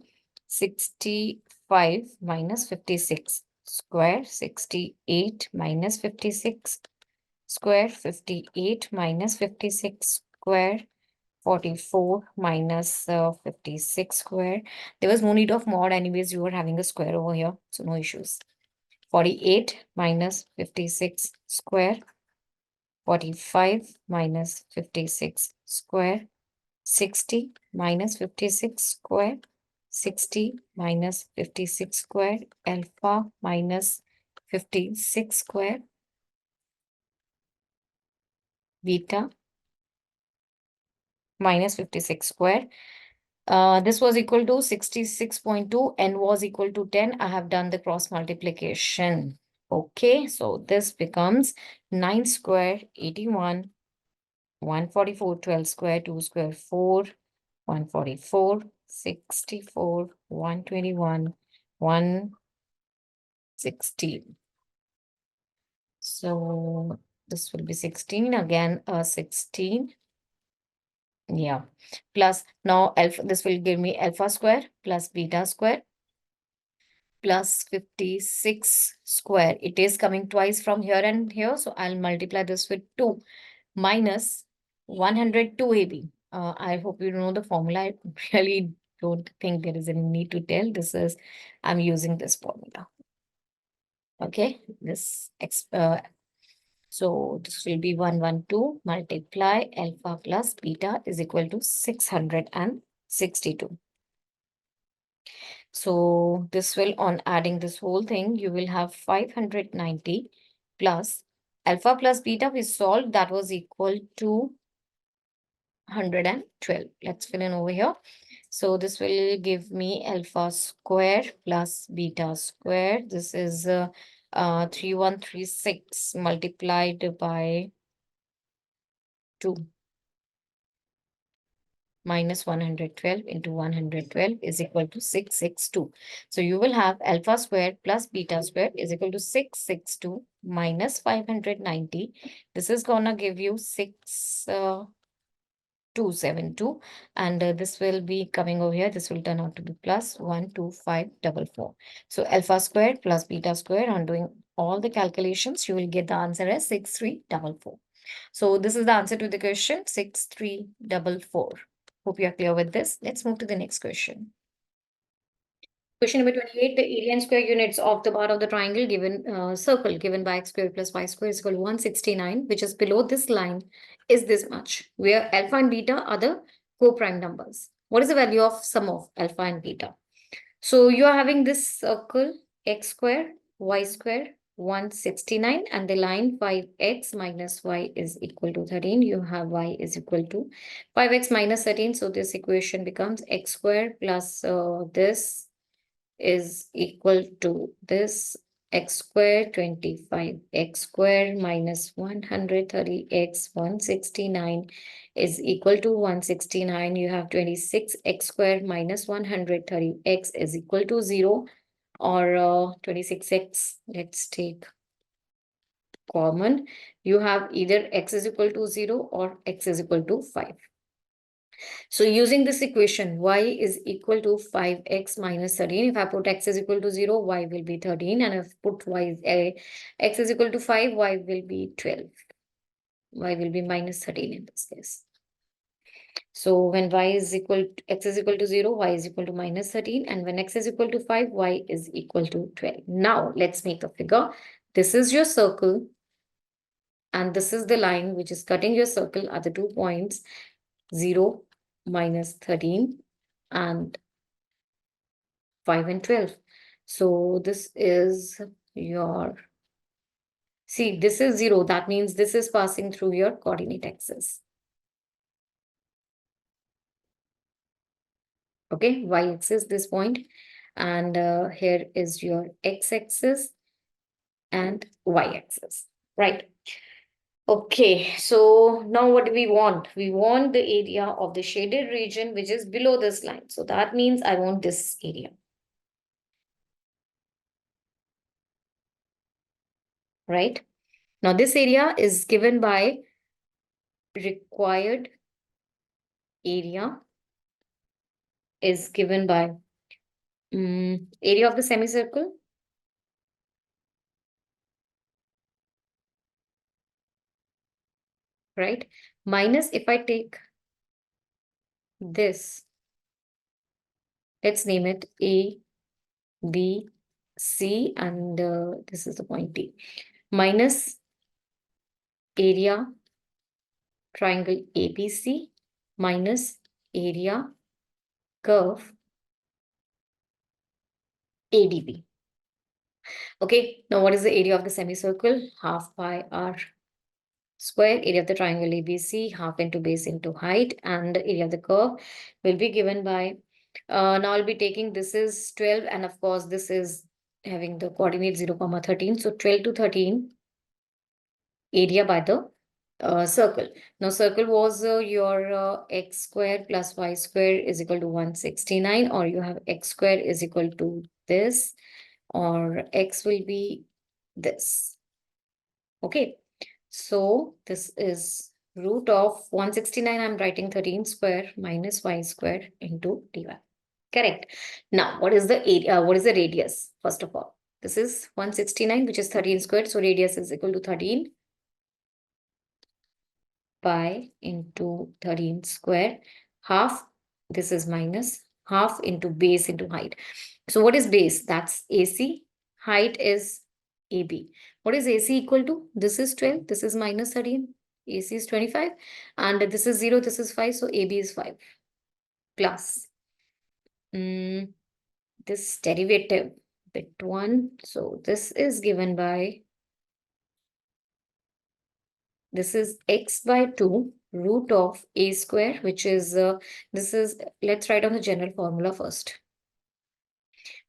65 minus 56 square, 68 minus 56 square, 58 minus 56 square, 44 minus 56 square. There was no need of mod anyways, you were having a square over here, so no issues. 48 minus 56 square, 45 minus 56 square, 60 minus 56 square, 60 minus 56 square, alpha minus 56 square, beta minus 56 square. This was equal to 66.2, n was equal to 10. I have done the cross multiplication. Okay, so this becomes 9 square, 81, 144, 12 square, 2 square, 4, 144, 64, 121, 116. So this will be 16 again, 16. Yeah. Plus now alpha, this will give me alpha square plus beta square plus 56 square. It is coming twice from here and here. So I'll multiply this with 2 minus 102 AB. I hope you know the formula. I really don't think there is any need to tell. I'm using this formula. Okay, so this will be 112 multiply alpha plus beta is equal to 662. So this will, on adding this whole thing, you will have 590 plus alpha plus beta we solved, that was equal to 112. Let's fill in over here. So this will give me alpha square plus beta square. This is 3136 multiplied by 2 minus 112 into 112 is equal to 662. So you will have alpha squared plus beta squared is equal to 662 minus 590. This is gonna give you 6272, and this will be coming over here. This will turn out to be plus 12544. So alpha squared plus beta squared, on doing all the calculations, you will get the answer as 6344. So this is the answer to the question 6344. Hope you are clear with this. Let's move to the next question. Question number 28, the area and square units of the part of the triangle given circle given by x square plus y square is equal to 169, which is below this line, is this much, where alpha and beta are the co-prime numbers. What is the value of sum of alpha and beta? So you are having this circle x square, y square, 169, and the line 5x minus y is equal to 13. You have y is equal to 5x minus 13. So this equation becomes x square plus this is equal to this x square 25 x square minus 130x 169 is equal to 169. You have 26 x square minus 130x is equal to 0, or 26x. Let's take common. You have either x is equal to 0 or x is equal to 5. So using this equation, y is equal to 5x minus 13. If I put x is equal to 0, y will be 13. And if put x is equal to 5, y will be 12. Y will be minus 13 in this case. So when x is equal to 0, y is equal to minus 13. And when x is equal to 5, y is equal to 12. Now let's make a figure. This is your circle. And this is the line which is cutting your circle at the 2 points, 0, minus 13, and 5 and 12. So this is your, see, this is 0. That means this is passing through your coordinate axis. Okay, y-axis, this point. And here is your x-axis and y-axis, right? Okay, so now what do we want? We want the area of the shaded region which is below this line. So that means I want this area. Right? Now this area is given by required area is given by area of the semicircle, right? Minus if I take this, let's name it A, B, C, and this is the point D, minus area triangle ABC minus area curve ADB. Okay, now what is the area of the semicircle? Half pi r square. Area of the triangle ABC, half into base into height, and the area of the curve will be given by, now I'll be taking, this is 12, and of course this is having the coordinate 0, 13. So 12 to 13 area by the circle. Now circle was your x square plus y square is equal to 169, or you have x square is equal to this, or x will be this. Okay, so this is root of 169. I'm writing 13 square minus y square into dy. Correct. Now, what is the area? What is the radius? First of all, this is 169, which is 13 squared. So radius is equal to 13 pi into 13 square. Half, this is minus half into base into height. So what is base? That's AC. Height is AB. What is AC equal to? This is 12. This is minus 13. AC is 25. And this is 0. This is 5. So AB is 5 plus this derivative bit 1. So this is given by, this is x by 2 root of a square, which is, this is, let's write on the general formula first.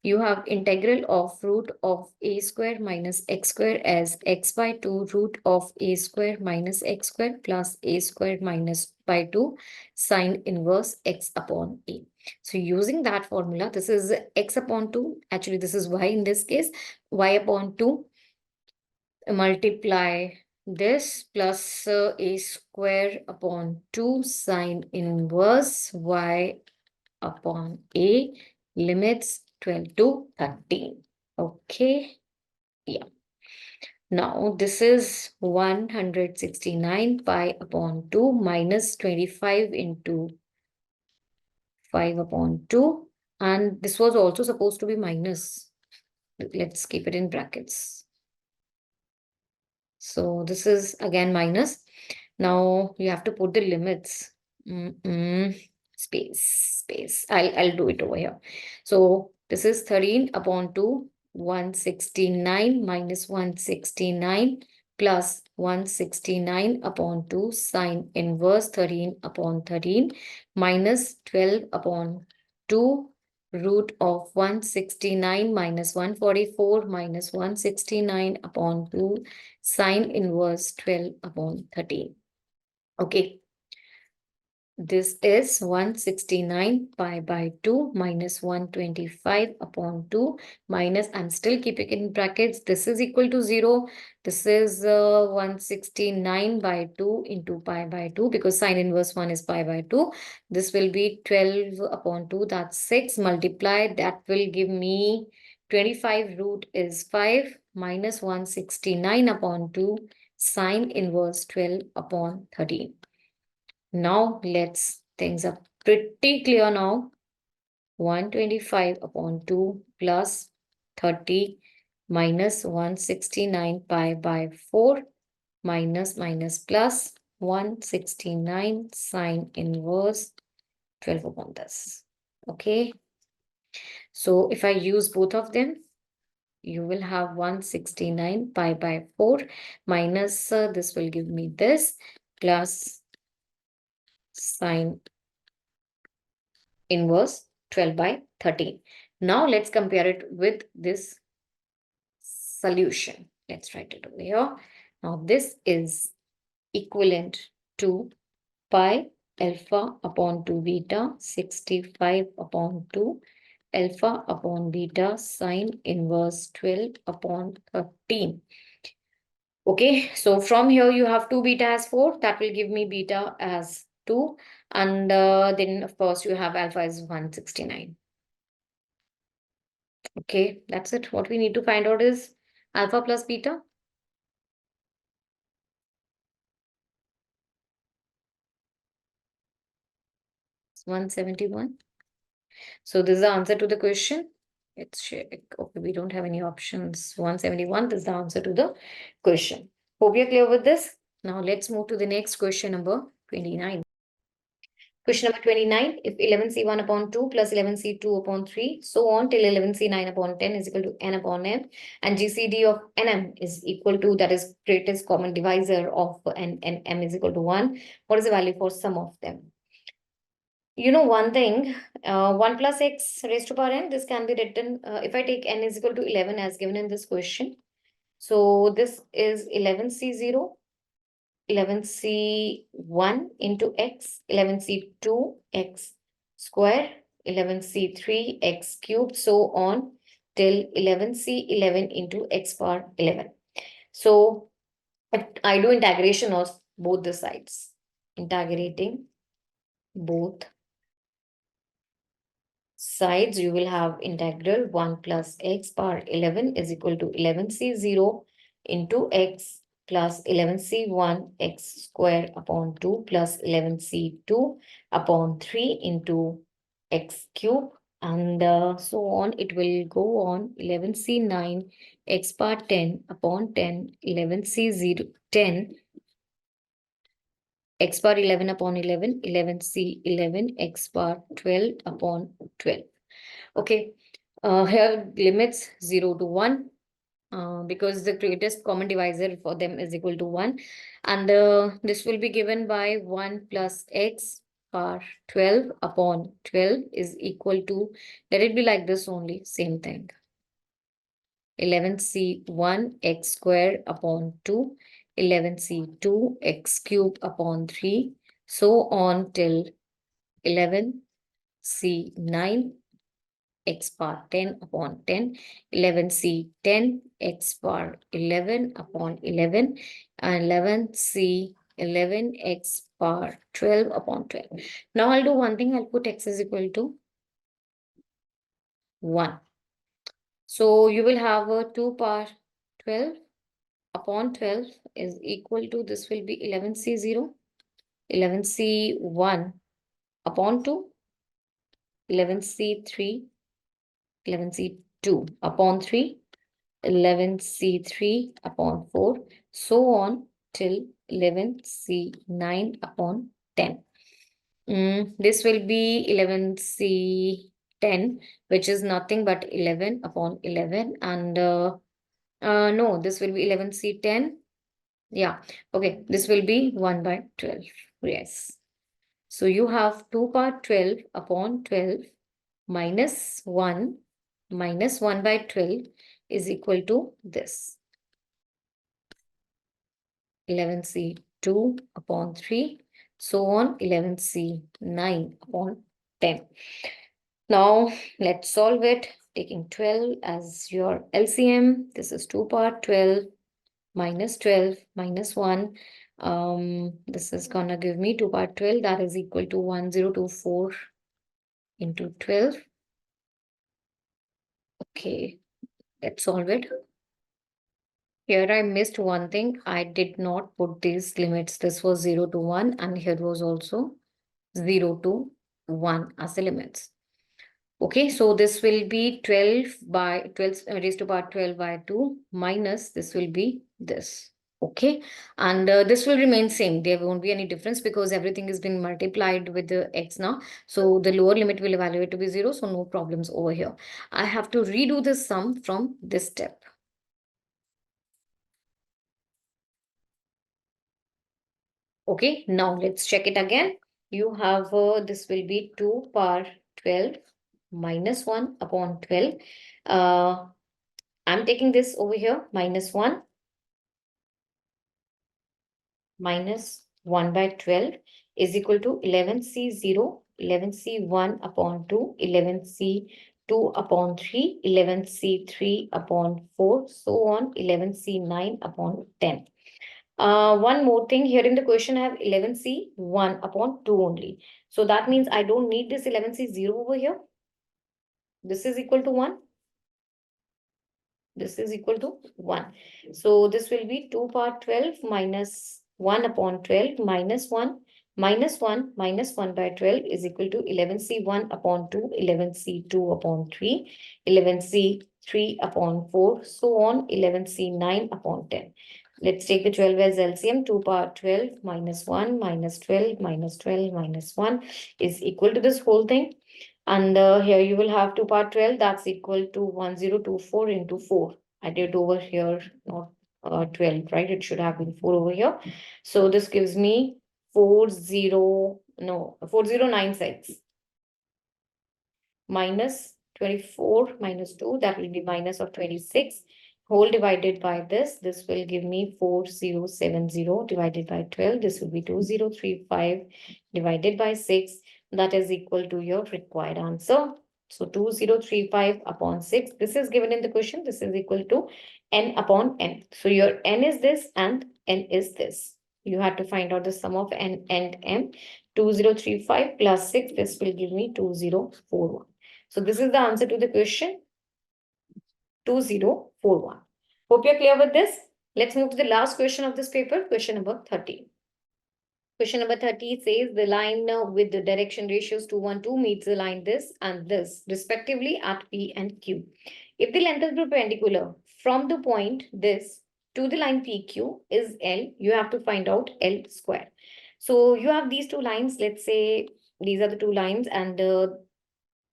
You have integral of root of a square minus x square as x by 2 root of a square minus x square plus a square minus by 2 sine inverse x upon a. So using that formula, this is x upon 2. Actually, this is y in this case. Y upon 2 multiply this plus a square upon 2 sine inverse y upon a, limits 12 to 13. Okay. Yeah. Now this is 169 pi upon 2 minus 25 into 5 upon 2. And this was also supposed to be minus. Let's keep it in brackets. So this is again minus. Now you have to put the limits. Space. I'll do it over here. So this is 13 upon 2, 169 minus 169 plus 169 upon 2 sine inverse 13 upon 13 minus 12 upon 2 root of 169 minus 144 minus 169 upon 2 sine inverse 12 upon 13. Okay. This is 169 pi by 2 minus 125 upon 2 minus, I'm still keeping it in brackets, this is equal to 0. This is 169 by 2 into pi by 2, because sine inverse 1 is pi by 2. This will be 12 upon 2, that's 6. Multiply, that will give me 25 root is 5 minus 169 upon 2 sine inverse 12 upon 13. Now things are pretty clear now. 125 upon 2 plus 30 minus 169 pi by 4 minus plus 169 sine inverse 12 upon this. Okay. So if I use both of them, you will have 169 pi by 4 minus this will give me this plus sine inverse 12 by 13. Now let's compare it with this solution. Let's write it over here. Now this is equivalent to pi alpha upon 2 beta 65 upon 2 alpha upon beta sine inverse 12 upon 13. Okay, so from here you have 2 beta as 4. That will give me beta as 2. And then, of course, you have alpha is 169. Okay, that's it. What we need to find out is alpha plus beta. It's 171. So this is the answer to the question. Let's check. Okay, we don't have any options. 171 is the answer to the question. Hope you're clear with this. Now let's move to the next question, number 29. Question number 29, if 11C1 upon 2 plus 11C2 upon 3, so on till 11C9 upon 10 is equal to n upon m, and GCD of nm is equal to, that is greatest common divisor of n and m is equal to 1. What is the value for sum of them? You know one thing, 1 plus x raised to power n, this can be written, if I take n is equal to 11 as given in this question. So this is 11C0, 11C1 into x, 11C2 x square, 11C3 x cubed, so on till 11C11 into x power 11. So I do integration of both the sides, integrating both sides, you will have integral 1 plus x power 11 is equal to 11C0 into x plus 11C1 x square upon 2 plus 11C2 upon 3 into x cube, and so on. It will go on 11C9 x power 10 upon 10, 11C0 10 x power 11 upon 11, 11C11 x power 12 upon 12. Okay, here limits 0 to 1, because the greatest common divisor for them is equal to 1. And this will be given by 1 plus x power 12 upon 12 is equal to, let it be like this only, same thing. 11C1 x square upon 2, 11C2 x cube upon 3, so on till 11C9 x power 10 upon 10, 11C10 x power 11 upon 11, and 11C11 x power 12 upon 12. Now I'll do one thing, I'll put x is equal to 1. So you will have a 2 power 12 upon 12 is equal to, this will be 11C0, 11C1 upon 2, 11C3, 11C2 upon 3, 11C3 upon 4, so on till 11C9 upon 10. This will be 11C10, which is nothing but 11 upon 11, and no, this will be 11C10. Yeah, okay, this will be 1 by 12. Yes. So you have 2 power 12 upon 12 minus 1 by 12 is equal to this. 11C2 upon 3, so on 11C9 upon 10. Now let's solve it, taking 12 as your LCM. This is 2 power 12 minus 1. This is gonna give me 2 power 12, that is equal to 1024 into 12. Okay, let's solve it. Here I missed one thing. I did not put these limits. This was 0 to 1, and here was also 0 to 1 as the limits. Okay, so this will be 12 by 12 raised to power 12 by 2 minus this will be this. Okay, and this will remain same. There won't be any difference because everything has been multiplied with the x now. So the lower limit will evaluate to be 0. So no problems over here. I have to redo this sum from this step. Okay, now let's check it again. You have this will be 2 power 12 minus 1 upon 12. I'm taking this over here, minus 1 minus 1 by 12 is equal to 11C0, 11C1 upon 2, 11C2 upon 3, 11C3 upon 4, so on, 11C9 upon 10. One more thing, here in the question I have 11C1 upon 2 only. So that means I don't need this 11C0 over here. This is equal to 1. This is equal to 1. So this will be 2 power 12 minus 1 upon 12 minus 1 minus 1 by 12 is equal to 11C1 upon 2, 11C2 upon 3, 11C3 upon 4, so on, 11C9 upon 10. Let's take the 12 as LCM. 2 power 12 minus 1 minus 12 minus 12 minus 1 is equal to this whole thing. And here you will have 2 power 12, that's equal to 1024 into 4. I did over here, not 12, right? It should have been 4 over here. So this gives me 4096 minus 24 minus 2, that will be minus of 26, whole divided by this will give me 4070 divided by 12, this will be 2035 divided by 6, that is equal to your required answer. So 2035 upon 6, this is given in the question, this is equal to n upon n. So your n is this and n is this. You have to find out the sum of n and m. 2035 plus 6, this will give me 2041. So this is the answer to the question 2041. Hope you're clear with this. Let's move to the last question of this paper, question number 30. Question number 30 says the line with the direction ratios 2, 1, 2 meets the line this and this respectively at P and Q. If the length is perpendicular from the point this to the line PQ is L, you have to find out L square. So you have these two lines, let's say these are the two lines and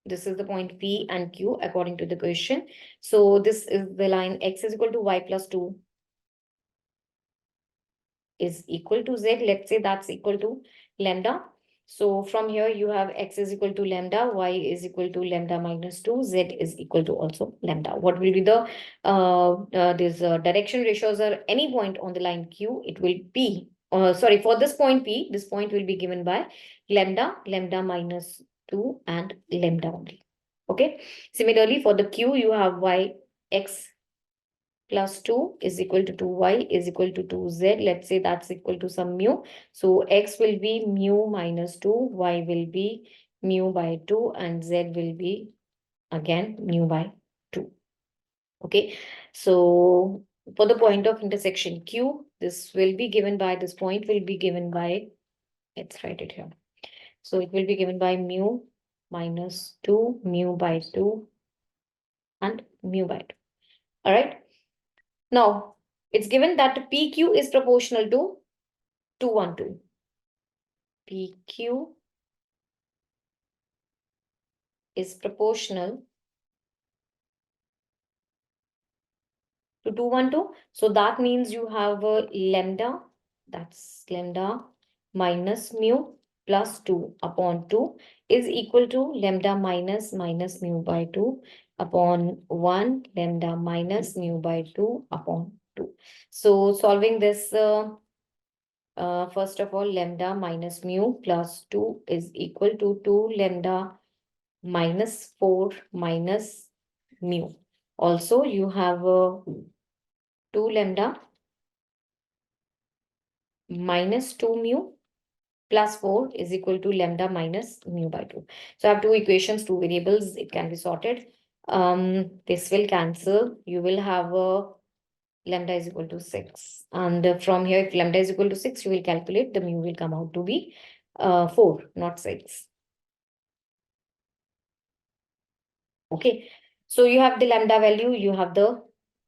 this is the point P and Q according to the question. So this is the line x is equal to y plus 2 is equal to z. Let's say that's equal to lambda. So from here you have x is equal to lambda, y is equal to lambda minus 2, z is equal to also lambda. What will be the direction ratios are any point on the line Q? It will be, for this point P, this point will be given by lambda, lambda minus 2 and lambda only. Okay. Similarly, for the Q, you have y x plus 2 is equal to 2y is equal to 2z. Let's say that's equal to some mu. So x will be mu minus 2, y will be mu by 2, and z will be again mu by 2. Okay. So for the point of intersection Q, this will be given by, this point will be given by, let's write it here. So it will be given by mu minus 2, mu by 2, and mu by 2. All right. Now, it's given that PQ is proportional to 212. PQ is proportional to 212. So that means you have a lambda, that's lambda minus mu plus 2 upon 2 is equal to lambda minus mu by 2 upon 1 lambda minus mu by 2 upon 2. So solving this, first of all, lambda minus mu plus 2 is equal to 2 lambda minus 4 minus mu. Also, you have 2 lambda minus 2 mu plus 4 is equal to lambda minus mu by 2. So I have two equations, two variables, it can be sorted. This will cancel. You will have a lambda is equal to 6. And from here, if lambda is equal to 6, you will calculate the mu will come out to be 4, not 6. Okay. So you have the lambda value, you have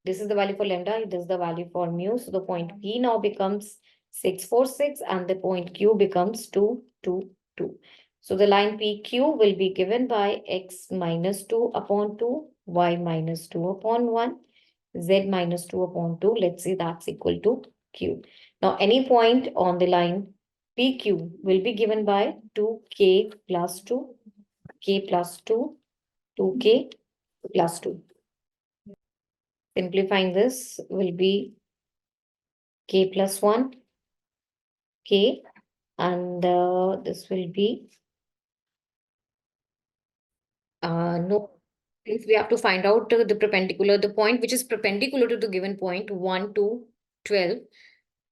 this is the value for lambda, this is the value for mu. So the point P now becomes 6, 4, 6, and the point Q becomes 2, 2, 2. So the line PQ will be given by x minus 2 upon 2, y minus 2 upon 1, z minus 2 upon 2. Let's say that's equal to Q. Now any point on the line PQ will be given by 2k plus 2, k plus 2, 2k plus 2. Simplifying this will be k plus 1, k, and this will be, no, please, we have to find out the perpendicular, the point which is perpendicular to the given point 1 to 12.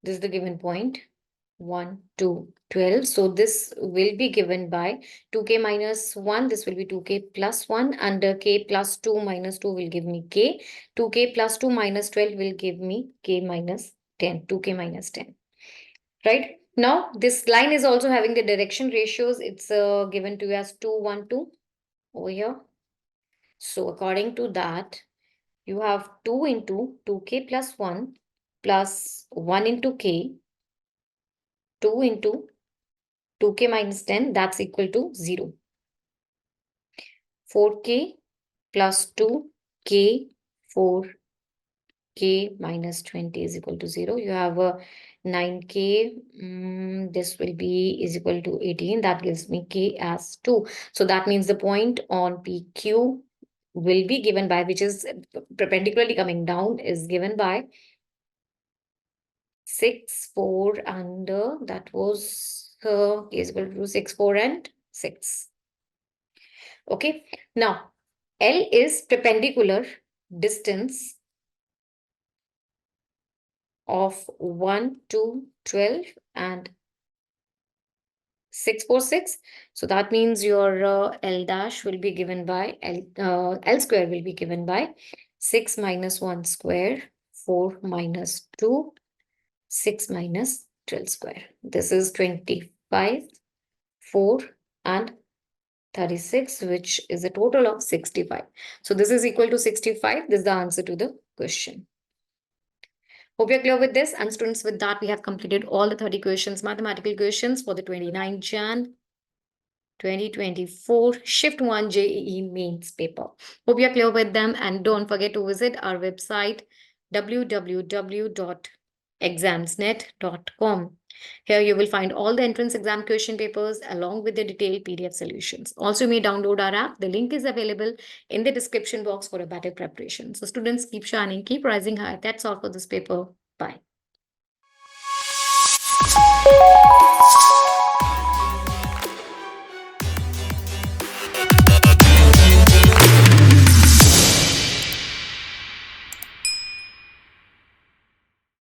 This is the given point 1 to 12. So this will be given by 2k minus 1. This will be 2k plus 1, and k plus 2 minus 2 will give me k. 2k plus 2 minus 12 will give me k minus 10. 2k minus 10. Right? Now, this line is also having the direction ratios. It's given to you as 2, 1, 2 over here. So according to that, you have 2 into 2k plus 1 plus 1 into k, 2 into 2k minus 10, that's equal to 0. 4k plus 2k, 4k minus 20 is equal to 0. You have a 9k, this will be is equal to 18. That gives me k as 2. So that means the point on PQ will be given by, which is perpendicularly coming down, is given by 6, 4, and that was is equal to 6, 4, and 6. Okay. Now, L is perpendicular distance of 1 to 12 and 6, 4, 6. So that means your L dash will be given by L square will be given by 6 minus 1 square, 4 minus 2, 6 minus 12 square. This is 25, 4, and 36, which is a total of 65. So this is equal to 65. This is the answer to the question. Hope you're clear with this. And students, with that, we have completed all the 30 questions, mathematical questions for the 29 Jan 2024 Shift 1 JEE Mains paper. Hope you're clear with them. And don't forget to visit our website, www.examsnet.com. Here you will find all the entrance exam question papers along with the detailed PDF solutions. Also, you may download our app. The link is available in the description box for a better preparation. So students, keep shining, keep rising high. That's all for this paper. Bye.